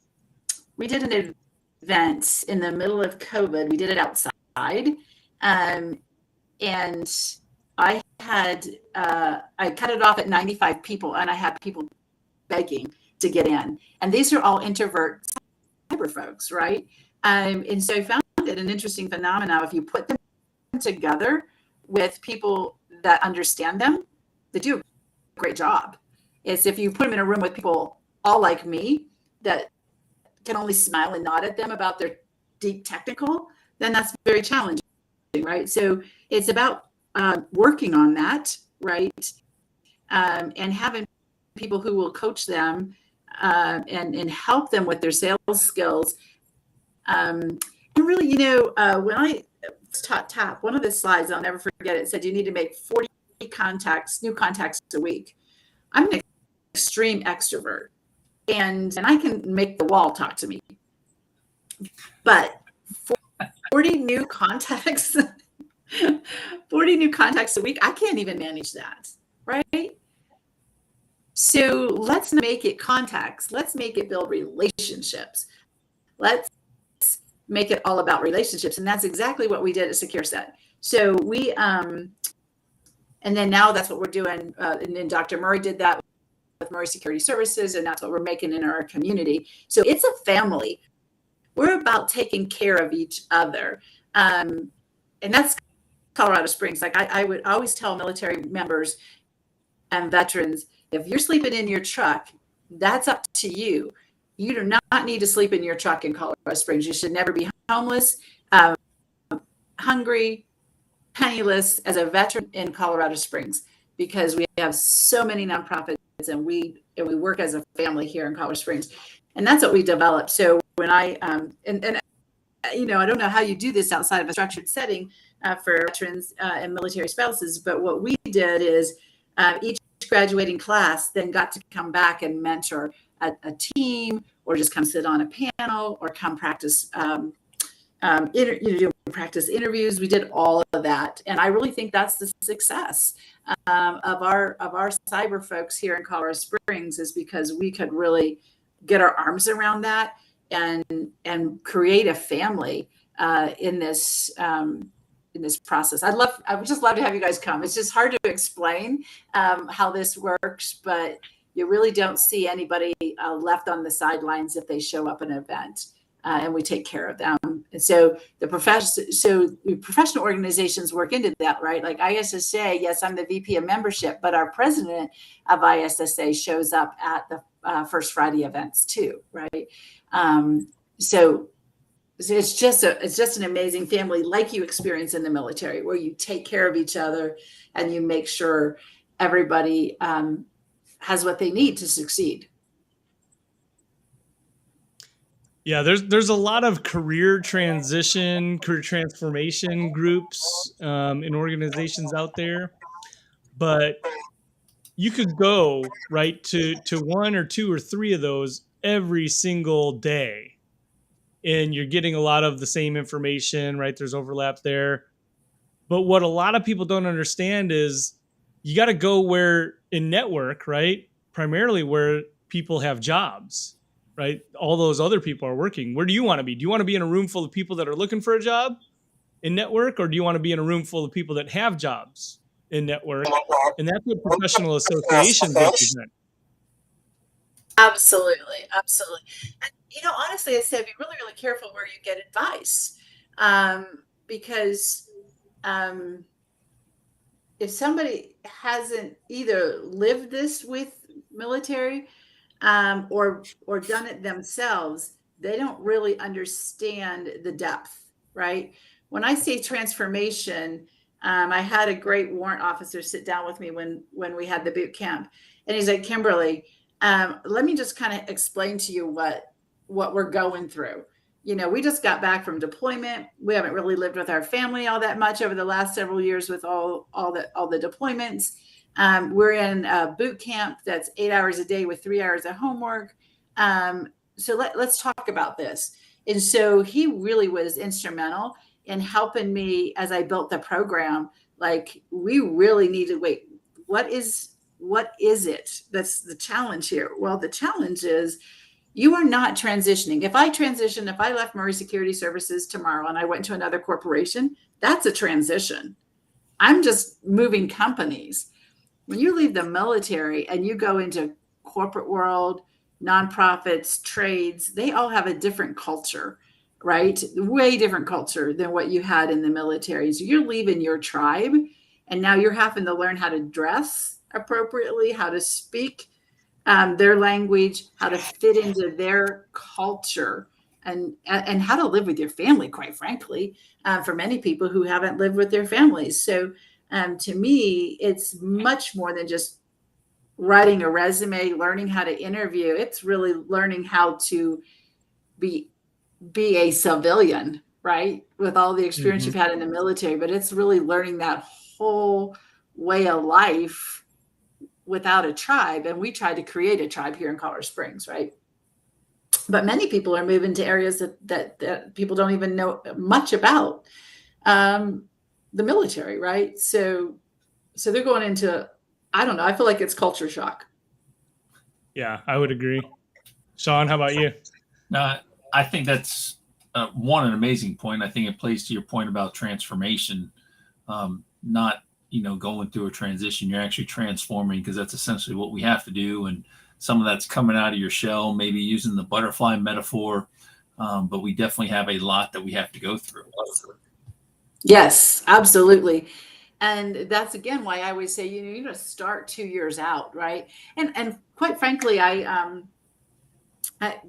event in the middle of COVID. We did it outside, and I had I cut it off at 95 people, and I had people begging to get in, and these are all introvert cyber folks, right? And so I found it an interesting phenomenon. If you put them together with people that understand them, they do a great job. It's if you put them in a room with people all like me that can only smile and nod at them about their deep technical, then that's very challenging, right? So it's about working on that, right? And having people who will coach them and help them with their sales skills. And really, when I taught TAP, one of the slides, I'll never forget it, said you need to make 40 new contacts a week. I'm an extreme extrovert, and I can make the wall talk to me. But 40 new contacts, 40 new contacts a week, I can't even manage that, right? So let's make it contacts. Let's make it build relationships. Let's make it all about relationships. And that's exactly what we did at Secure Set. So we, and then now that's what we're doing. And then Dr. Murray did that with Murray Security Services, and that's what we're making in our community. So it's a family. We're about taking care of each other. And that's Colorado Springs. Like I would always tell military members and veterans, if you're sleeping in your truck, that's up to you. You do not need to sleep in your truck in Colorado Springs. You should never be homeless, hungry, penniless as a veteran in Colorado Springs, because we have so many nonprofits and we work as a family here in Colorado Springs. And that's what we developed. So when I, I don't know how you do this outside of a structured setting for veterans and military spouses, but what we did is each graduating class then got to come back and mentor a team, or just come sit on a panel, or come practice practice interviews. We did all of that, and I really think that's the success of our cyber folks here in Colorado Springs, is because we could really get our arms around that and create a family in this process. I would just love to have you guys come. It's just hard to explain how this works, but you really don't see anybody left on the sidelines if they show up at an event, and we take care of them. And so the professional organizations work into that, right? Like ISSA, yes, I'm the VP of membership, but our president of ISSA shows up at the First Friday events too, right? So it's just an amazing family, like you experience in the military, where you take care of each other and you make sure everybody has what they need to succeed. Yeah, there's a lot of career transformation groups and organizations out there, but you could go right to one or two or three of those every single day, and you're getting a lot of the same information, right? There's overlap there. But what a lot of people don't understand is you got to go where in network, right? Primarily where people have jobs, right? All those other people are working. Where do you want to be? Do you want to be in a room full of people that are looking for a job in network, or do you want to be in a room full of people that have jobs in network? And that's what professional associations represent. Absolutely. Absolutely. And, honestly, I said, be really, really careful where you get advice. Because if somebody hasn't either lived this with military or done it themselves, they don't really understand the depth, right? When I say transformation, I had a great warrant officer sit down with me when we had the boot camp, and he's like, Kimberly, let me just kind of explain to you what we're going through. You know, we just got back from deployment. We haven't really lived with our family all that much over the last several years with all the deployments. We're in a boot camp that's 8 hours a day with 3 hours of homework. So let's talk about this. And so he really was instrumental in helping me as I built the program. Like, we really need to wait. What is it? That's the challenge here. Well, the challenge is you are not transitioning. If I left Murray Security Services tomorrow and I went to another corporation, that's a transition. I'm just moving companies. When you leave the military and you go into corporate world, nonprofits, trades, they all have a different culture, right? Way different culture than what you had in the military. So you're leaving your tribe, and now you're having to learn how to dress appropriately, how to speak their language, how to fit into their culture, and how to live with your family, quite frankly, for many people who haven't lived with their families. So to me, it's much more than just writing a resume, learning how to interview. It's really learning how to be a civilian, right? With all the experience you've had in the military, but it's really learning that whole way of life without a tribe. And we tried to create a tribe here in Colorado Springs, right? But many people are moving to areas that people don't even know much about the military, right? So they're going into, I don't know, I feel like it's culture shock. Yeah, I would agree. Sean, how about you? I think that's an amazing point. I think it plays to your point about transformation, not going through a transition. You're actually transforming, because that's essentially what we have to do. And some of that's coming out of your shell, maybe using the butterfly metaphor, but we definitely have a lot that we have to go through. Yes, absolutely. And that's again why I always say you need to start 2 years out, right? And quite frankly, I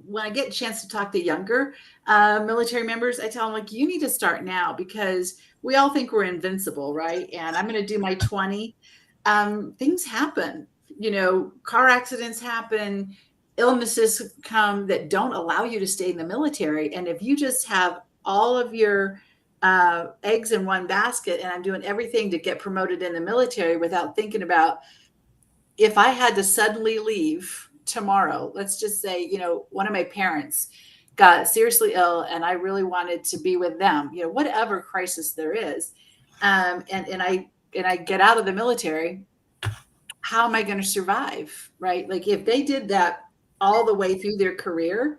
when I get a chance to talk to younger military members, I tell them, like, you need to start now, because we all think we're invincible, right? And I'm going to do my 20. Things happen, car accidents happen, illnesses come that don't allow you to stay in the military. And if you just have all of your eggs in one basket, and I'm doing everything to get promoted in the military without thinking about, if I had to suddenly leave tomorrow, let's just say, one of my parents got seriously ill and I really wanted to be with them, whatever crisis there is. And I get out of the military, how am I going to survive? Right? Like, if they did that all the way through their career,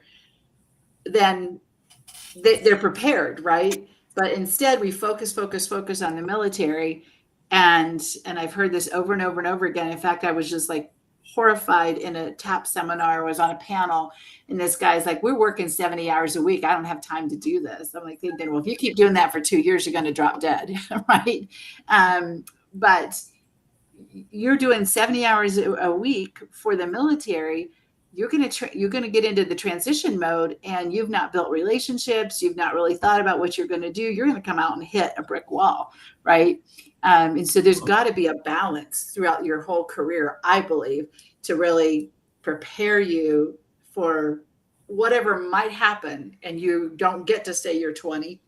then they're prepared, right? But instead we focus on the military. And I've heard this over and over and over again. In fact, I was just like horrified in a TAP seminar. I was on a panel, and this guy's like, we're working 70 hours a week. I don't have time to do this. I'm like thinking, well, if you keep doing that for 2 years, you're going to drop dead. Right. But you're doing 70 hours a week for the military. You're going to get into the transition mode, and you've not built relationships. You've not really thought about what you're going to do. You're going to come out and hit a brick wall. Right. And so there's got to be a balance throughout your whole career, I believe, to really prepare you for whatever might happen, and you don't get to stay your 20.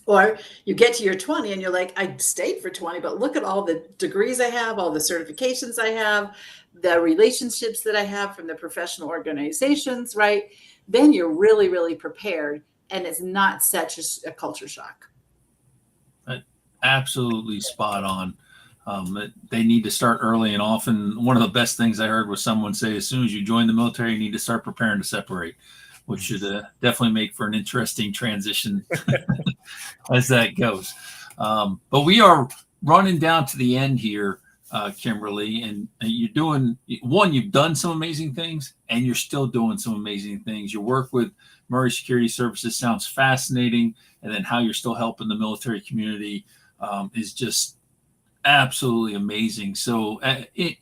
Or you get to your 20 and you're like, I stayed for 20, but look at all the degrees I have, all the certifications I have, the relationships that I have from the professional organizations, right? Then you're really, really prepared, and it's not such a culture shock. Absolutely spot on. They need to start early and often. One of the best things I heard was someone say, as soon as you join the military, you need to start preparing to separate, which should definitely make for an interesting transition as that goes. But we are running down to the end here, Kimberly, and you've done some amazing things, and you're still doing some amazing things. Your work with Murray Security Services sounds fascinating, and then how you're still helping the military community is just absolutely amazing. So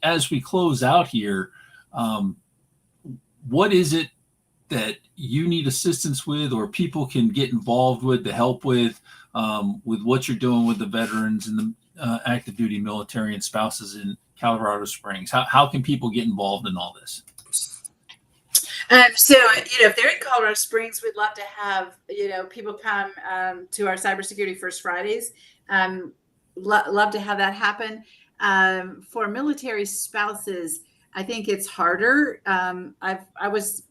as we close out here, what is it that you need assistance with, or people can get involved with to help with what you're doing with the veterans and the active duty military and spouses in Colorado Springs? How can people get involved in all this? So, if they're in Colorado Springs, we'd love to have, people come to our Cybersecurity First Fridays. Love to have that happen. For military spouses, I think it's harder. I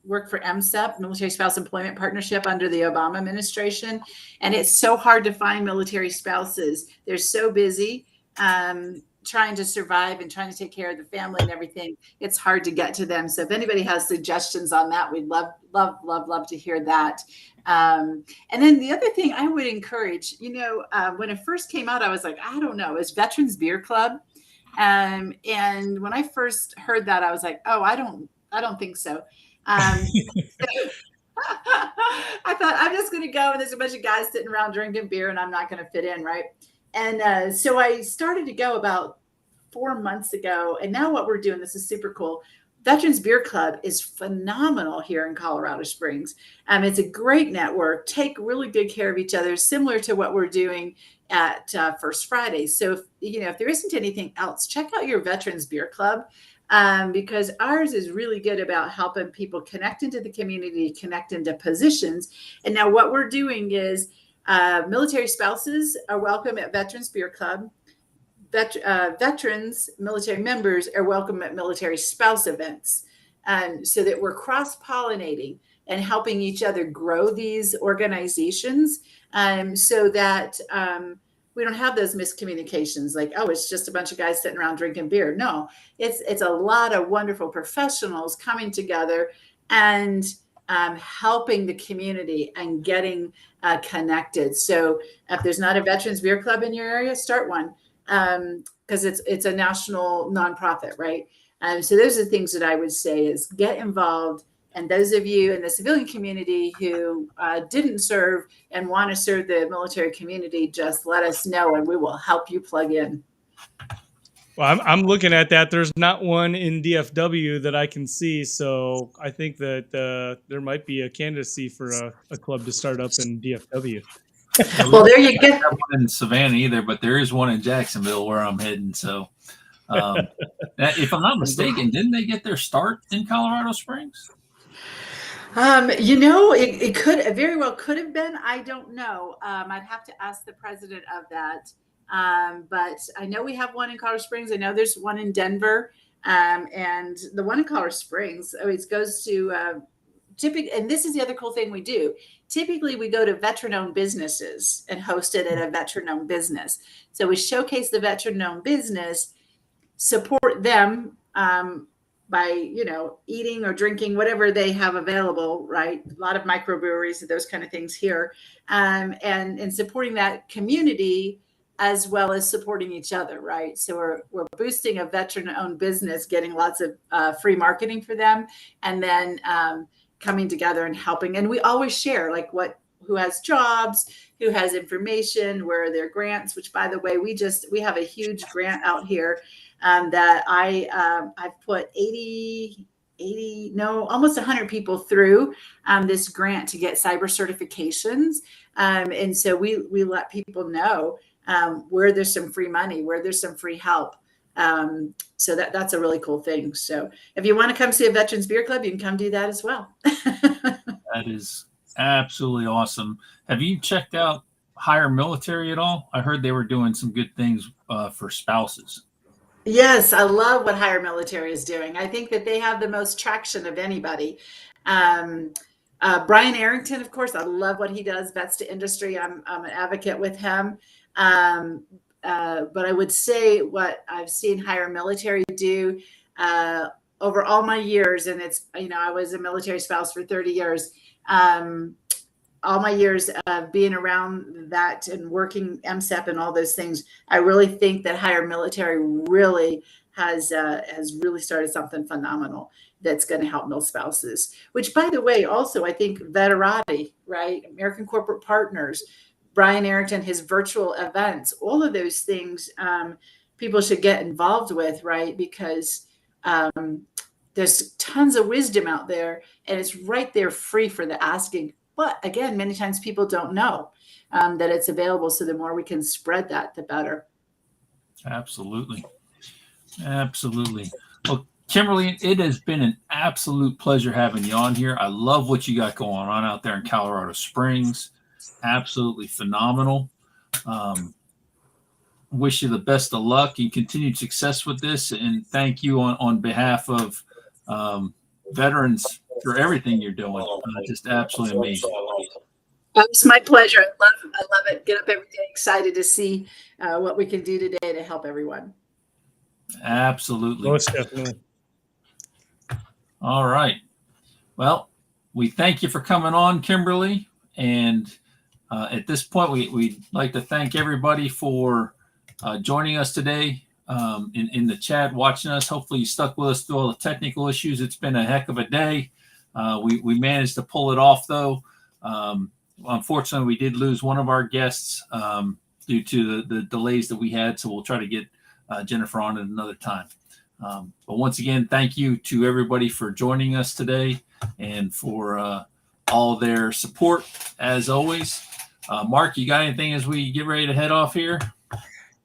worked for MSEP, Military Spouse Employment Partnership, under the Obama administration, and it's so hard to find military spouses. They're so busy trying to survive and trying to take care of the family and everything. It's hard to get to them. So if anybody has suggestions on that, we'd love to hear that. And then the other thing I would encourage, when it first came out, I was like, I don't know, is Veterans Beer Club. And when I first heard that, I was like, oh, I don't think so. I thought, I'm just going to go, and there's a bunch of guys sitting around drinking beer, and I'm not going to fit in, right? And so I started to go about 4 months ago, and now what we're doing, this is super cool. Veterans Beer Club is phenomenal here in Colorado Springs. It's a great network, take really good care of each other, similar to what we're doing at First Friday. So if there isn't anything else, check out your Veterans Beer Club, because ours is really good about helping people connect into the community, connect into positions. And now what we're doing is military spouses are welcome at Veterans Beer Club. Veterans, military members are welcome at military spouse events, so that we're cross-pollinating and helping each other grow these organizations, so that we don't have those miscommunications like, oh, it's just a bunch of guys sitting around drinking beer. No, it's a lot of wonderful professionals coming together and helping the community and getting connected. So if there's not a Veterans Beer Club in your area, start one, because it's a national nonprofit, right? So those are the things that I would say is get involved. And those of you in the civilian community who didn't serve and want to serve the military community, just let us know and we will help you plug in. Well, I'm looking at that. There's not one in DFW that I can see. So I think that there might be a candidacy for a club to start up in DFW. Well, there you go. Not one in Savannah either, but there is one in Jacksonville where I'm heading. So if I'm not mistaken, didn't they get their start in Colorado Springs? It could very well could have been. I don't know. I'd have to ask the president of that. But I know we have one in Colorado Springs. I know there's one in Denver. And the one in Colorado Springs always goes to typically, and this is the other cool thing we do. Typically, we go to veteran-owned businesses and host it at a veteran-owned business. So we showcase the veteran-owned business, support them by, eating or drinking, whatever they have available, right? A lot of microbreweries, those kind of things here, and supporting that community as well as supporting each other, right? So we're boosting a veteran-owned business, getting lots of free marketing for them, and then coming together and helping. And we always share like who has jobs, who has information, where are their grants, which by the way, we have a huge grant out here that I've put almost 100 people through this grant to get cyber certifications. And so we let people know where there's some free money, where there's some free help. So that's a really cool thing. So if you want to come see a Veterans Beer Club, you can come do that as well. That is absolutely awesome. Have you checked out Hire Military at all? I heard they were doing some good things for spouses. Yes, I love what Hire Military is doing. I think that they have the most traction of anybody. Brian Arrington, of course, I love what he does. Vets to Industry. I'm an advocate with him. But I would say what I've seen Hire Military do over all my years, and it's, I was a military spouse for 30 years. All my years of being around that and working MSEP and all those things, I really think that Hire Military really has really started something phenomenal that's going to help mil spouses. Which, by the way, also I think Veterati, right? American Corporate Partners, Brian Arrington, his virtual events, all of those things people should get involved with, right? Because there's tons of wisdom out there, and it's right there free for the asking. But again, many times people don't know that it's available. So the more we can spread that, the better. Absolutely. Absolutely. Well, Kimberly, it has been an absolute pleasure having you on here. I love what you got going on out there in Colorado Springs. Absolutely phenomenal. Wish you the best of luck and continued success with this. And thank you on behalf of veterans for everything you're doing. Just absolutely amazing. It's my pleasure. I love it. Get up every day excited to see what we can do today to help everyone. Absolutely. Most definitely. All right. Well, we thank you for coming on, Kimberly. And at this point, we'd like to thank everybody for joining us today in the chat, watching us. Hopefully you stuck with us through all the technical issues. It's been a heck of a day. We managed to pull it off, though. Unfortunately, we did lose one of our guests due to the delays that we had. So we'll try to get Jennifer on at another time. But once again, thank you to everybody for joining us today and for all their support, as always. Mark, you got anything as we get ready to head off here?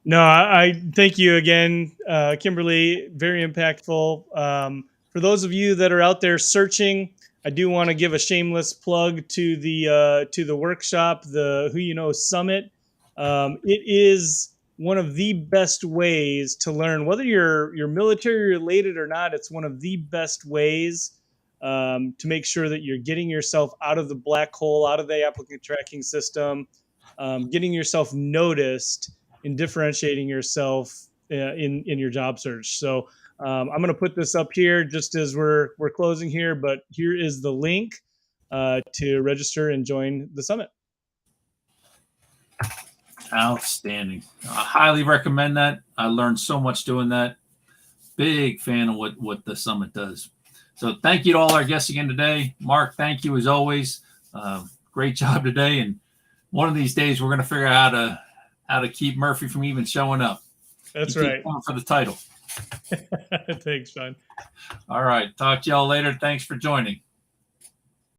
No, I thank you again, Kimberly. Very impactful. For those of you that are out there searching, I do want to give a shameless plug to the workshop, the Who You Know Summit. It is one of the best ways to learn, whether you're military related or not. It's one of the best ways to make sure that you're getting yourself out of the black hole, out of the applicant tracking system, getting yourself noticed, and differentiating yourself in your job search. So I'm going to put this up here just as we're closing here, but here is the link to register and join the summit. Outstanding. I highly recommend that. I learned so much doing that. Big fan of what the summit does. So thank you to all our guests again today. Mark, thank you as always. Great job today. And one of these days we're going to figure out how to keep Murphy from even showing up. That's right. For the title. Thanks, Sean. All right. Talk to y'all later. Thanks for joining.